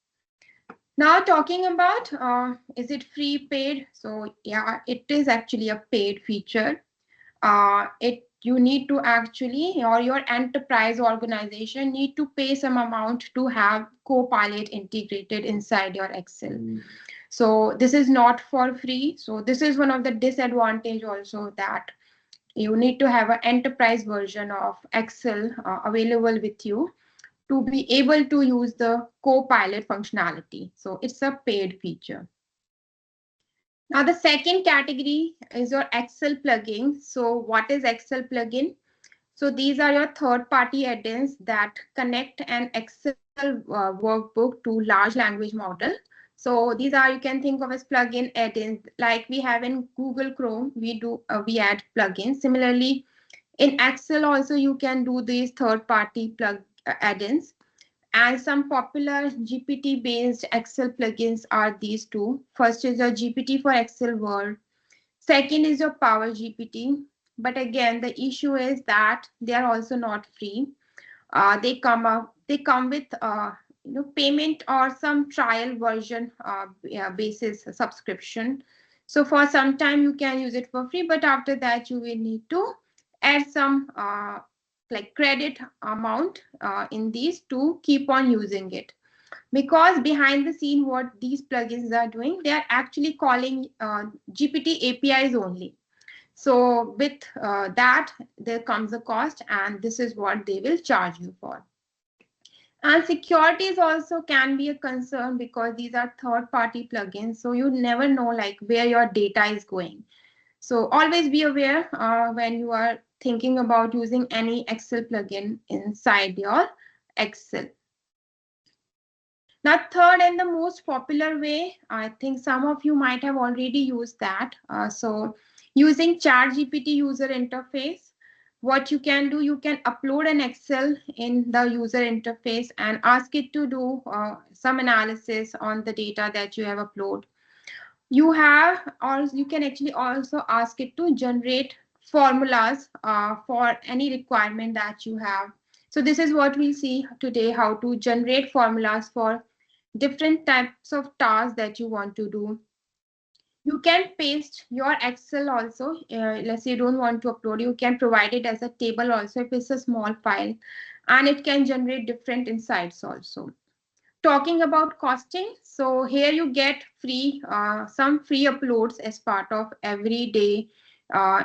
Now talking about, is it free, paid? So yeah, it is actually a paid feature. You need to actually, or your enterprise organization need to pay some amount to have Copilot integrated inside your Excel. So this is not for free. So this is one of the disadvantage also, that you need to have an enterprise version of Excel available with you to be able to use the Copilot functionality. So it's a paid feature. Now the second category is your Excel plugin. So what is Excel plugin? So these are your third-party add-ins that connect an Excel workbook to large language model. So these are, you can think of as plugin add-ins, like we have in Google Chrome. We add plugins. Similarly, in Excel also you can do these third-party add-ins. And some popular GPT-based Excel plugins are these two. First is your GPT for Excel Word. Second is your Power GPT. But again, the issue is that they are also not free. They come with payment or some trial version basis subscription. So for some time you can use it for free, but after that you will need to add some like credit amount in these to keep on using it. Because behind the scene, what these plugins are doing, they are actually calling GPT APIs only. So with that, there comes a cost, and this is what they will charge you for. And security is also can be a concern because these are third-party plugins, so you never know like where your data is going. So always be aware when you are thinking about using any Excel plugin inside your Excel. Now, third and the most popular way, I think some of you might have already used that. So using ChatGPT user interface, what you can do, you can upload an Excel in the user interface and ask it to do some analysis on the data that you have uploaded. You can actually also ask it to generate formulas for any requirement that you have. So this is what we'll see today, how to generate formulas for different types of tasks that you want to do. You can paste your Excel also. Let's say you don't want to upload, you can provide it as a table also if it's a small file, and it can generate different insights also. Talking about costing, so here you get some free uploads as part of every day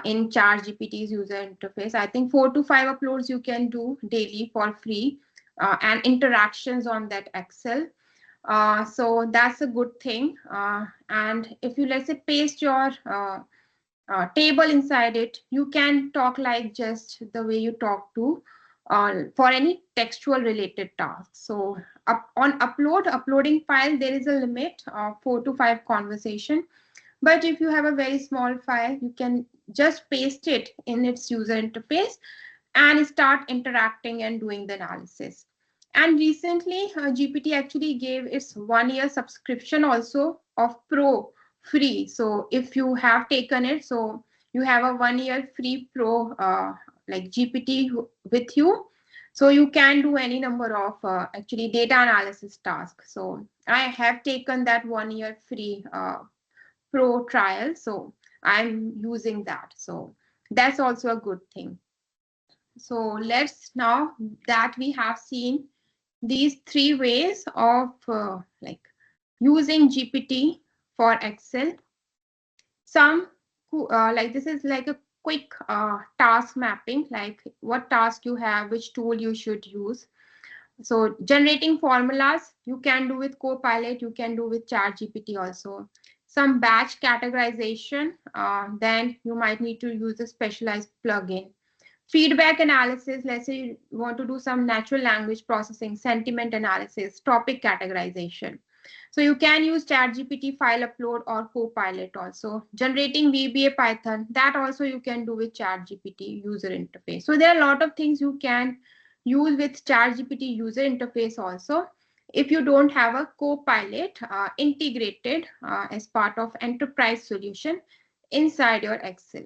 in ChatGPT's user interface. I think 4 to 5 uploads you can do daily for free, and interactions on that Excel. So that's a good thing. And if you, let's say, paste your table inside it, you can talk like just the way you talk to for any textual related tasks. So on uploading file, there is a limit of 4 to 5 conversation. But if you have a very small file, you can just paste it in its user interface and start interacting and doing the analysis. And recently, GPT actually gave its 1-year subscription also of Pro free. So if you have taken it, so you have a 1-year free Pro like GPT with you. So you can do any number of actually data analysis tasks. So I have taken that 1-year free Pro trial. So I'm using that. So That's also a good thing. So let's, now that we have seen these three ways of like using GPT for Excel, some like this is like a quick task mapping, like what task you have, which tool you should use. So generating formulas you can do with Copilot, you can do with ChatGPT also. Some batch categorization, then you might need to use a specialized plugin. Feedback analysis, let's say you want to do some natural language processing, sentiment analysis, topic categorization. So you can use ChatGPT file upload or Copilot also. Generating VBA Python, that also you can do with ChatGPT user interface. So there are a lot of things you can use with ChatGPT user interface also, if you don't have a Copilot integrated as part of enterprise solution inside your Excel.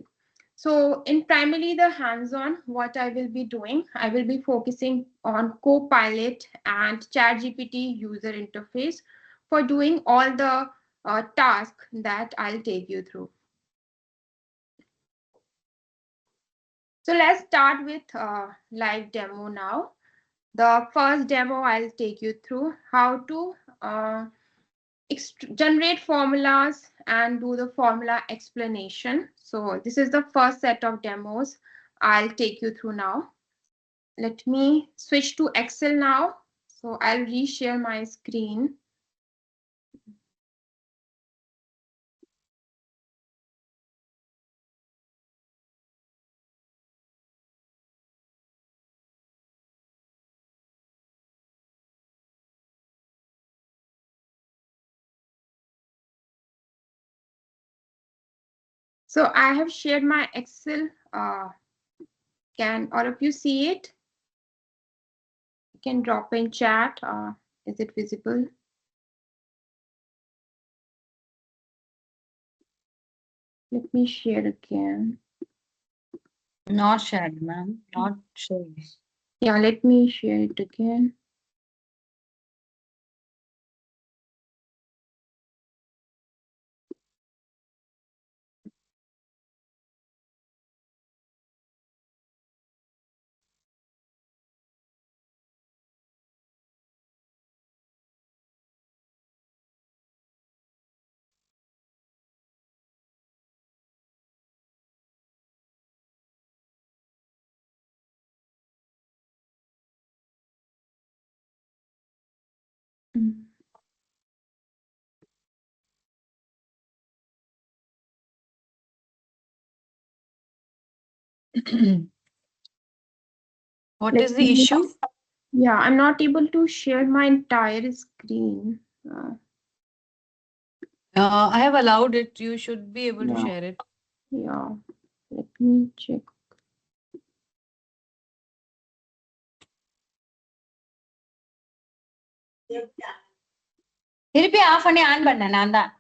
So in primarily the hands-on, what I will be doing, I will be focusing on Copilot and ChatGPT user interface for doing all the tasks that I'll take you through. So let's start with live demo now. The first demo I'll take you through how to generate formulas and do the formula explanation. So this is the first set of demos I'll take you through now. Let me switch to Excel now. So I'll reshare my screen. So I have shared my Excel. Can all of you see it? You can drop in chat. Is it visible? Let me share again. Not shared, ma'am. Not showing. Yeah, let me share it again. What is the issue? Yeah, I'm not able to share my entire screen. I have allowed it. You should be able to Yeah. share it. Yeah, let me check. திருப்பி of பண்ணி on பண்ணேன் நான் தான்.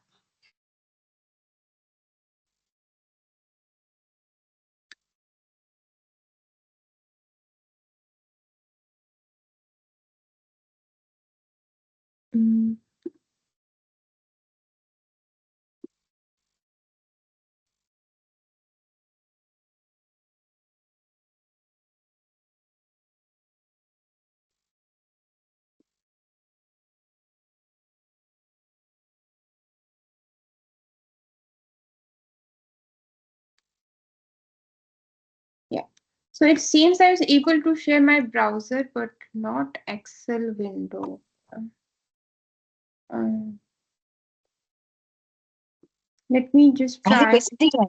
Yeah, so it seems I was able to share my browser, but not Excel window. Let me just அது try. பேசிட்டீங்க.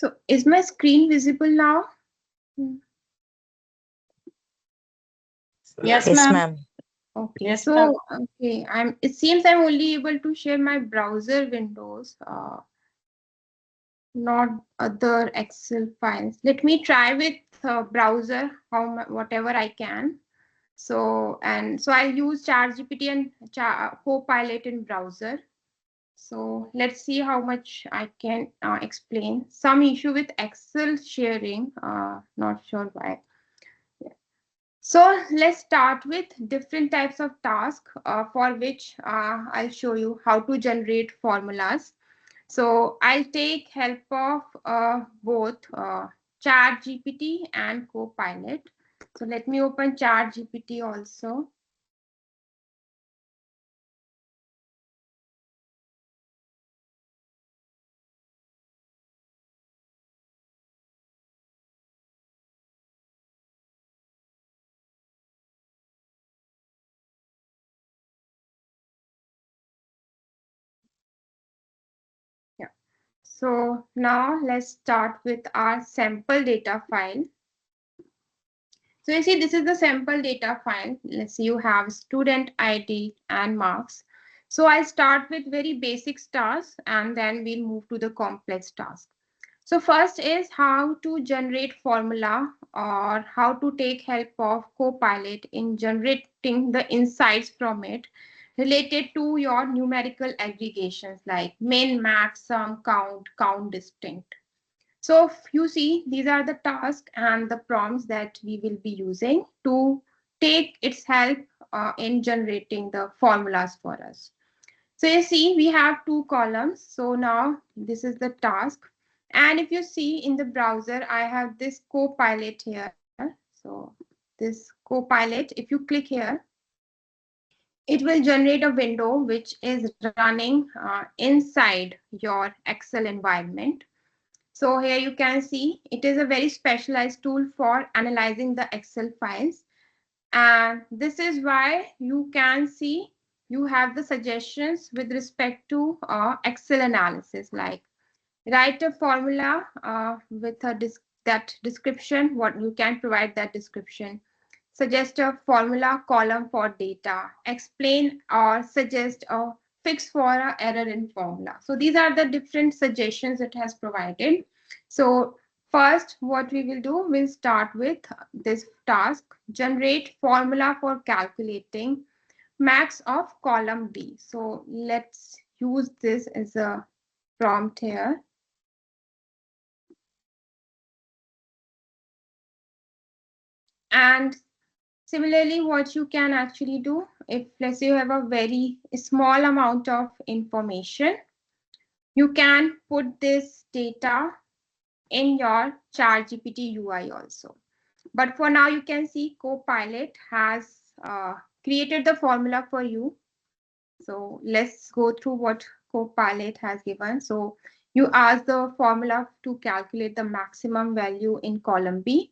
So is my screen visible now? Yes, Yes, ma'am. ma'am. Okay, Yes, so ma'am. okay, it seems I'm only able to share my browser windows, not other Excel files. Let me try with browser whatever I can. So I'll use ChatGPT and Copilot in browser. So let's see how much I can explain. Some issue with Excel sharing, not sure why. So let's start with different types of tasks for which I'll show you how to generate formulas. So I'll take help of both ChatGPT and Copilot. So let me open ChatGPT also. Yeah. So now let's start with our sample data file. So you see, this is the sample data file. Let's see, you have student ID and marks. So I'll start with very basic tasks and then we'll move to the complex task. So first is how to generate formula or how to take help of Copilot in generating the insights from it related to your numerical aggregations like min, max, sum, count, distinct. So you see, these are the tasks and the prompts that we will be using to take its help in generating the formulas for us. So you see, we have two columns. So now this is the task. And if you see in the browser, I have this Copilot here. So this Copilot, if you click here, it will generate a window which is running inside your Excel environment. So here you can see it is a very specialized tool for analyzing the Excel files. And this is why you can see you have the suggestions with respect to Excel analysis, like write a formula with that description, what you can provide that description. Suggest a formula column for data, explain or suggest a fix for an error in formula. So these are the different suggestions it has provided. So first, what we will do, we'll start with this task, generate formula for calculating max of column B. So let's use this as a prompt here. And similarly, what you can actually do, if let's say you have a very small amount of information, you can put this data in your ChatGPT UI also. But for now, you can see Copilot has created the formula for you. So let's go through what Copilot has given. So you ask the formula to calculate the maximum value in column B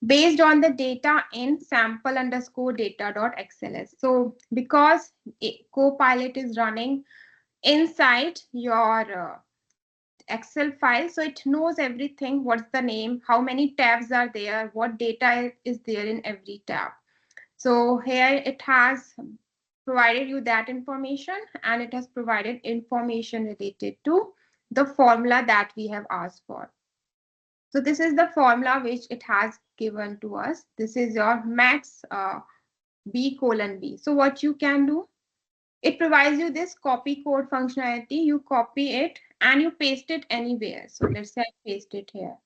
based on the data in sample underscore data.xls. So because Copilot is running inside your Excel file, so it knows everything, what's the name, how many tabs are there, what data is there in every tab. So here it has provided you that information and it has provided information related to the formula that we have asked for. So this is the formula which it has given to us. This is your max B colon B. So what you can do, it provides you this copy code functionality. You copy it and you paste it anywhere. So let's say I paste it here.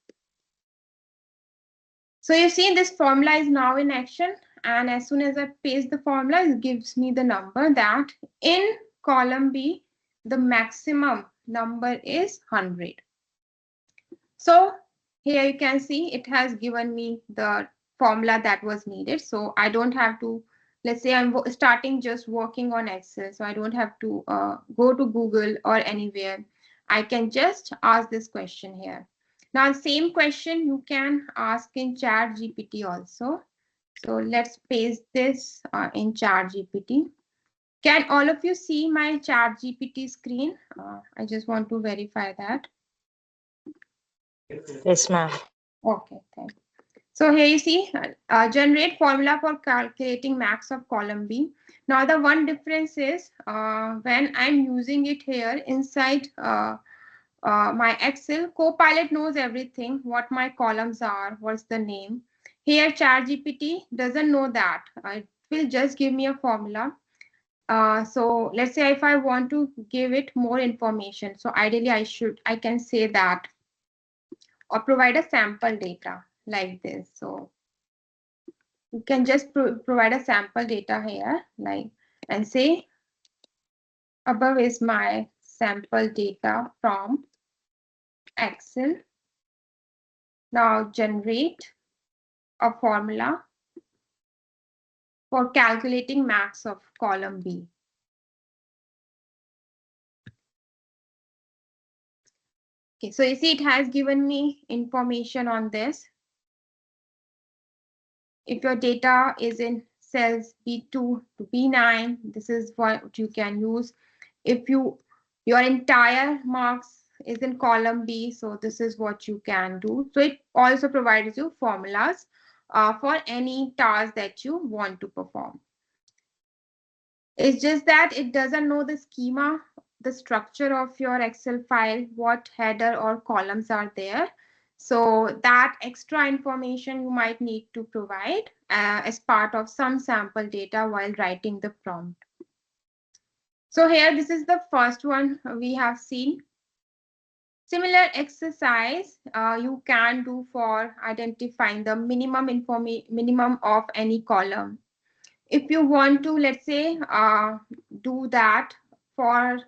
So you see this formula is now in action. And as soon as I paste the formula, it gives me the number that in column B, the maximum number is 100. So here you can see it has given me the formula that was needed. So I don't have to, let's say I'm starting just working on Excel. So I don't have to go to Google or anywhere. I can just ask this question here. Now, same question you can ask in ChatGPT also. So let's paste this in ChatGPT. Can all of you see my ChatGPT screen? I just want to verify that. Yes, ma'am. Okay, thank you. So here you see, generate formula for calculating max of column B. Now the one difference is when I'm using it here inside my Excel, Copilot knows everything, what my columns are, what's the name. Here ChatGPT doesn't know that. It will just give me a formula. So let's say if I want to give it more information, so ideally I can say that or provide a sample data like this. So you can just provide a sample data here, like, and say above is my sample data from Excel. Now generate a formula for calculating max of column B. Okay, so you see it has given me information on this. If your data is in cells B2 to B9, this is what you can use. If your entire marks is in column B, so this is what you can do. So it also provides you formulas for any task that you want to perform. It's just that it doesn't know the schema, the structure of your Excel file, what header or columns are there. So that extra information you might need to provide as part of some sample data while writing the prompt. So here, this is the first one we have seen. Similar exercise you can do for identifying the minimum of any column. If you want to, let's say, do that for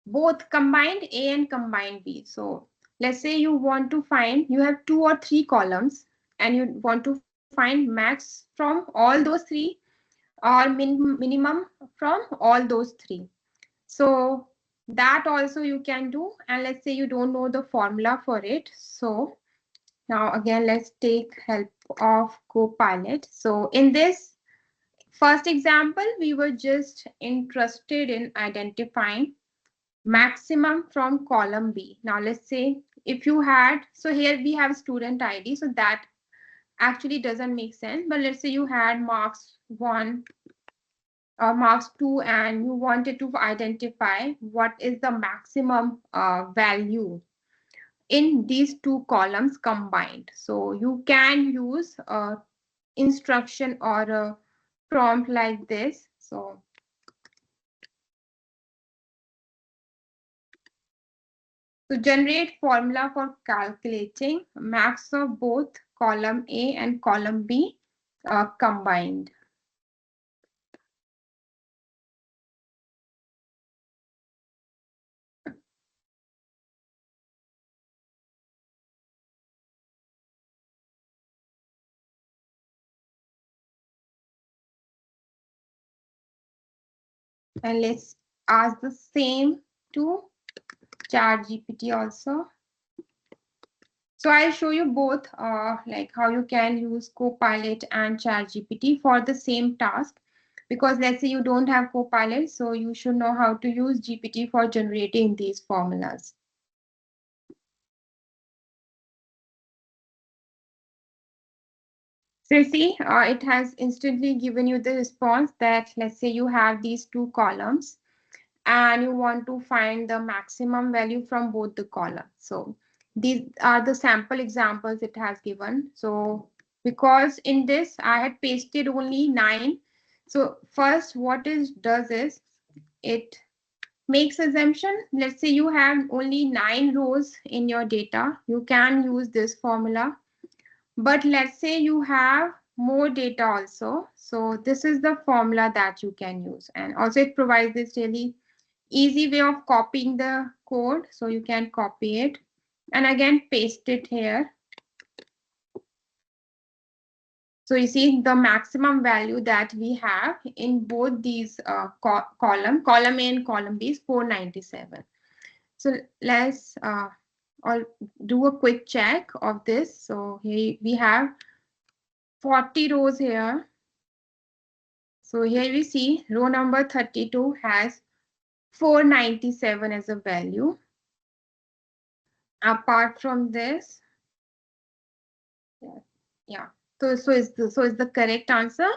both combined A and combined B. So let's say you want to find, you have 2 or 3 columns and you want to find max from all those 3 or minimum from all those 3. So that also you can do. And let's say you don't know the formula for it. So now again, let's take help of Copilot. So in this first example, we were just interested in identifying maximum from column B. Now let's say if you had, so here we have student ID, so that actually doesn't make sense. But let's say you had marks 1 or marks 2 and you wanted to identify what is the maximum value in these 2 columns combined. So you can use a instruction or a prompt like this. So to generate formula for calculating max of both column A and column B combined. And let's ask the same to ChatGPT also. So I'll show you both like how you can use Copilot and ChatGPT for the same task. Because let's say you don't have Copilot, so you should know how to use GPT for generating these formulas. So you see, it has instantly given you the response that let's say you have these 2 columns and you want to find the maximum value from both the columns. So these are the sample examples it has given. So because in this I had pasted only 9. So first what it does is it makes assumption. Let's say you have only 9 rows in your data. You can use this formula. But let's say you have more data also. So this is the formula that you can use. And also it provides this really easy way of copying the code. So you can copy it and again paste it here. So you see the maximum value that we have in both these column A and column B is 497. So let's I'll do a quick check of this. So here we have 40 rows here. So here we see row number 32 has 497 as a value. Apart from this, Yeah. So is the correct answer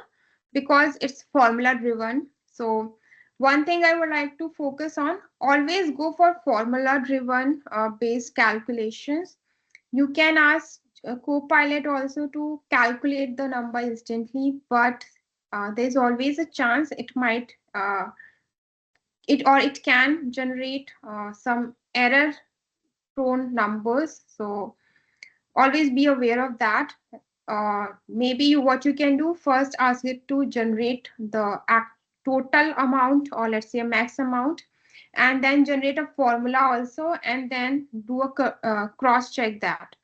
because it's formula driven. So one thing I would like to focus on, always go for formula driven based calculations. You can ask Copilot also to calculate the number instantly, but there's always a chance it might it can generate some error prone numbers. So always be aware of that. Maybe what you can do, first ask it to generate the total amount, or let's say a max amount, and then generate a formula also, and then do a cross check that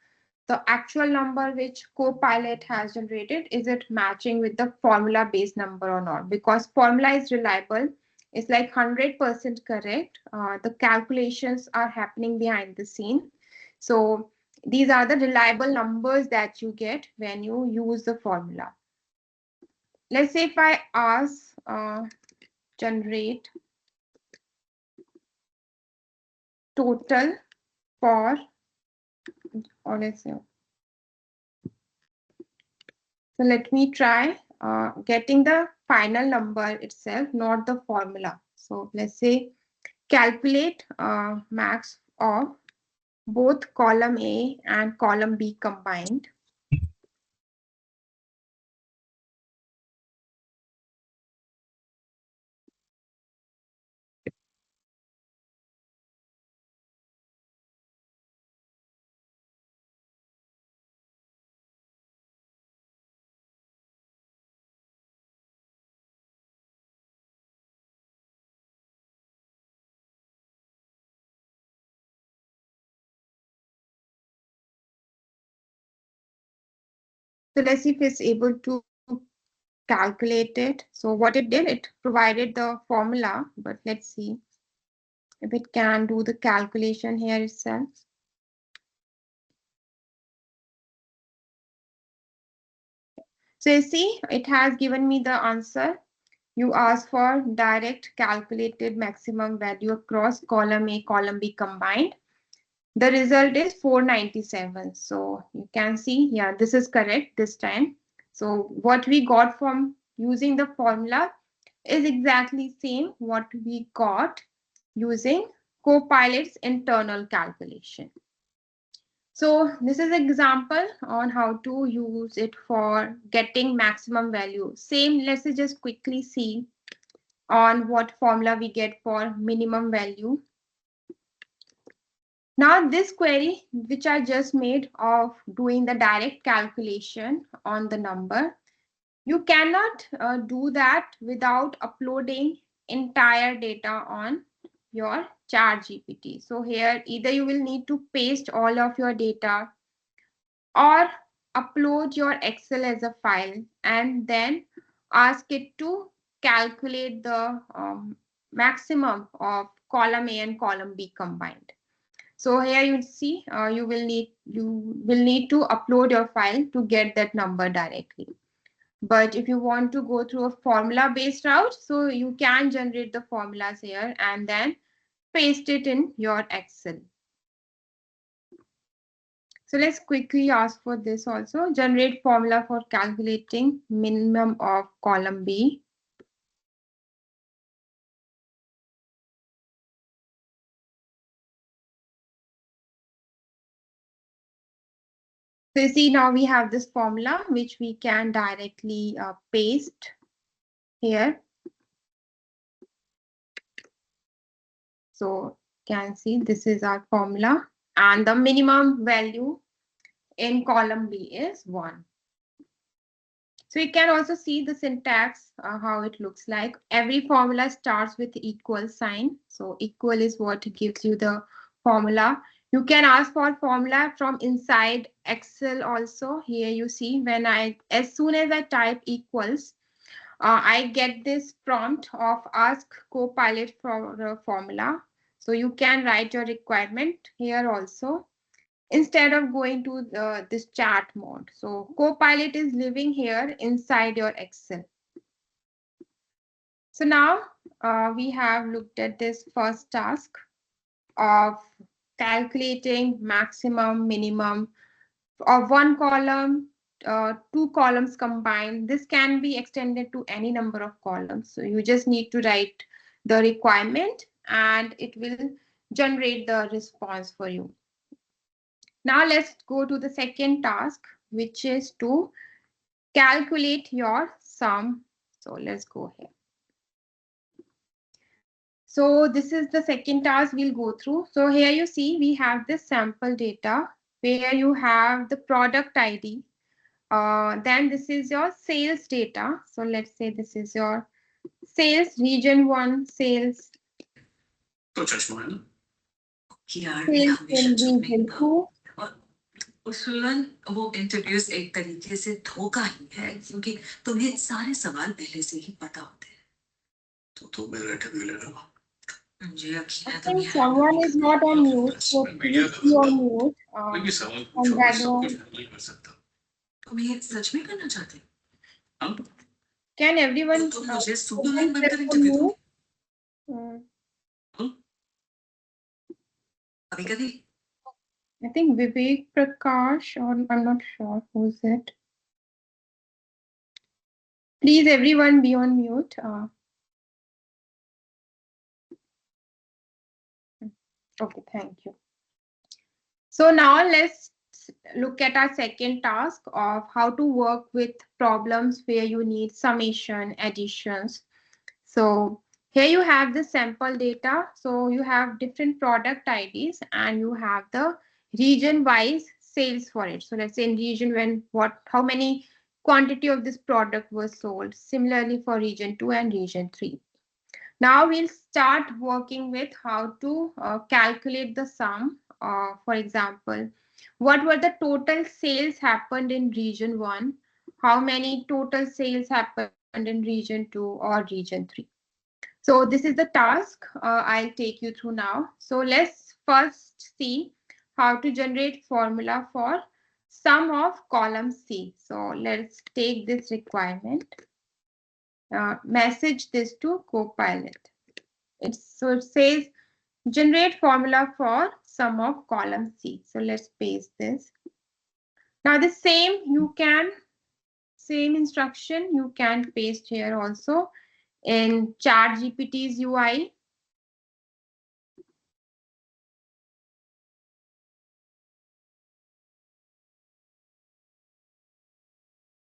the actual number which Copilot has generated, is it matching with the formula based number or not? Because formula is reliable, it's like 100% correct. The calculations are happening behind the scene. So these are the reliable numbers that you get when you use the formula. Let's say if I ask generate total for, or let's say, so let me try getting the final number itself, not the formula. So let's say calculate max of both column A and column B combined. So let's see if it's able to calculate it. So what it did, it provided the formula, but let's see if it can do the calculation here itself. So you see, it has given me the answer. You ask for direct calculated maximum value across column A, column B combined. The result is 497. So you can see, yeah, this is correct this time. So what we got from using the formula is exactly same what we got using Copilot's internal calculation. So this is an example on how to use it for getting maximum value. Same, let's just quickly see on what formula we get for minimum value. Now this query, which I just made of doing the direct calculation on the number, you cannot do that without uploading entire data on your ChatGPT. So here either you will need to paste all of your data or upload your Excel as a file and then ask it to calculate the maximum of column A and column B combined. So here you see you will need to upload your file to get that number directly. But if you want to go through a formula based route, so you can generate the formulas here and then paste it in your Excel. So let's quickly ask for this also. Generate formula for calculating minimum of column B. So you see now we have this formula which we can directly paste here. So you can see this is our formula and the minimum value in column B is 1. So you can also see the syntax, how it looks like. Every formula starts with equal sign. So equal is what gives you the formula. You can ask for formula from inside Excel also. Here you see when as soon as I type equals, I get this prompt of ask Copilot for the formula. So you can write your requirement here also, instead of going to this chat mode. So Copilot is living here inside your Excel. So now we have looked at this first task of calculating maximum, minimum of one column, two columns combined. This can be extended to any number of columns. So you just need to write the requirement and it will generate the response for you. Now let's go to the second task, which is to calculate your sum. So let's go here. So this is the second task we'll go through. So here you see we have this sample data where you have the product ID. Then this is your sales data. So let's say this is your sales, region 1 sales. तो चश्मा है ना कि यार मैं Sales हमेशा in चुप नहीं region था 2. और उसूलन वो इंटरव्यूज एक तरीके से धोखा ही है क्योंकि तुम्हें सारे सवाल पहले से ही पता होते हैं तो मेरा अटक मिलेगा मुझे यकीन I है तुम think ये someone is not on mute, so media please be on mute. कोई भी सवाल On पूछो मैं सब कुछ background. हैंडल कर सकता तुम ये सच में करना चाहते हो हाँ Can everyone तो मुझे सुपर everyone लाइन press बनकर on इंटरव्यू mute? दो कभी कभी I think Vivek Prakash, or I'm not sure who's it. Please, everyone, be on mute. Okay, thank you. So now let's look at our second task of how to work with problems where you need summation, additions. So here you have the sample data. So you have different product IDs and you have the region wise sales for it. So let's say in region when how many quantity of this product was sold. Similarly for region 2 and region 3. Now we'll start working with how to calculate the sum. For example, what were the total sales happened in region 1? How many total sales happened in region 2 or region 3? So this is the task I'll take you through now. So let's first see how to generate formula for sum of column C. So let's take this requirement, message this to Copilot. So it says generate formula for sum of column C. So let's paste this. Now the same instruction you can paste here also in ChatGPT's UI.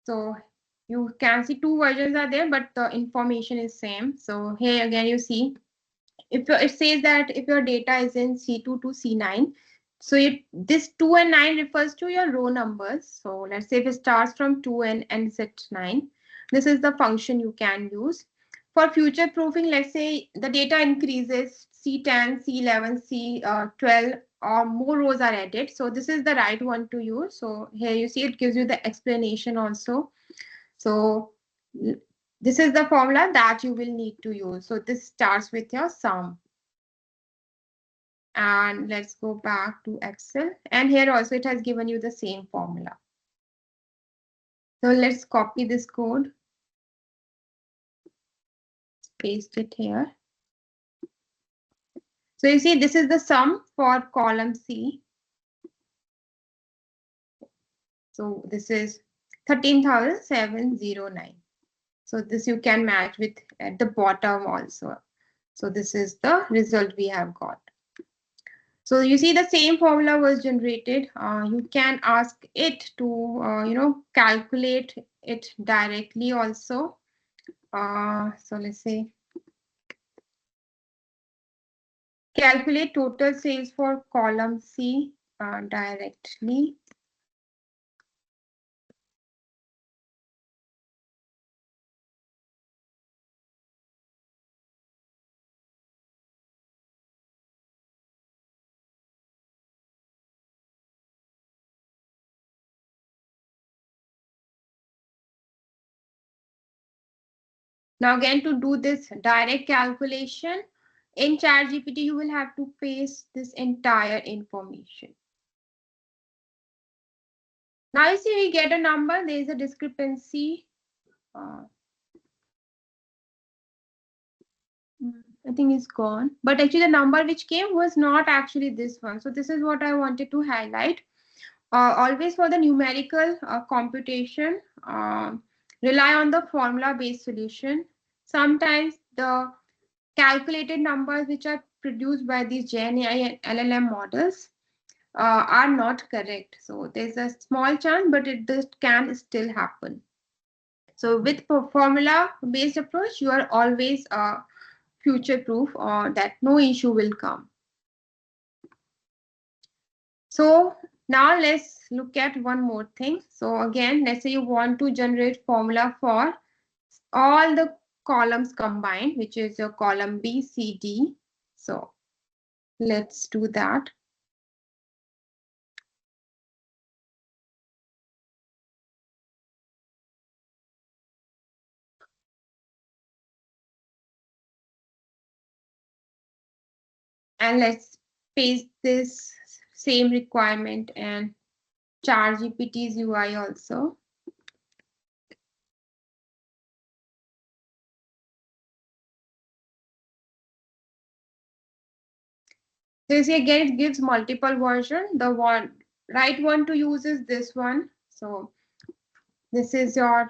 So you can see two versions are there, but the information is same. So here again you see, if it says that if your data is in C2 to C9, so this 2 and 9 refers to your row numbers. So let's say if it starts from 2 and ends at 9, this is the function you can use. For future proofing, let's say the data increases, C10, C11, C12 or more rows are added. So this is the right one to use. So here you see it gives you the explanation also. So this is the formula that you will need to use. So this starts with your sum. And let's go back to Excel. And here also it has given you the same formula. So let's copy this code. Paste it here. So you see this is the sum for column C. So this is 13,709. So this you can match with at the bottom also. So this is the result we have got. So you see the same formula was generated. You can ask it to calculate it directly also. So let's say calculate total sales for column C directly. Now again, to do this direct calculation in ChatGPT, you will have to paste this entire information. Now you see we get a number, there is a discrepancy. I think it's gone. But actually the number which came was not actually this one. So this is what I wanted to highlight. Always for the numerical computation, rely on the formula-based solution. Sometimes the calculated numbers which are produced by these GenAI and LLM models are not correct. So there's a small chance, but this can still happen. So with formula-based approach, you are always future-proof or that no issue will come. So now let's look at one more thing. So again, let's say you want to generate formula for all the columns combined, which is your column B, C, D. So let's do that. And let's paste this same requirement and ChatGPT's UI also. So you see again, it gives multiple version. The right one to use is this one. So this is your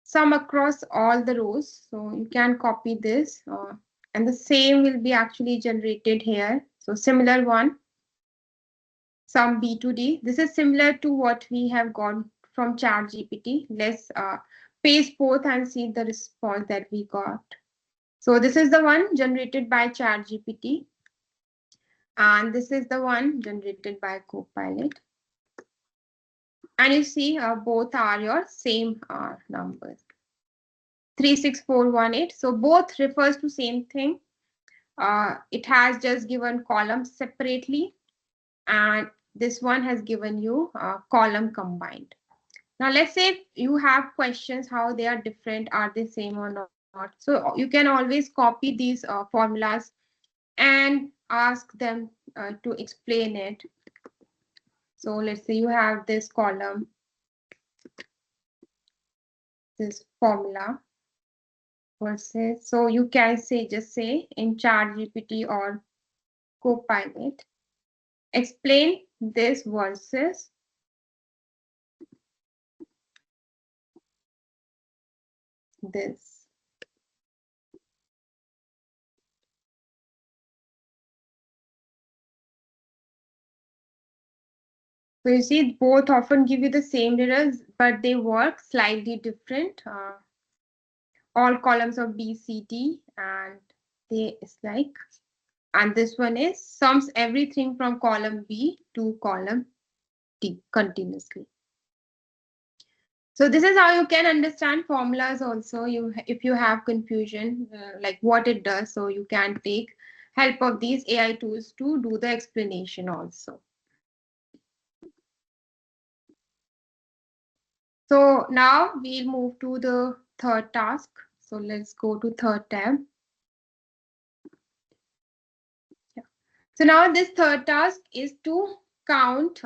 sum across all the rows. So you can copy this and the same will be actually generated here. So similar one, sum B to D. This is similar to what we have got from ChatGPT. Let's paste both and see the response that we got. So this is the one generated by ChatGPT. And this is the one generated by Copilot. And you see both are your same numbers. 36418. So both refers to same thing. It has just given columns separately. And this one has given you column combined. Now let's say you have questions how they are different, are they same or not. So you can always copy these formulas and ask them to explain it. So let's say you have this column, this formula versus, so you can say, just say in ChatGPT or Copilot, explain this versus this. So you see, both often give you the same results, but they work slightly different. All columns of B, C, D, and they is like, and this one is sums everything from column B to column D continuously. So this is how you can understand formulas also. If you have confusion, like what it does, so you can take help of these AI tools to do the explanation also. So now we'll move to the third task. So let's go to third tab. Yeah. So now this third task is to count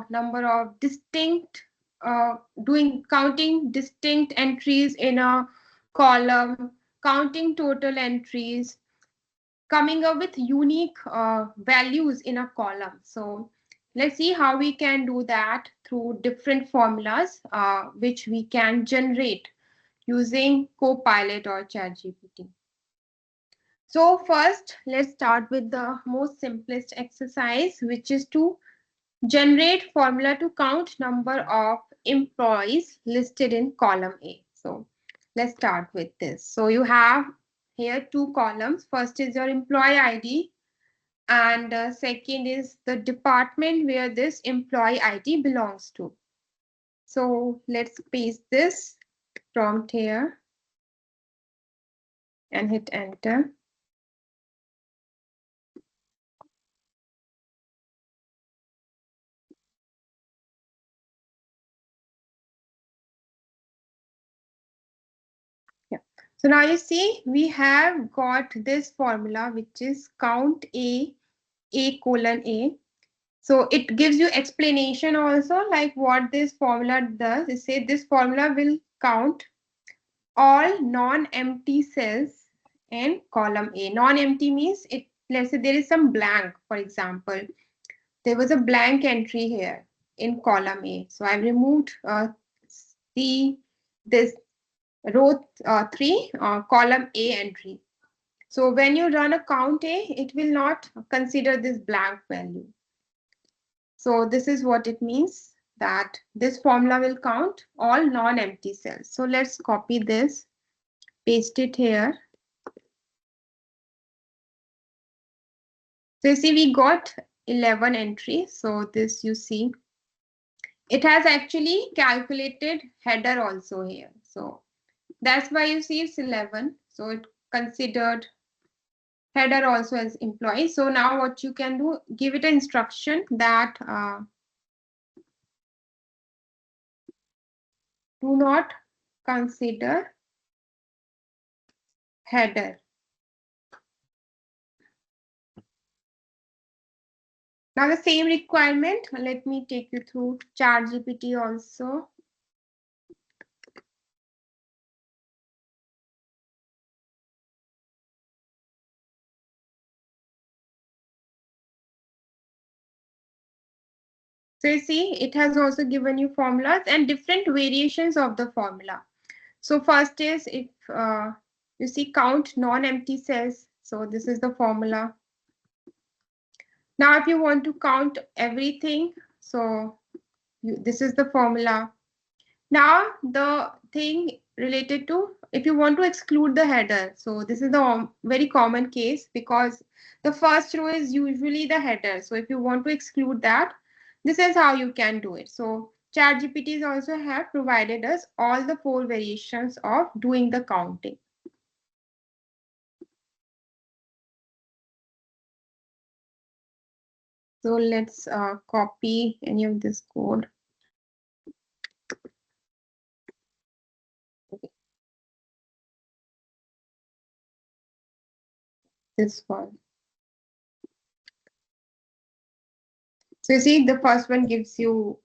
number of distinct, counting distinct entries in a column, counting total entries, coming up with unique values in a column. So let's see how we can do that through different formulas, which we can generate using Copilot or ChatGPT. So first, let's start with the most simplest exercise, which is to generate formula to count number of employees listed in column A. So let's start with this. So you have here two columns. First is your employee ID, and second is the department where this employee ID belongs to. So let's paste this prompt here and hit enter. Yeah. So now you see we have got this formula, which is count A colon A. So it gives you explanation also, like what this formula does. It says this formula will count all non-empty cells in column A. Non-empty means let's say there is some blank, for example. There was a blank entry here in column A. So I removed this row 3, column A entry. So when you run a count A, it will not consider this blank value. So this is what it means, that this formula will count all non-empty cells. So let's copy this, paste it here. So you see we got 11 entries. So this you see, it has actually calculated header also here. So that's why you see it's 11. So it considered header also as employee. So now what you can do, give it an instruction that do not consider header. Now the same requirement, let me take you through ChatGPT also. So you see, it has also given you formulas and different variations of the formula. So first is if you see count non-empty cells. So this is the formula. Now if you want to count everything, so this is the formula. Now the thing related to if you want to exclude the header. So this is the very common case because the first row is usually the header. So if you want to exclude that, this is how you can do it. So ChatGPT also have provided us all the 4 variations of doing the counting. So let's copy any of this code. This one. So you see the first one gives you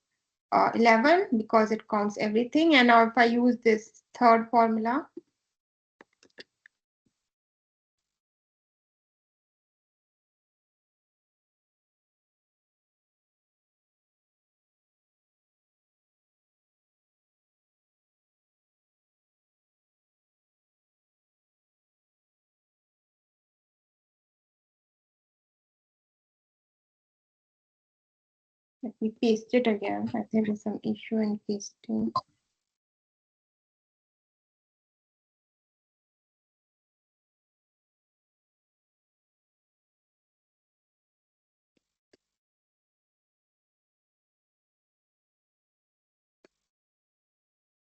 11 because it counts everything. And now if I use this third formula, let me paste it again. I think there's some issue in pasting.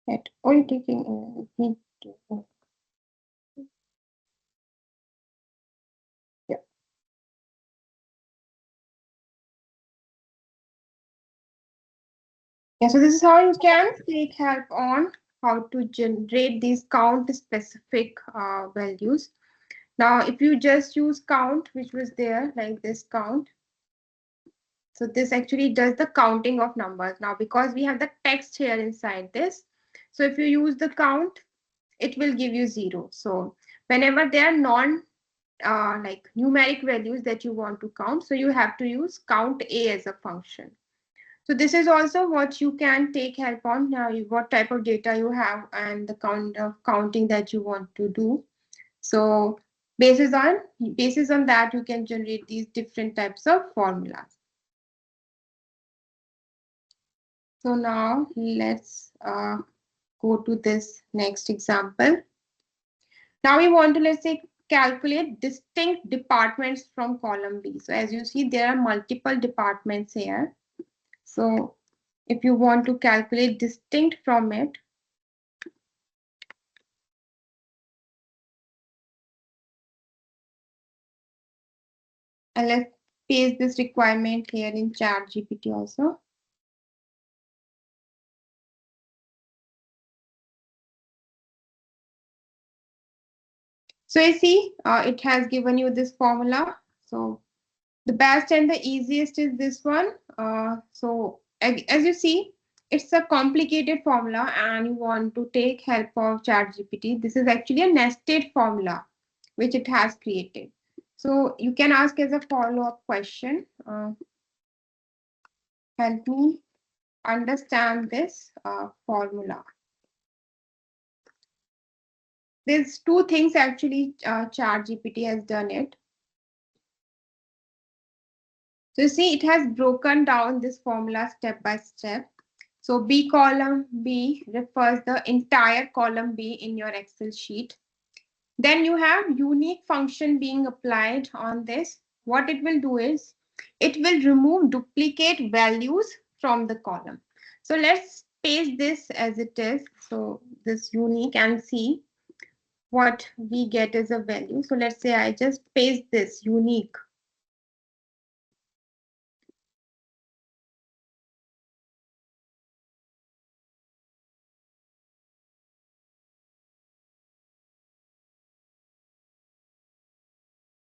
At all taking yeah. Yeah, so this is how you can take help on how to generate these count specific values. Now, if you just use count, which was there like this count, so this actually does the counting of numbers. Now, because we have the text here inside this, so if you use the count, it will give you 0. So whenever there are non like numeric values that you want to count, so you have to use count A as a function. So this is also what you can take help on now, what type of data you have and the kind of counting that you want to do. So basis on that, you can generate these different types of formulas. So now let's go to this next example. Now we want to, let's say, calculate distinct departments from column B. So as you see, there are multiple departments here. So if you want to calculate distinct from it, and let's paste this requirement here in ChatGPT also. So you see, it has given you this formula. So the best and the easiest is this one. So as you see, it's a complicated formula and you want to take help of ChatGPT. This is actually a nested formula which it has created. So you can ask as a follow-up question, help me understand this formula. There's two things actually ChatGPT has done it. So you see, it has broken down this formula step by step. So B column B refers the entire column B in your Excel sheet. Then you have unique function being applied on this. What it will do is, it will remove duplicate values from the column. So let's paste this as it is. So this unique and see what we get as a value. So let's say I just paste this unique.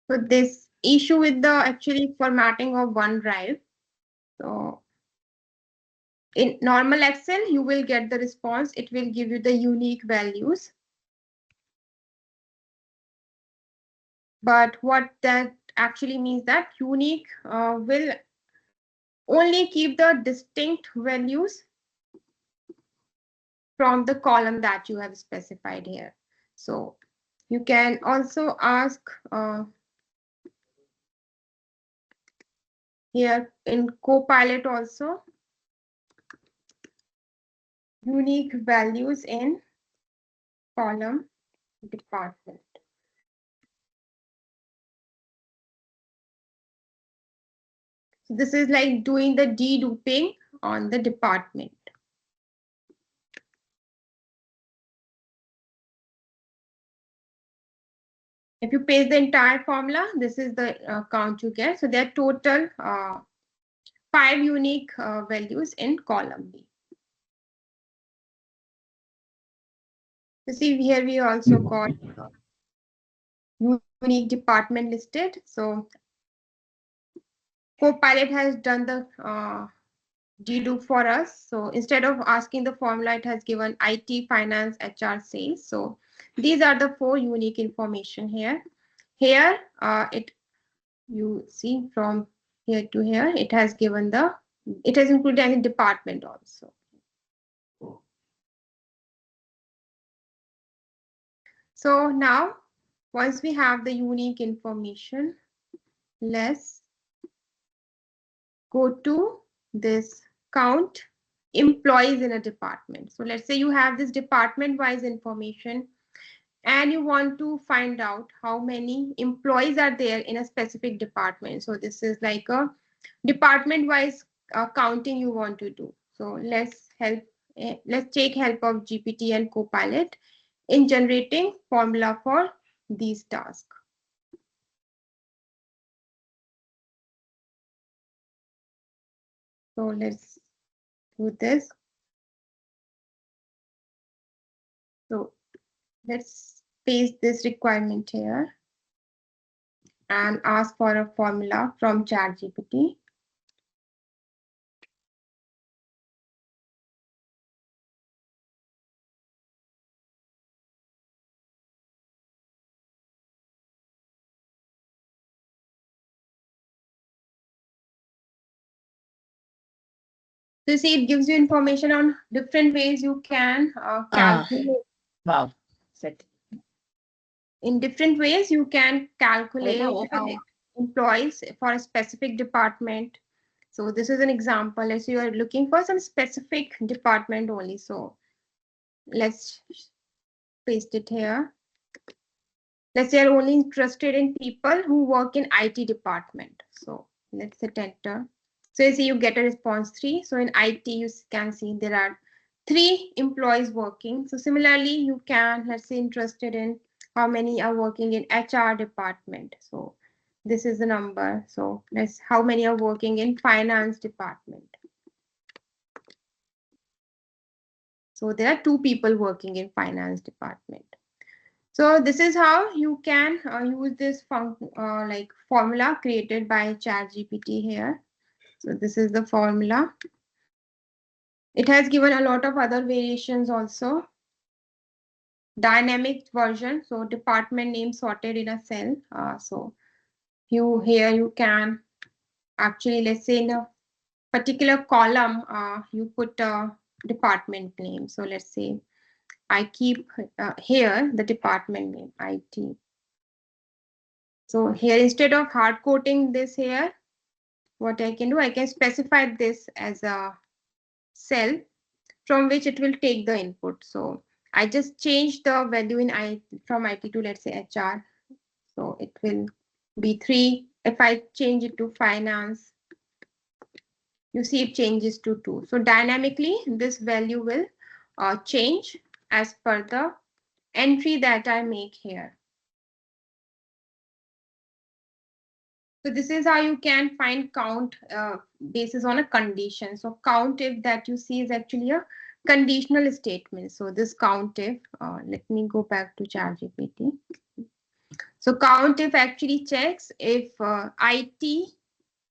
So this issue with the actually formatting of OneDrive. So in normal Excel, you will get the response. It will give you the unique values. But what that actually means that unique will only keep the distinct values from the column that you have specified here. So you can also ask here in Copilot also unique values in column department. So this is like doing the deduping on the department. If you paste the entire formula, this is the count you get. So there are total 5 unique values in column B. You see here we also got unique department listed. So Copilot has done the dedupe for us. So instead of asking the formula, it has given IT, finance, HR, sales. So these are the 4 unique information here. Here you see from here to here, it has given it has included any department also. So now, once we have the unique information, let's go to this count employees in a department. So let's say you have this department-wise information and you want to find out how many employees are there in a specific department. So this is like a department-wise counting you want to do. So let's take help of GPT and Copilot in generating formula for these tasks. So let's do this. So let's paste this requirement here and ask for a formula from ChatGPT. So you see, it gives you information on different ways you can calculate. Wow. Set. In different ways, you can calculate employees for a specific department. So this is an example. As you are looking for some specific department only. So let's paste it here. Let's say you're only interested in people who work in IT department. So let's hit enter. So you see you get a response 3. So in IT, you can see there are 3 employees working. So similarly, you can, let's say, interested in how many are working in HR department. So this is the number. So let's how many are working in finance department. So there are 2 people working in finance department. So this is how you can use this like formula created by ChatGPT here. So this is the formula. It has given a lot of other variations also. Dynamic version, so department name sorted in a cell. So you can actually, let's say in a particular column, you put a department name. So let's say I keep here the department name, IT. So here, instead of hard coding this here, what I can do, I can specify this as a cell from which it will take the input. So I just change the value in from IT to, let's say, HR. So it will be 3. If I change it to finance, you see it changes to 2. So dynamically, this value will change as per the entry that I make here. So this is how you can find count basis on a condition. So count if that you see is actually a conditional statement. So this count if, let me go back to ChatGPT. So count if actually checks if IT,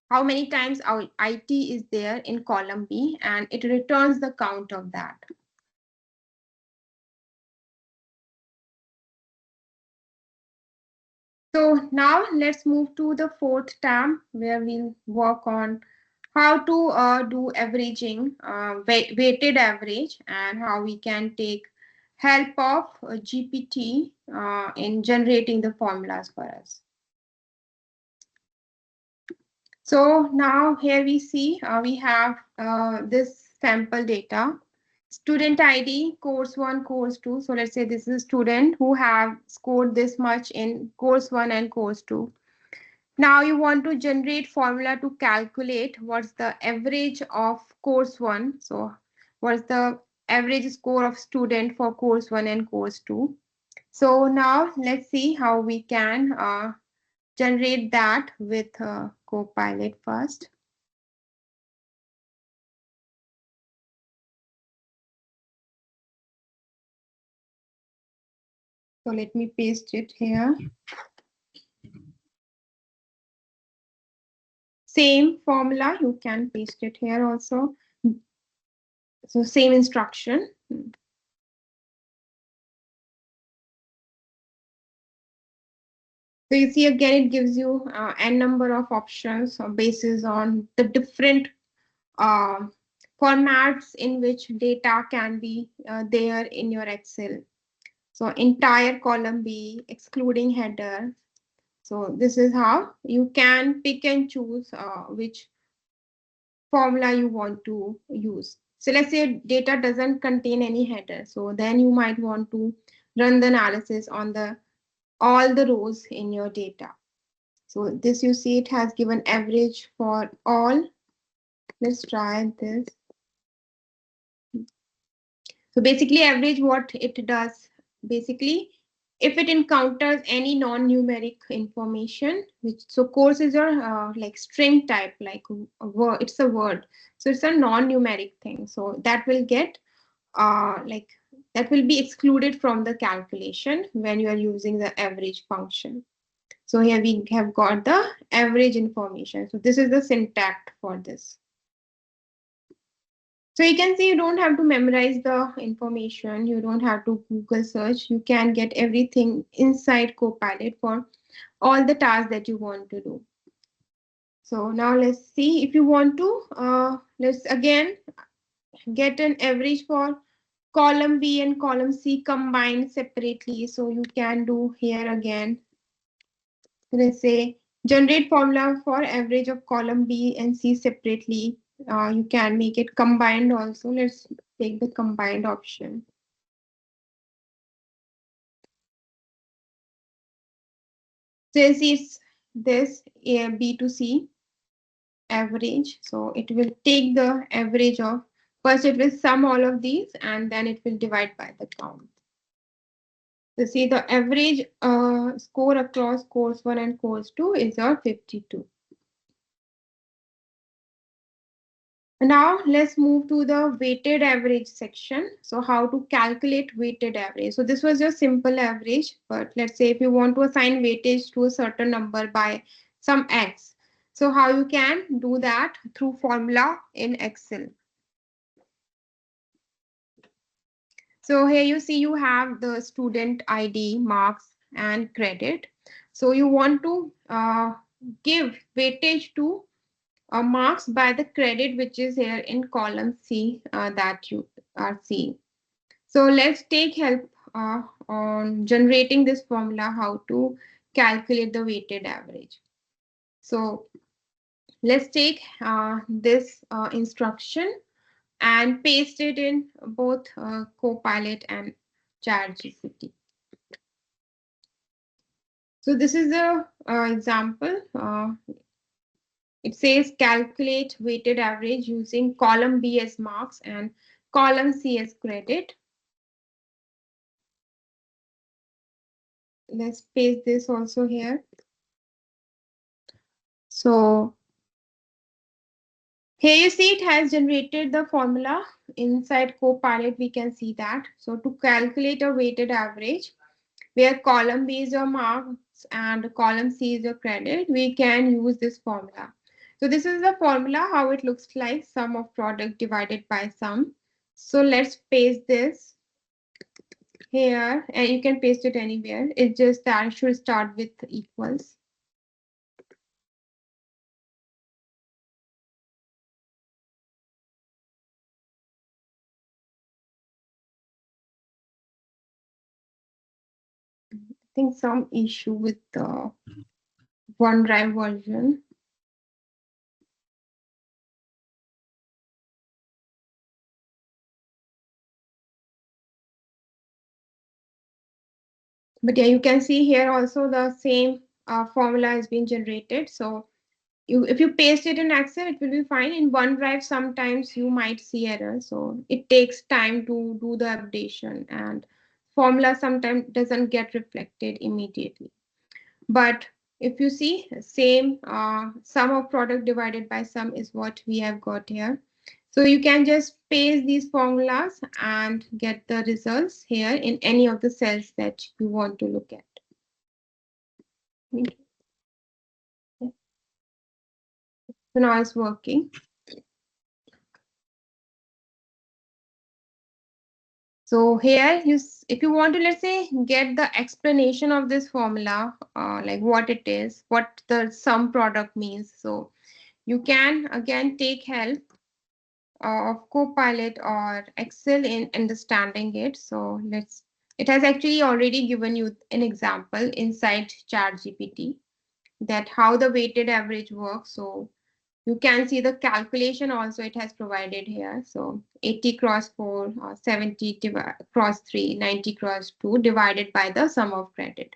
how many times our IT is there in column B, and it returns the count of that. So now let's move to the 4th tab where we'll work on how to do averaging, weighted average, and how we can take help of GPT in generating the formulas for us. So now here we see we have this sample data. Student ID, course 1, course 2. So let's say this is a student who have scored this much in course 1 and course 2. Now you want to generate formula to calculate what's the average of course 1. So what's the average score of student for course 1 and course 2. So now let's see how we can generate that with Copilot first. So let me paste it here. Same formula, you can paste it here also. So same instruction. So you see again, it gives you n number of options basis on the different formats in which data can be there in your Excel. So entire column B, excluding header. So this is how you can pick and choose which formula you want to use. So let's say data doesn't contain any header. So then you might want to run the analysis on all the rows in your data. So this, you see, it has given average for all. Let's try this. So basically average, what it does, basically, if it encounters any non-numeric information, which, so courses are like string type, like a word, it's a word. So it's a non-numeric thing. So that will get like, that will be excluded from the calculation when you are using the average function. So here we have got the average information. So this is the syntax for this. So you can see you don't have to memorize the information. You don't have to Google search. You can get everything inside Copilot for all the tasks that you want to do. So now let's see if you want to, let's again get an average for column B and column C combined separately. So you can do here again. Let's say generate formula for average of column B and C separately. You can make it combined also. Let's take the combined option. So you see it's this B to C average. So it will take the average of, first it will sum all of these and then it will divide by the count. So see the average score across course 1 and course 2 is 52. Now let's move to the weighted average section. So how to calculate weighted average. So this was just simple average, but let's say if you want to assign weightage to a certain number by some X. So how you can do that through formula in Excel. So here you see you have the student ID, marks and credit. So you want to give weightage to marks by the credit which is here in column C that you are seeing. So let's take help on generating this formula, how to calculate the weighted average. So let's take this instruction and paste it in both Copilot and ChatGPT. So this is the example. It says calculate weighted average using column B as marks and column C as credit. Let's paste this also here. So here you see it has generated the formula inside Copilot. We can see that. So to calculate a weighted average, where column B is your marks and column C is your credit, we can use this formula. So this is the formula, how it looks like, sum of product divided by sum. So let's paste this here, and you can paste it anywhere. It's just that it should start with equals. I think some issue with the OneDrive version. But yeah, you can see here also the same formula has been generated. So if you paste it in Excel, it will be fine. In OneDrive, sometimes you might see error. So it takes time to do the updation, and formula sometimes doesn't get reflected immediately. But if you see, same sum of product divided by sum is what we have got here. So you can just paste these formulas and get the results here in any of the cells that you want to look at. So now it's working. So here, if you want to, let's say, get the explanation of this formula, like what it is, what the sum product means. So you can again take help of Copilot or Excel in understanding it. So it has actually already given you an example inside ChatGPT that how the weighted average works. So you can see the calculation also it has provided here. So 80 cross 4, 70 cross 3, 90 cross 2 divided by the sum of credit.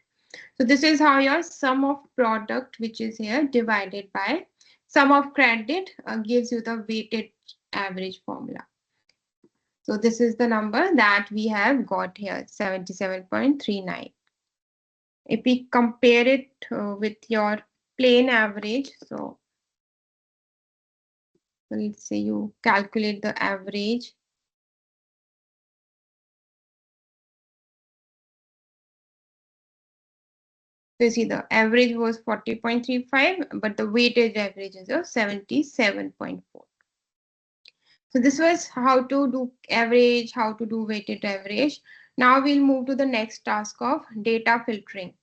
So this is how your sum of product, which is here, divided by sum of credit gives you the weighted average formula. So this is the number that we have got here, 77.39. If we compare it with your plain average, so let's say you calculate the average. So you see the average was 40.35, but the weighted average is 77.4. So this was how to do average, how to do weighted average. Now we'll move to the next task of data filtering.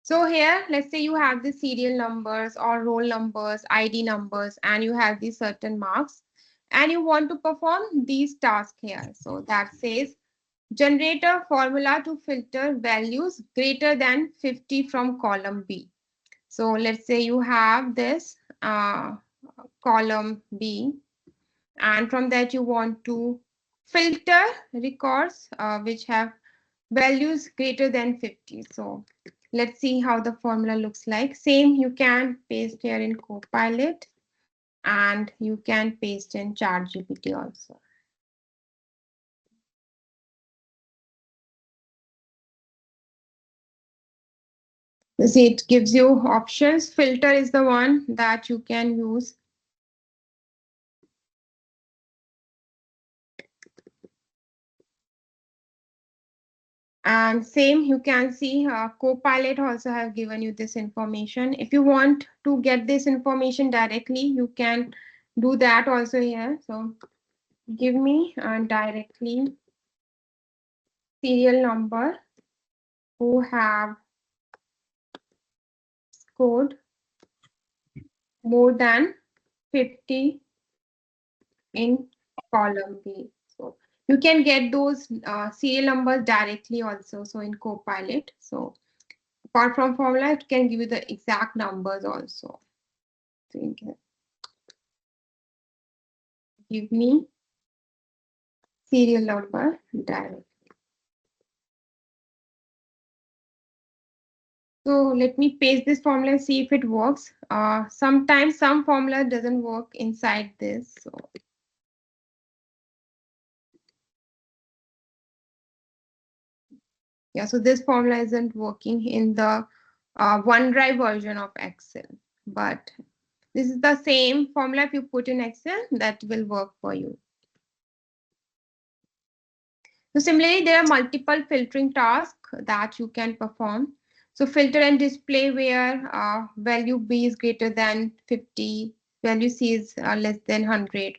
So here, let's say you have the serial numbers or roll numbers, ID numbers, and you have these certain marks, and you want to perform these tasks here. So that says generate a formula to filter values greater than 50 from column B. So let's say you have this column B, and from that you want to filter records which have values greater than 50. So let's see how the formula looks like. Same you can paste here in Copilot, and you can paste in ChatGPT also. You see, it gives you options. Filter is the one that you can use. And same, you can see Copilot also have given you this information. If you want to get this information directly, you can do that also here. So give me directly serial number who have scored more than 50 in column B. So you can get those serial numbers directly also. So in Copilot. So apart from formula, it can give you the exact numbers also. So you can give me serial number directly. So let me paste this formula and see if it works. Sometimes some formula doesn't work inside this. So yeah, so this formula isn't working in the OneDrive version of Excel, but this is the same formula if you put in Excel that will work for you. So similarly, there are multiple filtering tasks that you can perform. So filter and display where value B is greater than 50, value C is less than 100.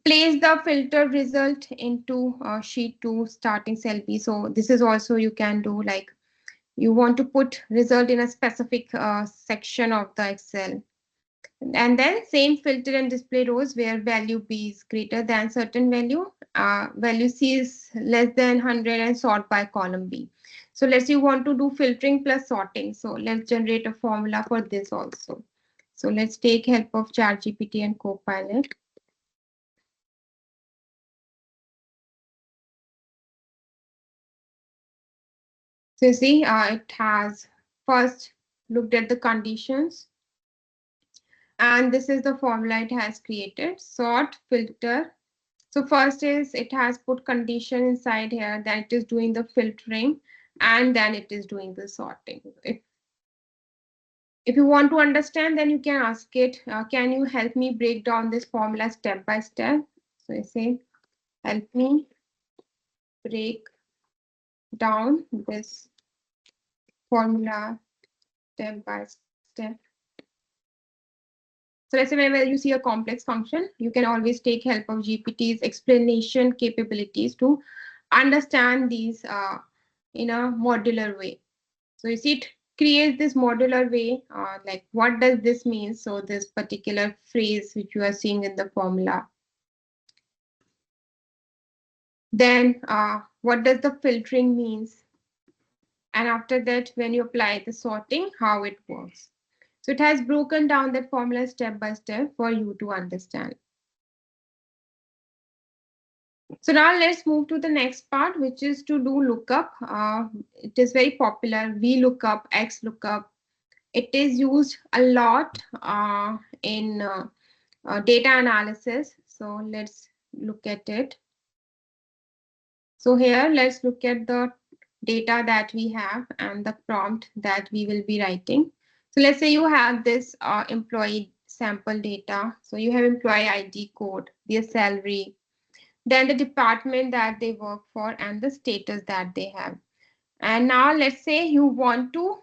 Place the filter result into sheet 2 starting cell B. So this is also you can do, like you want to put result in a specific section of the Excel. And then same filter and display rows where value B is greater than certain value, value C is less than 100, and sort by column B. So let's say you want to do filtering plus sorting. So let's generate a formula for this also. So let's take help of ChatGPT and Copilot. So you see, it has first looked at the conditions, and this is the formula it has created: sort, filter. So first is it has put condition inside here, then it is doing the filtering, and then it is doing the sorting. If you want to understand, then you can ask it, can you help me break down this formula step by step? So you say, help me break down this formula step by step. So let's say whenever you see a complex function, you can always take help of GPT's explanation capabilities to understand these in a modular way. So you see, it creates this modular way, like what does this mean? So this particular phrase which you are seeing in the formula. Then what does the filtering means? And after that, when you apply the sorting, how it works. So it has broken down that formula step by step for you to understand. So now let's move to the next part, which is to do lookup. It is very popular, VLOOKUP, XLOOKUP. It is used a lot in data analysis. So let's look at it. So here, let's look at the data that we have and the prompt that we will be writing. So let's say you have this employee sample data. So you have employee ID code, their salary, then the department that they work for, and the status that they have. And now let's say you want to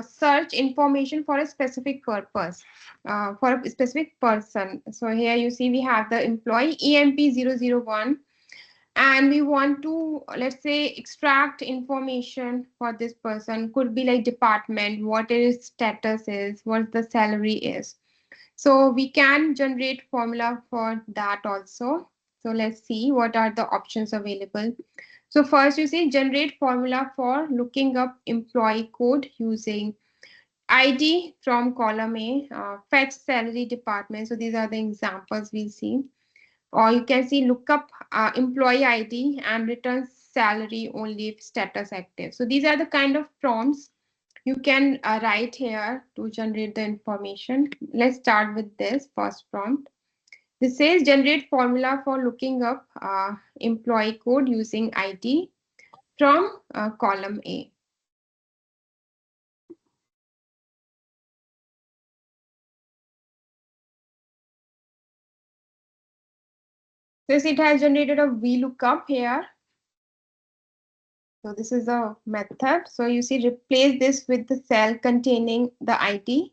search information for a specific purpose, for a specific person. So here you see we have the employee EMP001, and we want to, let's say, extract information for this person. Could be like department, what his status is, what the salary is. So we can generate formula for that also. So let's see what are the options available. So first you see generate formula for looking up employee code using ID from column A, fetch salary department. So these are the examples we see. Or you can see look up employee ID and return salary only if status active. So these are the kind of prompts you can write here to generate the information. Let's start with this first prompt. This says generate formula for looking up employee code using ID from column A. Since it has generated a VLOOKUP here. So this is a method. So you see, replace this with the cell containing the ID.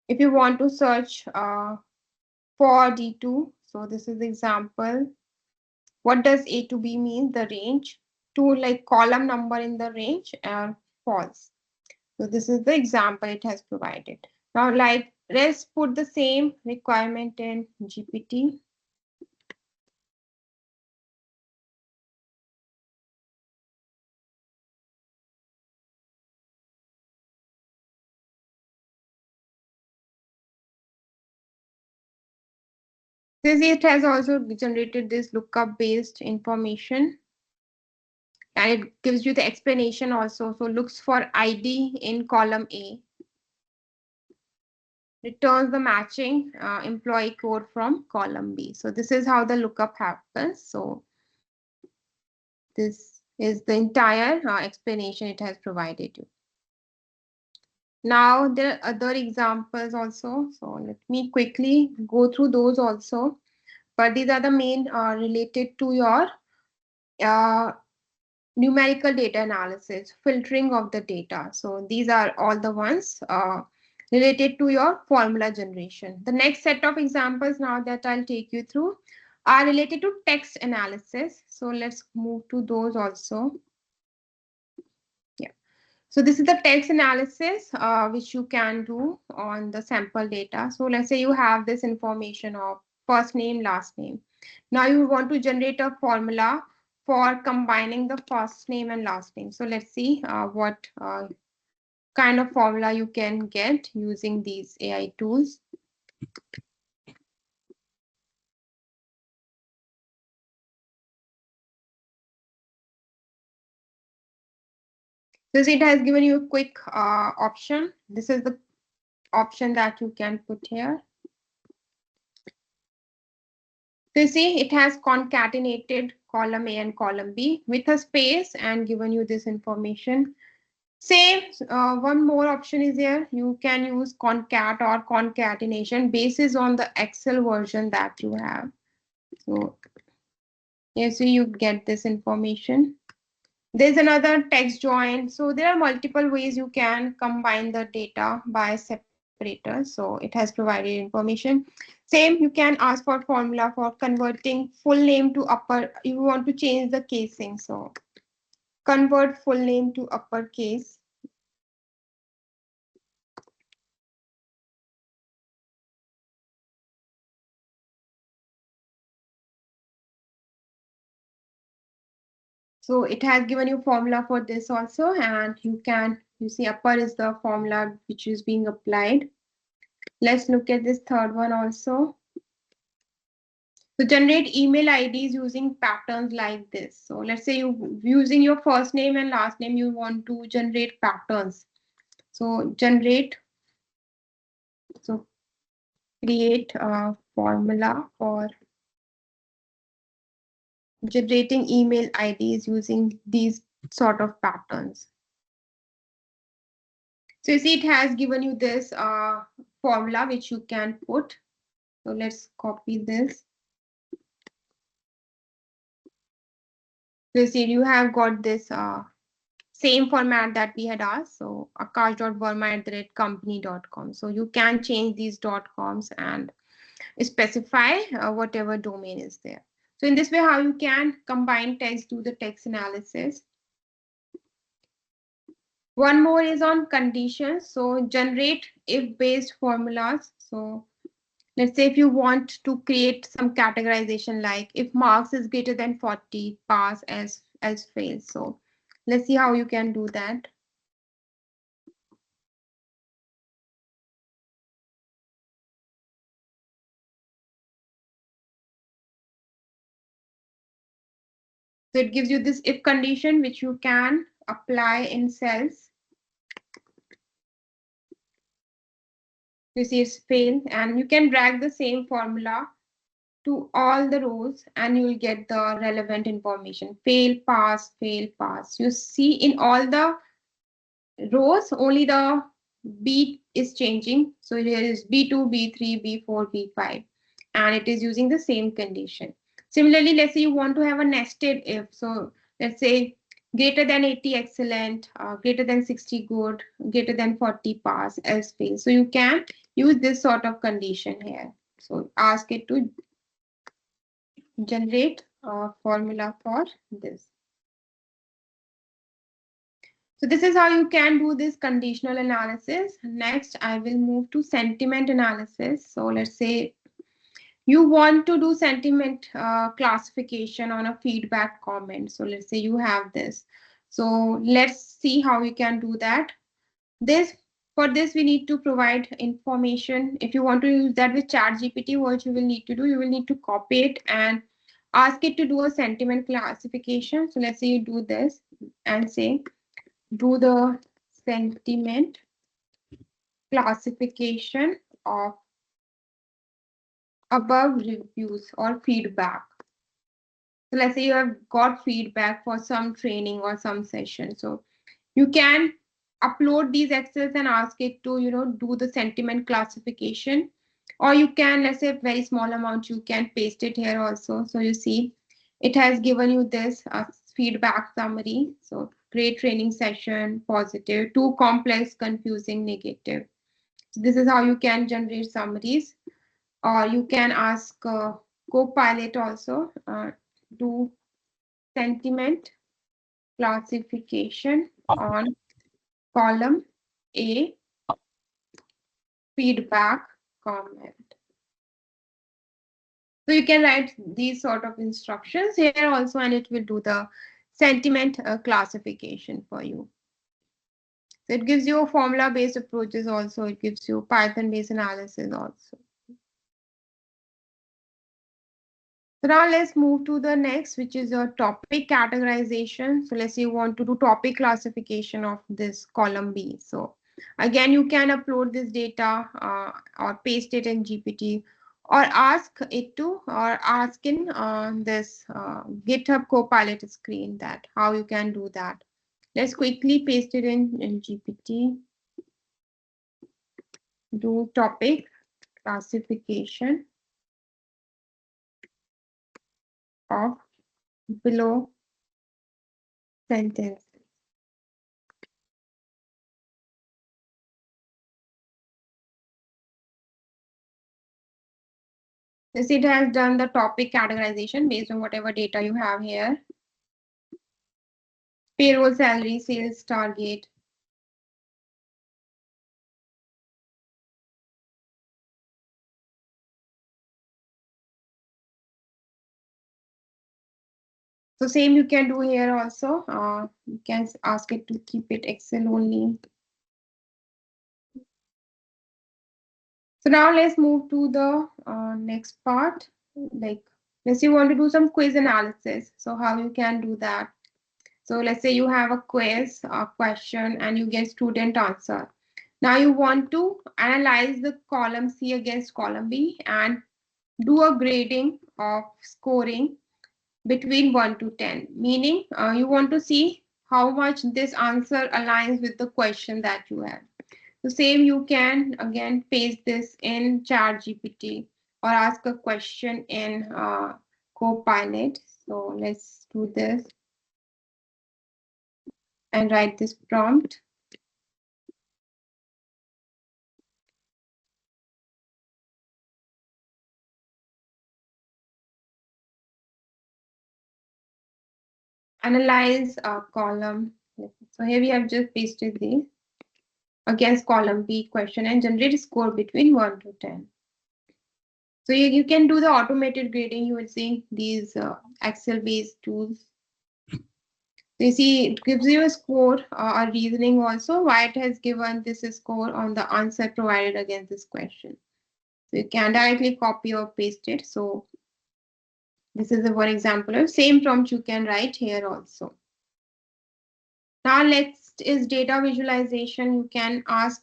If you want to search for D2, so this is the example. What does A to B mean? The range. To like column number in the range and false. So this is the example it has provided. Now, like let's put the same requirement in GPT. Since it has also generated this lookup based information, and it gives you the explanation also. So looks for ID in column A, returns the matching employee code from column B. So this is how the lookup happens. So this is the entire explanation it has provided you. Now there are other examples also. So let me quickly go through those also. But these are the main related to your numerical data analysis, filtering of the data. So these are all the ones related to your formula generation. The next set of examples now that I'll take you through are related to text analysis. So let's move to those also. Yeah. So this is the text analysis which you can do on the sample data. So let's say you have this information of first name, last name. Now you want to generate a formula for combining the first name and last name. So let's see what kind of formula you can get using these AI tools. Since it has given you a quick option, this is the option that you can put here. So you see, it has concatenated column A and column B with a space and given you this information. Same, one more option is there. You can use concat or concatenation basis on the Excel version that you have. So, yeah, so you get this information. There's another text join. So there are multiple ways you can combine the data by separators. So it has provided information. Same, you can ask for formula for converting full name to upper. You want to change the casing. So convert full name to uppercase. So it has given you formula for this also, and you see upper is the formula which is being applied. Let's look at this third one also. So generate email IDs using patterns like this. So let's say you using your first name and last name, you want to generate patterns. So create a formula for generating email IDs using these sort of patterns. So you see it has given you this formula which you can put. So let's copy this. So you see you have got this same format that we had asked. So akash.verma@company.com. So you can change these .coms and specify whatever domain is there. So in this way, how you can combine text, do the text analysis. One more is on conditions. So generate if-based formulas. So let's say if you want to create some categorization like if marks is greater than 40, pass, as fail. So let's see how you can do that. So it gives you this if condition which you can apply in cells. You see it's fail, and you can drag the same formula to all the rows and you will get the relevant information. Fail, pass, fail, pass. You see in all the rows only the B is changing. So here is B2, B3, B4, B5, and it is using the same condition. Similarly, let's say you want to have a nested if. So let's say greater than 80 excellent, greater than 60 good, greater than 40 pass, else fail. So you can use this sort of condition here. So ask it to generate a formula for this. So this is how you can do this conditional analysis. Next, I will move to sentiment analysis. So let's say you want to do sentiment classification on a feedback comment. So let's say you have this. So let's see how we can do that. For this, we need to provide information. If you want to use that with ChatGPT, what you will need to do, you will need to copy it and ask it to do a sentiment classification. So let's say you do this and say, do the sentiment classification of above reviews or feedback. So let's say you have got feedback for some training or some session. So you can upload these Excels and ask it to, do the sentiment classification. Or you can, let's say very small amount, you can paste it here also. So you see, it has given you this feedback summary. So great training session, positive, too complex, confusing, negative. So this is how you can generate summaries. Or you can ask Copilot also do sentiment classification on column A, feedback, comment. So you can write these sort of instructions here also, and it will do the sentiment classification for you. So it gives you formula-based approaches also. It gives you Python-based analysis also. So now let's move to the next, which is your topic categorization. So let's say you want to do topic classification of this column B. So again, you can upload this data or paste it in GPT, or ask it to, or ask in this GitHub Copilot screen that how you can do that. Let's quickly paste it in GPT. Do topic classification of below sentence. This it has done the topic categorization based on whatever data you have here. Payroll, salary, sales target. So same you can do here also. You can ask it to keep it Excel only. So now let's move to the next part. Like, let's say you want to do some quiz analysis. So how you can do that? So let's say you have a quiz, a question, and you get student answer. Now you want to analyze the column C against column B and do a grading of scoring between 1 to 10, meaning you want to see how much this answer aligns with the question that you have. The same you can again paste this in ChatGPT or ask a question in Copilot. So let's do this and write this prompt. Analyze a column. So here we have just pasted these against column B question and generate a score between 1 to 10. So you can do the automated grading. You will see these Excel-based tools. So you see, it gives you a score, a reasoning also, why it has given this score on the answer provided against this question. So you can directly copy or paste it. So this is the one example of same prompt you can write here also. Now next is data visualization. You can ask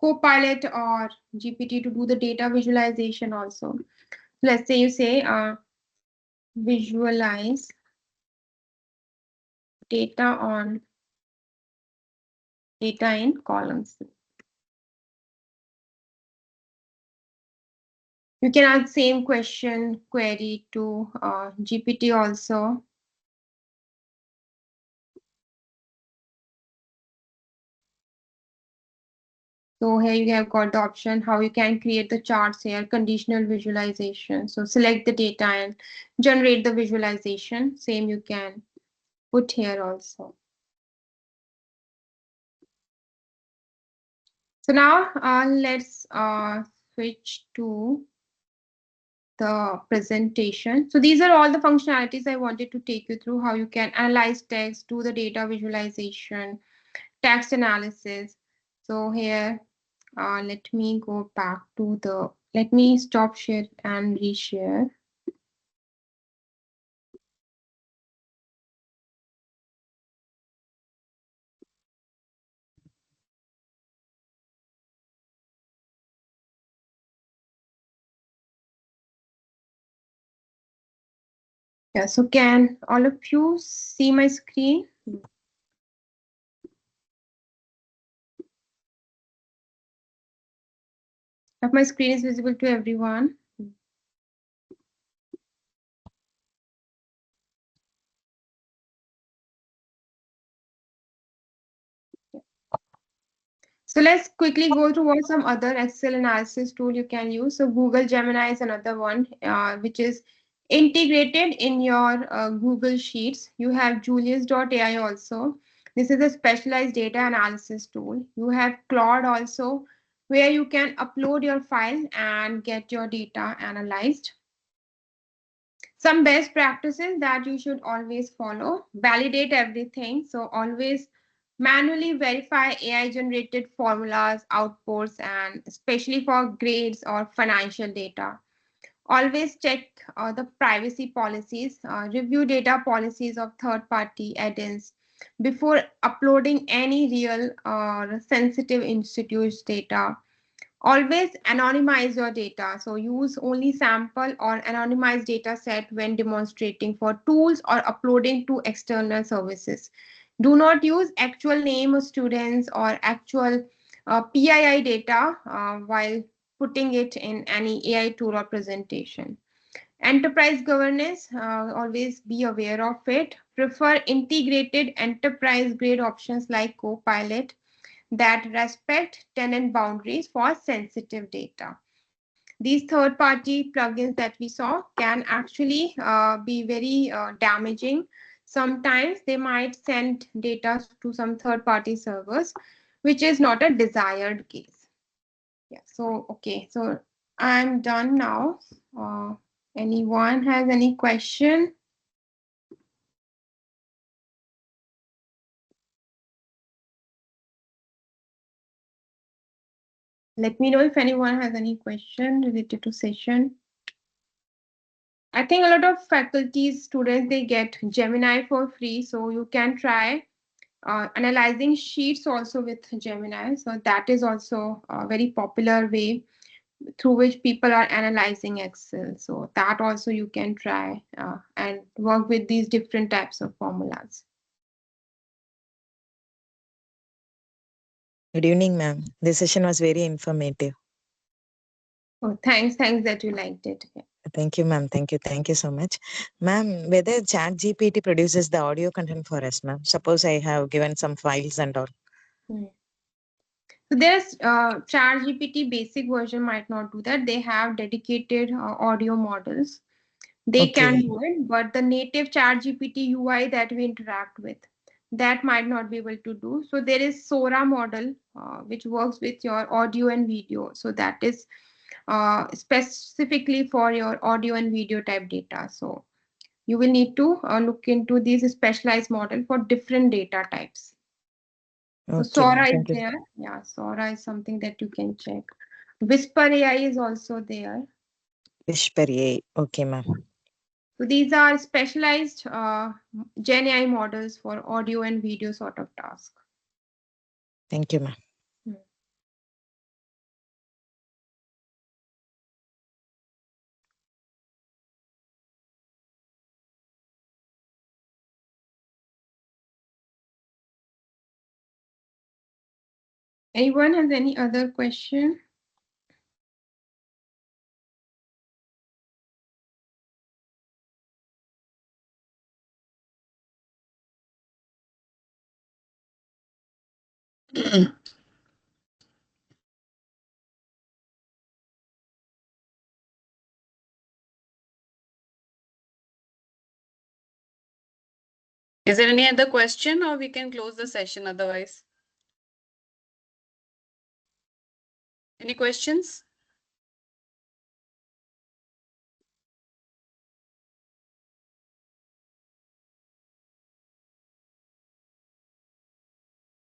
Copilot or GPT to do the data visualization also. Let's say you say visualize data on data in columns. You can ask same question query to GPT also. So here you have got the option how you can create the charts here, conditional visualization. So select the data and generate the visualization. Same you can put here also. So now let's switch to the presentation. So these are all the functionalities I wanted to take you through, how you can analyze text, do the data visualization, text analysis. So here, let me go back to let me stop share and reshare. Yeah, so can all of you see my screen? If my screen is visible to everyone. So let's quickly go through what some other Excel analysis tool you can use. So Google Gemini is another one, which is integrated in your Google Sheets. You have Julius.ai also. This is a specialized data analysis tool. You have Claude also, where you can upload your file and get your data analyzed. Some best practices that you should always follow: validate everything. So always manually verify AI generated formulas, outputs, and especially for grades or financial data. Always check the privacy policies, review data policies of third party add-ins before uploading any real or sensitive institutes data. Always anonymize your data. So use only sample or anonymized data set when demonstrating for tools or uploading to external services. Do not use actual name of students or actual PII data while putting it in any AI tool or presentation. Enterprise governance, always be aware of it. Prefer integrated enterprise grade options like Copilot that respect tenant boundaries for sensitive data. These third-party plugins that we saw can actually be very damaging. Sometimes they might send data to some third-party servers, which is not a desired case. Yeah, so, okay, so I'm done now. Anyone has any question? Let me know if anyone has any question related to session. I think a lot of faculties, students, they get Gemini for free. So you can try analyzing sheets also with Gemini. So that is also a very popular way through which people are analyzing Excel. So that also you can try and work with these different types of formulas. Good evening, ma'am. This session was very informative. Oh, thanks that you liked it. Yeah. Thank you, ma'am. Thank you so much. Ma'am, whether ChatGPT produces the audio content for us, ma'am? Suppose I have given some files and all. So there's ChatGPT basic version might not do that. They have dedicated audio models. They can do it, but the native ChatGPT UI that we interact with, that might not be able to do. So there is Sora model, which works with your audio and video. So that is specifically for your audio and video type data. So you will need to look into these specialized model for different data types. So Sora is there. Yeah, Sora is something that you can check. Whisper AI is also there. Whisper AI. Okay, ma'am. So these are specialized Gen AI models for audio and video sort of task. Thank you, ma'am. Anyone has any other question? Is there any other question or we can close the session otherwise? Any questions?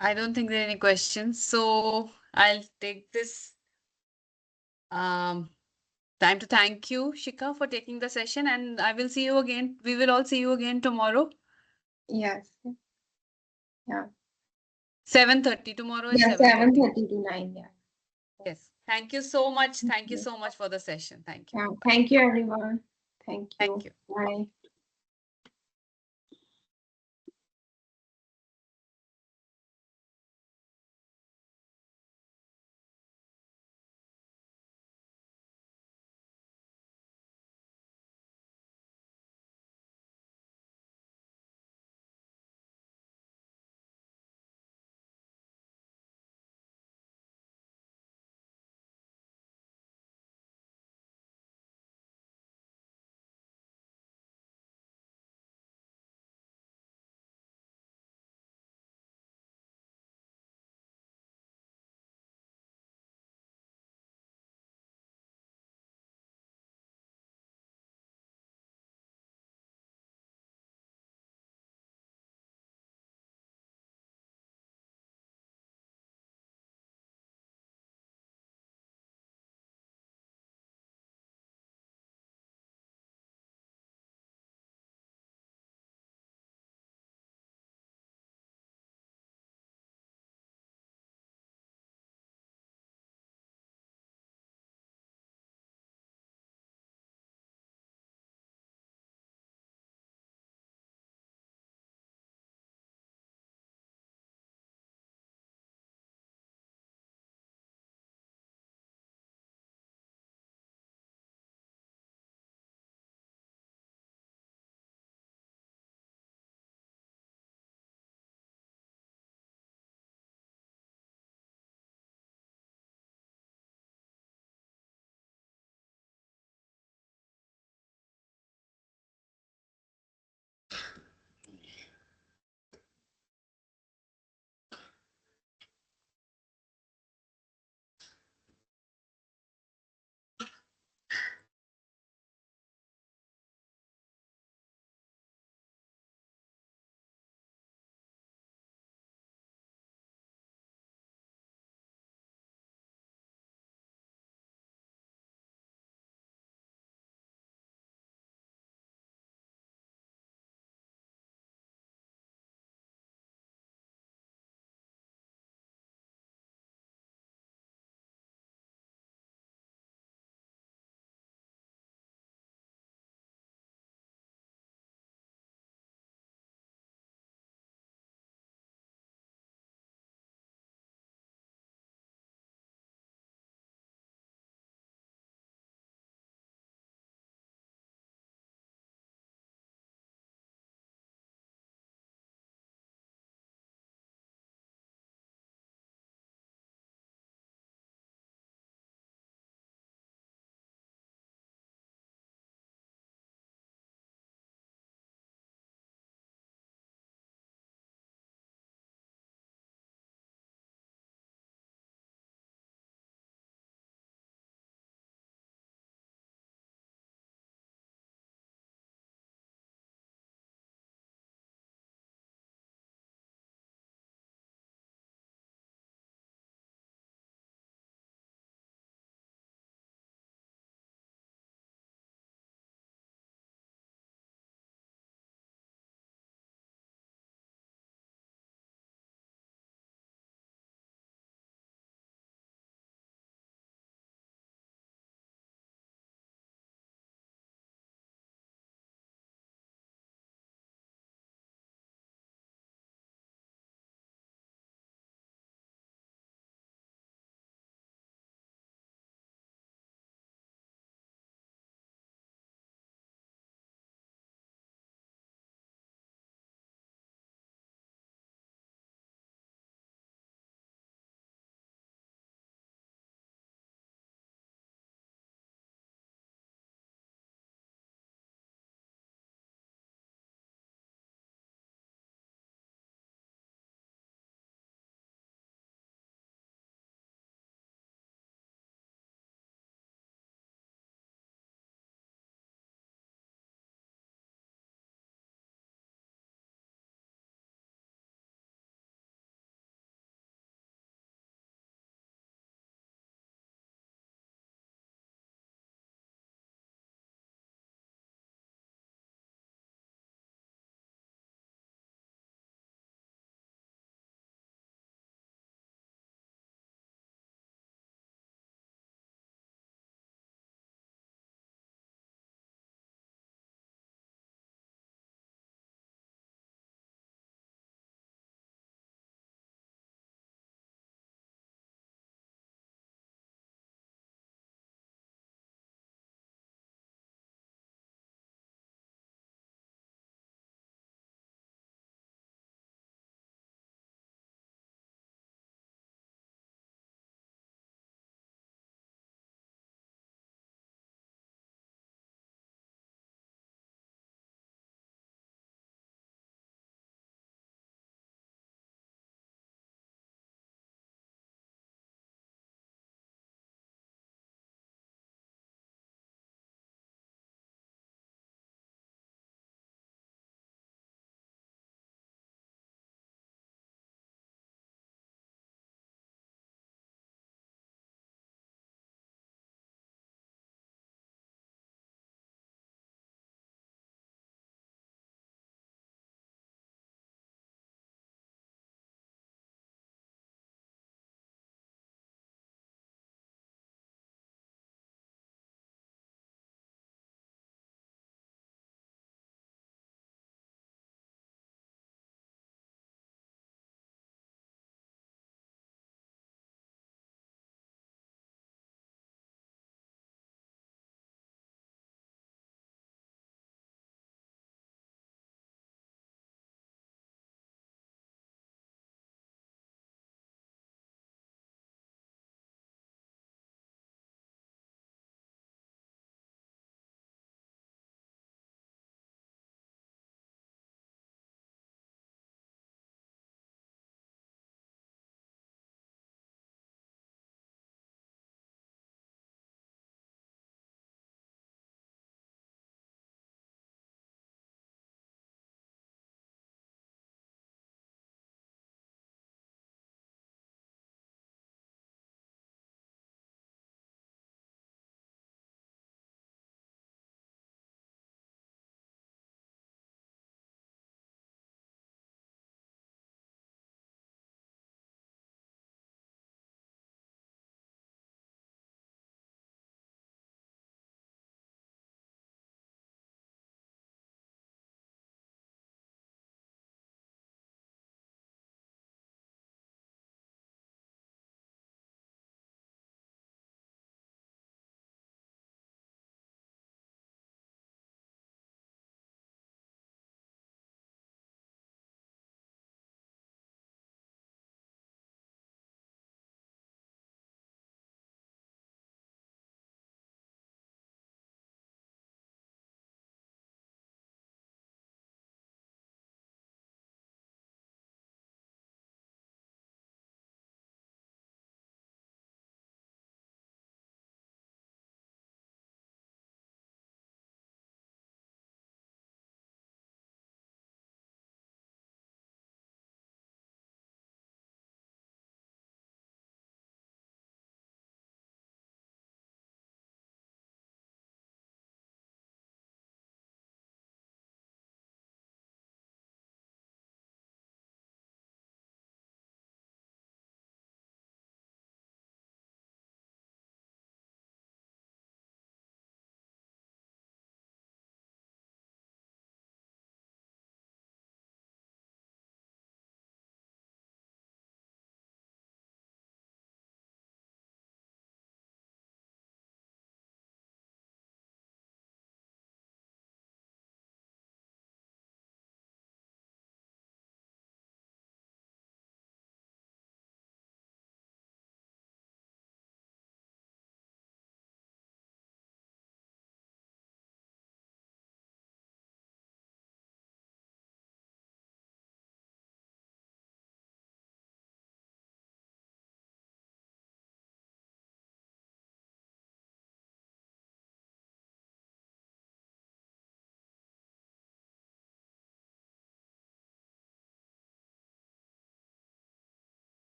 I don't think there are any questions. So I'll take this time to thank you, Shika, for taking the session. And I will see you again. We will all see you again tomorrow. Yes. Yeah. 7:30. Tomorrow is Yeah, 7:30. 7:30 to 9. Yeah. Yes. Thank you so much. Thank you so much for the session. Thank you. Yeah. Thank you, everyone. Thank you. Thank you. Bye.